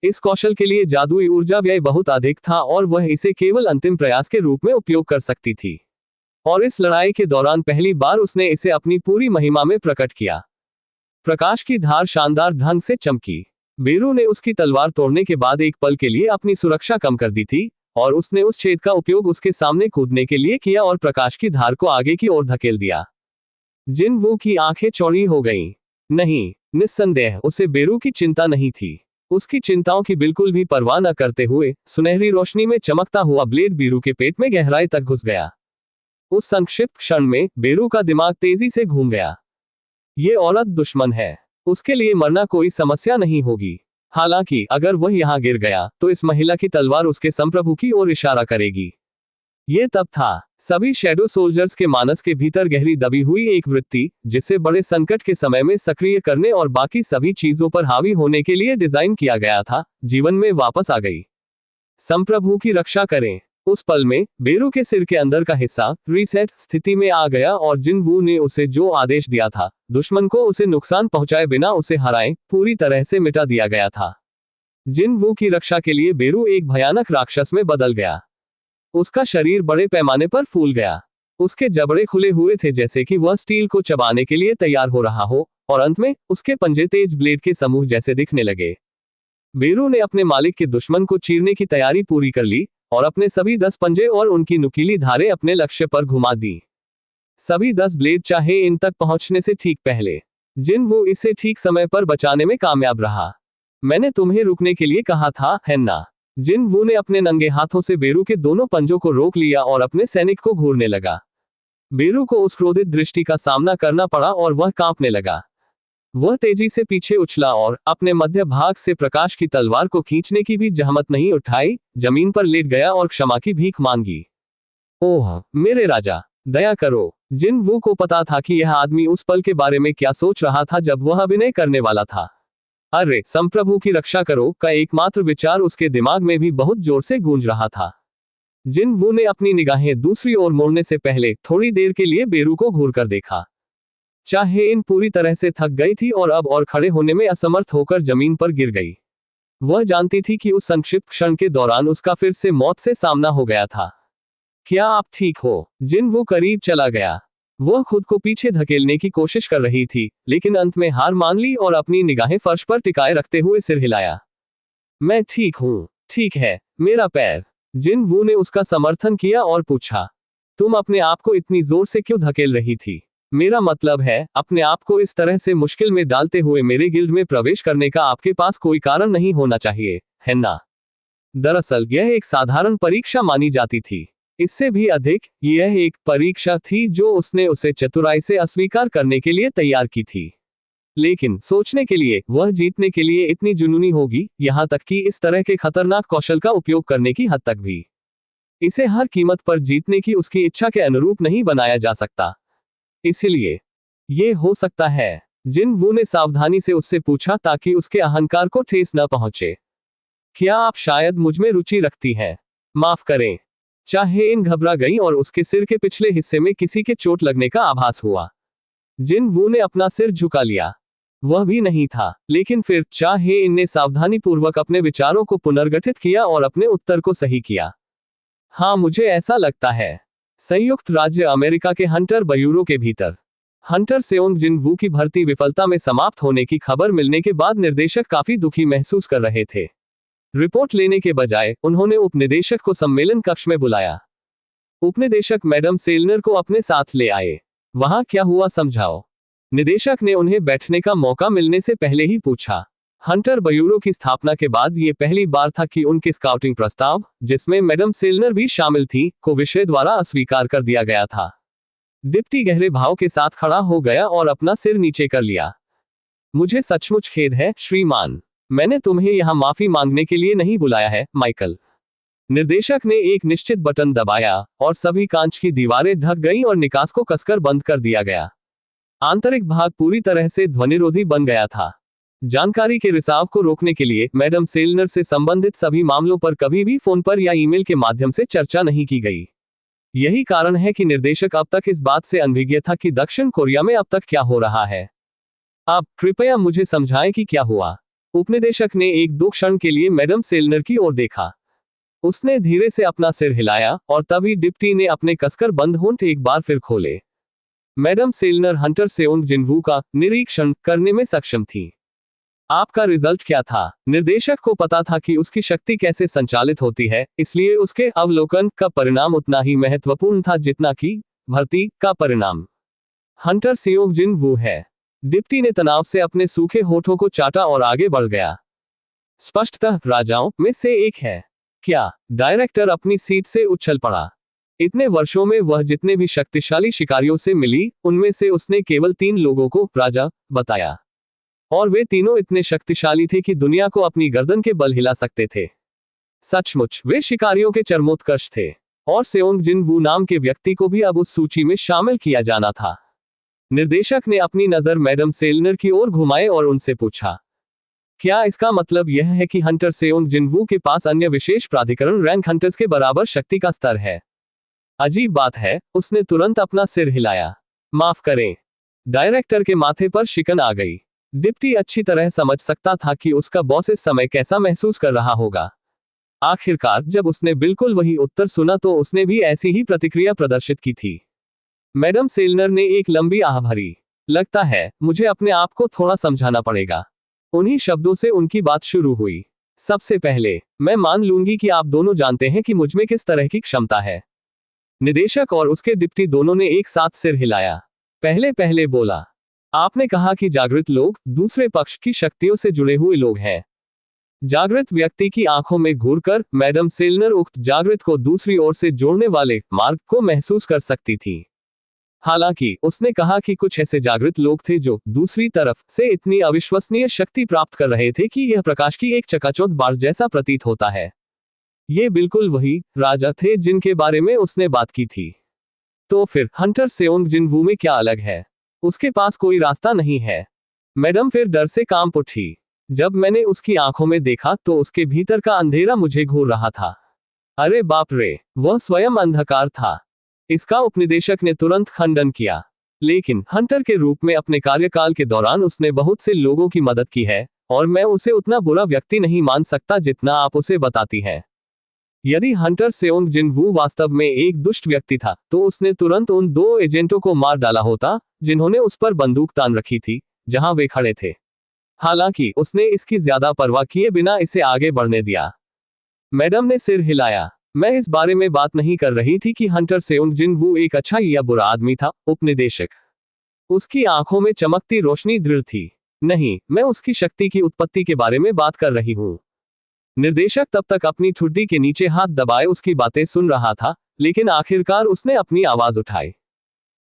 इस कौशल के लिए जादुई ऊर्जा व्यय बहुत अधिक था और वह इसे केवल अंतिम प्रयास के रूप में उपयोग कर सकती थी। और इस लड़ाई के दौरान पहली बार उसने इसे अपनी पूरी महिमा में प्रकट किया। प्रकाश की धार शानदार ढंग से चमकी। बेरू ने उसकी तलवार तोड़ने के बाद एक पल के लिए अपनी सुरक्षा कम कर दी थी, और उसने उस छेद का उपयोग उसके सामने कूदने के लिए किया और प्रकाश की धार को आगे की ओर धकेल दिया। जिन वू की आंखें चौड़ी हो गईं। नहीं, निस्संदेह उसे बेरू की चिंता नहीं थी। उसकी चिंताओं की बिल्कुल भी परवाह न करते हुए सुनहरी रोशनी में चमकता हुआ ब्लेड बेरू के पेट में गहराई तक घुस गया। उस संक्षिप्त क्षण में बेरू का दिमाग तेजी से घूम गया। ये औरत दुश्मन है। उसके लिए मरना कोई समस्या नहीं होगी। हालांकि अगर वह यहां गिर गया तो इस महिला की तलवार उसके संप्रभु की ओर इशारा करेगी। ये तब था सभी शैडो सोल्जर्स के मानस के भीतर गहरी दबी हुई एक वृत्ति, जिसे बड़े संकट के समय में सक्रिय करने और बाकी सभी चीजों पर हावी होने के लिए डिजाइन किया गया था, जीवन में वापस आ गई। संप्रभु की रक्षा करें। उस पल में बेरू के सिर के अंदर का हिस्सा रीसेट स्थिति में आ गया और जिन वू ने उसे जो आदेश दिया था, दुश्मन को उसे नुकसान पहुंचाए बिना उसे हराए, पूरी तरह से मिटा दिया गया था। जिन वू की रक्षा के लिए बेरू एक भयानक राक्षस में बदल गया। उसका शरीर बड़े पैमाने पर फूल गया। उसके जबड़े खुले हुए थे जैसे कि वह स्टील को चबाने के लिए तैयार हो रहा हो, और अंत में उसके पंजे तेज ब्लेड के समूह जैसे दिखने लगे। बेरू ने अपने मालिक के दुश्मन को चीरने की तैयारी पूरी कर ली और अपने सभी 10 पंजे और उनकी नुकीली धारें अपने लक्ष्य पर घुमा दी। सभी 10 ब्लेड चाहे इन तक पहुंचने से ठीक पहले। जिन वो इसे ठीक समय पर बचाने में कामयाब रहा। मैंने तुम्हें रुकने के लिए कहा था, हैन्ना। जिन वू ने अपने नंगे हाथों से बेरू के दोनों पंजों को रोक लिया और अपने सैनिक को घूरने लगा। बेरू को उस क्रोधित दृष्टि का सामना करना पड़ा और वह कांपने लगा। वह तेजी से पीछे उछला और अपने मध्य भाग से प्रकाश की तलवार को खींचने की भी जहमत नहीं उठाई, जमीन पर लेट गया और क्षमा की भीख मांगी। ओह मेरे राजा, दया करो। जिन वू को पता था कि यह आदमी उस पल के बारे में क्या सोच रहा था जब वह अभिनय करने वाला था। अरे संप्रभु की रक्षा करो का एकमात्र विचार उसके दिमाग में भी बहुत जोर से गूंज रहा था। जिन वू ने अपनी निगाहें दूसरी ओर मोड़ने से पहले थोड़ी देर के लिए बेरू को घूर कर देखा। चाहे इन पूरी तरह से थक गई थी और अब और खड़े होने में असमर्थ होकर जमीन पर गिर गई। वह जानती थी कि उस संक्षिप्त क्षण के दौरान उसका फिर से मौत से सामना हो गया था। क्या आप ठीक हो? जिन वो करीब चला गया। वह खुद को पीछे धकेलने की कोशिश कर रही थी, लेकिन अंत में हार मान ली और अपनी निगाहें फर्श पर टिकाए रखते हुए सिर हिलाया। मैं ठीक हूँ। ठीक है, मेरा पैर। जिन वू ने उसका समर्थन किया और पूछा, तुम अपने आप को इतनी जोर से क्यों धकेल रही थी? मेरा मतलब है, अपने आप को इस तरह से मुश्किल में डालते हुए मेरे गिल्ड में प्रवेश करने का आपके पास कोई कारण नहीं होना चाहिए, है ना? दरअसल यह एक साधारण परीक्षा मानी जाती थी। इससे भी अधिक, यह एक परीक्षा थी जो उसने उसे चतुराई से अस्वीकार करने के लिए तैयार की थी। लेकिन सोचने के लिए वह जीतने के लिए इतनी जुनूनी होगी, यहां तक कि इस तरह के खतरनाक कौशल का उपयोग करने की हद तक भी। इसे हर कीमत पर जीतने की उसकी इच्छा के अनुरूप नहीं बनाया जा सकता। इसलिए ये हो सकता है। जिन वू ने सावधानी से उससे पूछा ताकि उसके अहंकार को ठेस न पहुंचे। क्या आप शायद मुझमें रुचि रखती हैं? माफ करें। चाहे इन घबरा गई और उसके सिर के पिछले हिस्से में किसी के चोट लगने का आभास हुआ। जिन वू ने अपना सिर झुका लिया। वह भी नहीं था, लेकिन फिर चाहे इन ने सावधानी पूर्वक अपने विचारों को पुनर्गठित किया और अपने उत्तर को सही किया। हाँ, मुझे ऐसा लगता है। संयुक्त राज्य अमेरिका के हंटर बयूरो के भीतर। हंटर सेओंग जिन वू की भर्ती विफलता में समाप्त होने की खबर मिलने के बाद निर्देशक काफी दुखी महसूस कर रहे थे। रिपोर्ट लेने के बजाय उन्होंने उपनिदेशक को सम्मेलन कक्ष में बुलाया। उपनिदेशक मैडम सेलनर को अपने साथ ले आए। वहां क्या हुआ समझाओ। निदेशक ने उन्हें बैठने का मौका मिलने से पहले ही पूछा। हंटर ब्यूरो की स्थापना के बाद ये पहली बार था कि उनके स्काउटिंग प्रस्ताव, जिसमें मैडम सेलनर भी शामिल थी, को विषय द्वारा अस्वीकार कर दिया गया था। डिप्टी गहरे भाव के साथ खड़ा हो गया और अपना सिर नीचे कर लिया। मुझे सचमुच खेद है, श्रीमान। मैंने तुम्हें यहां माफी मांगने के लिए नहीं बुलाया है, माइकल। निर्देशक ने एक निश्चित बटन दबाया और सभी कांच की दीवारें ढक गईं और निकास को कसकर बंद कर दिया गया। आंतरिक भाग पूरी तरह से ध्वनिरोधी बन गया था। जानकारी के रिसाव को रोकने के लिए मैडम सेलनर से संबंधित सभी मामलों पर कभी भी फोन पर या ईमेल के माध्यम से चर्चा नहीं की गई। यही कारण है कि निर्देशक अब तक इस बात से अनभिज्ञ था कि दक्षिण कोरिया में अब तक क्या हो रहा है। अब कृपया मुझे समझाएं कि क्या हुआ। उपनिदेशक ने एक दो क्षण के लिए मैडम सेलनर की ओर देखा। उसने धीरे से अपना सिर हिलाया और तभी डिप्टी ने अपने कसकर बंद होंठ एक बार फिर खोले। मैडम सेलनर हंटर सेओंग जिनवू का निरीक्षण करने में सक्षम थी। आपका रिजल्ट क्या था? निर्देशक को पता था कि उसकी शक्ति कैसे संचालित होती है, इसलिए उसके अवलोकन का परिणाम उतना ही महत्वपूर्ण था जितना कि भर्ती का परिणाम। हंटर सेओंग जिनवू है। डिप्टी ने तनाव से अपने सूखे होठों को चाटा और आगे बढ़ गया। स्पष्टतः राजाओं में से एक है। क्या? डायरेक्टर अपनी सीट से उछल पड़ा। इतने वर्षों में वह जितने भी शक्तिशाली शिकारियों से मिली, उनमें से उसने केवल 3 लोगों को राजा बताया, और वे तीनों इतने शक्तिशाली थे कि दुनिया को अपनी गर्दन के बल हिला सकते थे। सचमुच वे शिकारियों के चरमोत्कर्ष थे, और सेओंग जिनवू नाम के व्यक्ति को भी अब उस सूची में शामिल किया जाना था। निर्देशक ने अपनी नजर मैडम सेलनर की ओर घुमाए और उनसे पूछा, क्या इसका मतलब यह है कि हंटर सेओंग जिनवू के पास अन्य विशेष प्राधिकरण रैंक हंटर्स के बराबर शक्ति का स्तर है? अजीब बात है। उसने तुरंत अपना सिर हिलाया। माफ करें। डायरेक्टर के माथे पर शिकन आ गई। डिप्टी अच्छी तरह समझ सकता था कि उसका बॉस इस समय कैसा महसूस कर रहा होगा। आखिरकार जब उसने बिल्कुल वही उत्तर सुना तो उसने भी ऐसी ही प्रतिक्रिया प्रदर्शित की थी। मैडम सेलनर ने एक लंबी आह भरी। लगता है मुझे अपने आप को थोड़ा समझाना पड़ेगा। उन्हीं शब्दों से उनकी बात शुरू हुई। सबसे पहले मैं मान लूंगी कि आप दोनों जानते हैं कि मुझमें किस तरह की क्षमता है। निदेशक और उसके डिप्टी दोनों ने एक साथ सिर हिलाया। पहले पहले बोला, आपने कहा कि जागृत लोग दूसरे पक्ष की शक्तियों से जुड़े हुए लोग हैं। जागृत व्यक्ति की आंखों में घूरकर मैडम सेलनर उक्त जागृत को दूसरी ओर से जोड़ने वाले मार्ग को महसूस कर सकती थी। हालांकि उसने कहा कि कुछ ऐसे जागृत लोग थे जो दूसरी तरफ से इतनी अविश्वसनीय शक्ति प्राप्त कर रहे थे कि यह प्रकाश की एक चकाचौंध बाढ़ जैसा प्रतीत होता है। ये बिल्कुल वही राजा थे जिनके बारे में उसने बात की थी। तो फिर हंटर सेओंग जिनवू में क्या अलग है? उसके पास कोई रास्ता नहीं है। मैडम फिर डर से कांप उठी। जब मैंने उसकी आंखों में देखा तो उसके भीतर का अंधेरा मुझे घूर रहा था। अरे बाप रे, वह स्वयं अंधकार था। इसका उपनिदेशक ने तुरंत खंडन किया। लेकिन हंटर के रूप में अपने कार्यकाल के दौरान उसने बहुत से लोगों की मदद की है, और मैं उसे उतना बुरा व्यक्ति नहीं मान सकता जितना आप उसे बताती हैं। यदि हंटर सेओंग जिनवू वास्तव में एक दुष्ट व्यक्ति था, तो उसने तुरंत उन 2 एजेंटों को मार डाला होता, जिन्होंने उस पर बंदूक तान रखी थी, जहां वे खड़े थे। हालांकि उसने इसकी ज्यादा परवाह किए बिना इसे आगे बढ़ने दिया। मैडम ने सिर हिलाया। मैं इस बारे में बात नहीं कर रही थी कि हंटर सेओंग जिनवू एक अच्छा या बुरा आदमी था, उपनिदेशक। उसकी आंखों में चमकती रोशनी दृढ़ थी। नहीं, मैं उसकी शक्ति की उत्पत्ति के बारे में बात कर रही हूं। निर्देशक तब तक अपनी ठुड्डी के नीचे हाथ दबाए उसकी बातें सुन रहा था, लेकिन आखिरकार उसने अपनी आवाज उठाई।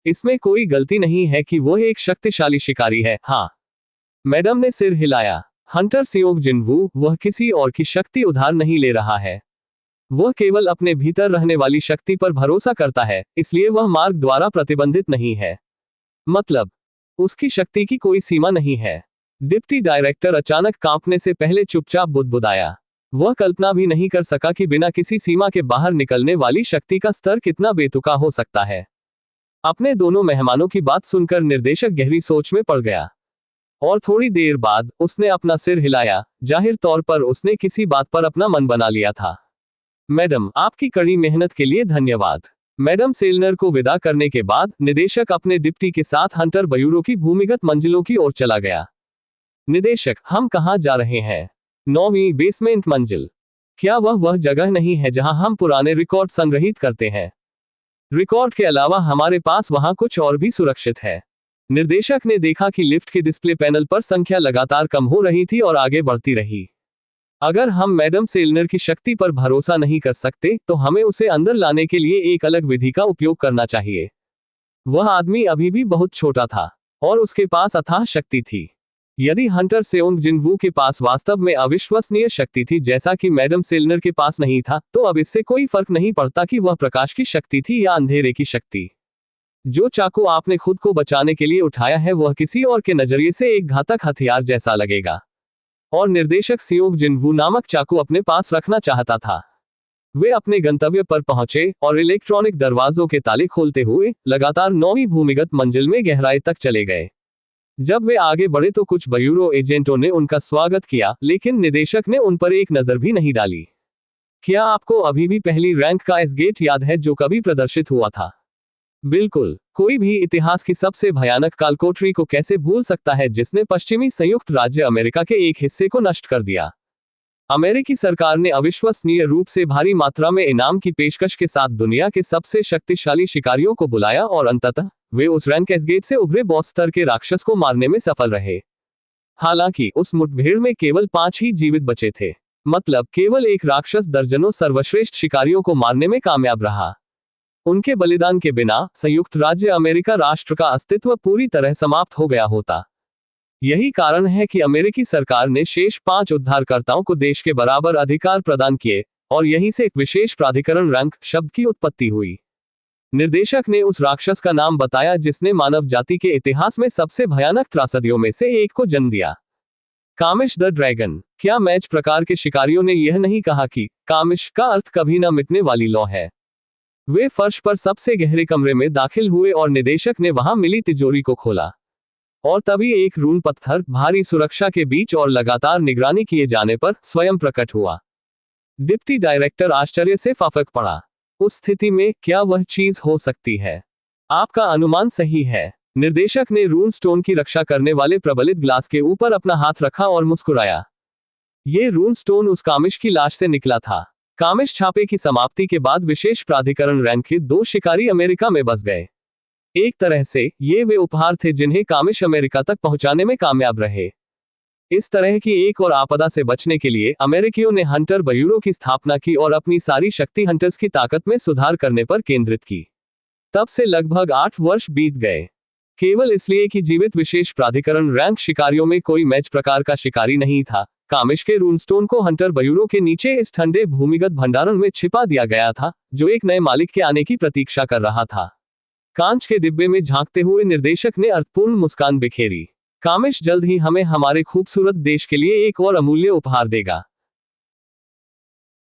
इसमें कोई गलती नहीं है कि वह एक शक्तिशाली शिकारी है, हाँ। मैडम ने सिर हिलाया। हंटर सेओंग जिनवू वह किसी और की शक्ति उधार नहीं ले रहा है। वह केवल अपने भीतर रहने वाली शक्ति पर भरोसा करता है, इसलिए वह मार्ग द्वारा प्रतिबंधित नहीं है। मतलब, उसकी शक्ति की कोई सीमा नहीं है। डिप्टी डायरेक्टर अचानक कांपने से पहले चुपचाप बुदबुदाया। वह कल्पना भी नहीं कर सका कि बिना किसी सीमा के बाहर निकलने वाली शक्ति का स्तर कितना बेतुका हो सकता है। अपने दोनों मेहमानों की बात सुनकर निर्देशक गहरी सोच में पड़ गया, और थोड़ी देर बाद उसने अपना सिर हिलाया। जाहिर तौर पर उसने किसी बात पर अपना मन बना लिया था। मैडम, आपकी कड़ी मेहनत के लिए धन्यवाद। मैडम सेलनर को विदा करने के बाद निदेशक अपने डिप्टी के साथ हंटर ब्यूरो की भूमिगत मंजिलों की ओर चला गया। निदेशक, हम कहाँ जा रहे हैं? 9वीं बेसमेंट मंजिल। क्या वह जगह नहीं है जहां हम पुराने रिकॉर्ड संग्रहित करते हैं? रिकॉर्ड के अलावा हमारे पास वहां कुछ और भी सुरक्षित है। निर्देशक ने देखा कि लिफ्ट के डिस्प्ले पैनल पर संख्या लगातार कम हो रही थी और आगे बढ़ती रही। अगर हम मैडम सेलनर की शक्ति पर भरोसा नहीं कर सकते तो हमें उसे अंदर लाने के लिए एक अलग विधि का उपयोग करना चाहिए। वह आदमी अभी भी बहुत छोटा था और उसके पास अथाह शक्ति थी। यदि हंटर सेओंग जिनवू के पास वास्तव में अविश्वसनीय शक्ति थी जैसा कि मैडम सेलनर के पास नहीं था, तो अब इससे कोई फर्क नहीं पड़ता कि वह प्रकाश की शक्ति थी या अंधेरे की शक्ति। जो चाकू आपने खुद को बचाने के लिए उठाया है वह किसी और के नजरिए से एक घातक हथियार जैसा लगेगा। और निर्देशक सियोंग जिनवू नामक चाकू अपने पास रखना चाहता था। वे अपने गंतव्य पर पहुंचे और इलेक्ट्रॉनिक दरवाजों के ताले खोलते हुए लगातार 9वीं भूमिगत मंजिल में गहराई तक चले गए। जब वे आगे बढ़े तो कुछ ब्यूरो एजेंटों ने उनका स्वागत किया, लेकिन निदेशक ने उन पर एक नजर भी नहीं डाली। क्या आपको अभी भी पहली रैंक का एस गेट याद है जो कभी प्रदर्शित हुआ था? बिल्कुल, कोई भी इतिहास की सबसे भयानक कालकोठरी को कैसे भूल सकता है जिसने पश्चिमी संयुक्त राज्य अमेरिका के एक हिस्से को नष्ट कर दिया। अमेरिकी सरकार ने अविश्वसनीय रूप से भारी मात्रा में इनाम की पेशकश के साथ दुनिया के सबसे शक्तिशाली शिकारियों को बुलाया और अंततः वे उस रैंक एस गेट से उभरे बॉस स्तर के राक्षस को मारने में सफल रहे। हालांकि उस मुठभेड़ में केवल 5 ही जीवित बचे थे, मतलब केवल एक राक्षस दर्जनों सर्वश्रेष्ठ शिकारियों को मारने में कामयाब रहा। उनके बलिदान के बिना संयुक्त राज्य अमेरिका राष्ट्र का अस्तित्व पूरी तरह समाप्त हो गया होता। यही कारण है कि अमेरिकी सरकार ने शेष 5 उद्धारकर्ताओं को देश के बराबर अधिकार प्रदान किए और यहीं से एक विशेष प्राधिकरण रैंक शब्द की उत्पत्ति हुई। निर्देशक ने उस राक्षस का नाम बताया जिसने मानव जाति के इतिहास में सबसे भयानक त्रासदियों में से एक को जन्म दिया, कामिश द ड्रैगन। क्या मैच प्रकार के शिकारियों ने यह नहीं कहा कि कामिश का अर्थ कभी न मिटने वाली लौ है? वे फर्श पर सबसे गहरे कमरे में दाखिल हुए और निदेशक ने वहां मिली तिजोरी को खोला। और तभी एक रून पत्थर भारी सुरक्षा के बीच और लगातार निगरानी किए जाने पर स्वयं प्रकट हुआ। डिप्टी डायरेक्टर आश्चर्य से फाफक पड़ा। उस स्थिति में क्या वह चीज हो सकती है? आपका अनुमान सही है। निर्देशक ने रून स्टोन की रक्षा करने वाले प्रबलित ग्लास के ऊपर अपना हाथ रखा और मुस्कुराया। ये रून स्टोन उस कामिश की लाश से निकला था। कामिश छापे की समाप्ति के बाद विशेष प्राधिकरण रैंक के 2 शिकारी अमेरिका में बस गए। एक तरह से ये वे उपहार थे जिन्हें कामिश अमेरिका तक पहुंचाने में कामयाब रहे। इस तरह की एक और आपदा से बचने के लिए अमेरिकियों ने हंटर ब्यूरो की स्थापना की और अपनी सारी शक्ति हंटर्स की ताकत में सुधार करने पर केंद्रित की। तब से लगभग 8 वर्ष बीत गए, केवल इसलिए कि जीवित विशेष प्राधिकरण रैंक शिकारियों में कोई मैच प्रकार का शिकारी नहीं था। कामिश के रूनस्टोन को हंटर ब्यूरो के नीचे इस ठंडे भूमिगत भंडारण में छिपा दिया गया था जो एक नए मालिक के आने की प्रतीक्षा कर रहा था। कांच के डिब्बे में झांकते हुए निर्देशक ने अर्थपूर्ण मुस्कान बिखेरी। कामिश जल्द ही हमें हमारे खूबसूरत देश के लिए एक और अमूल्य उपहार देगा।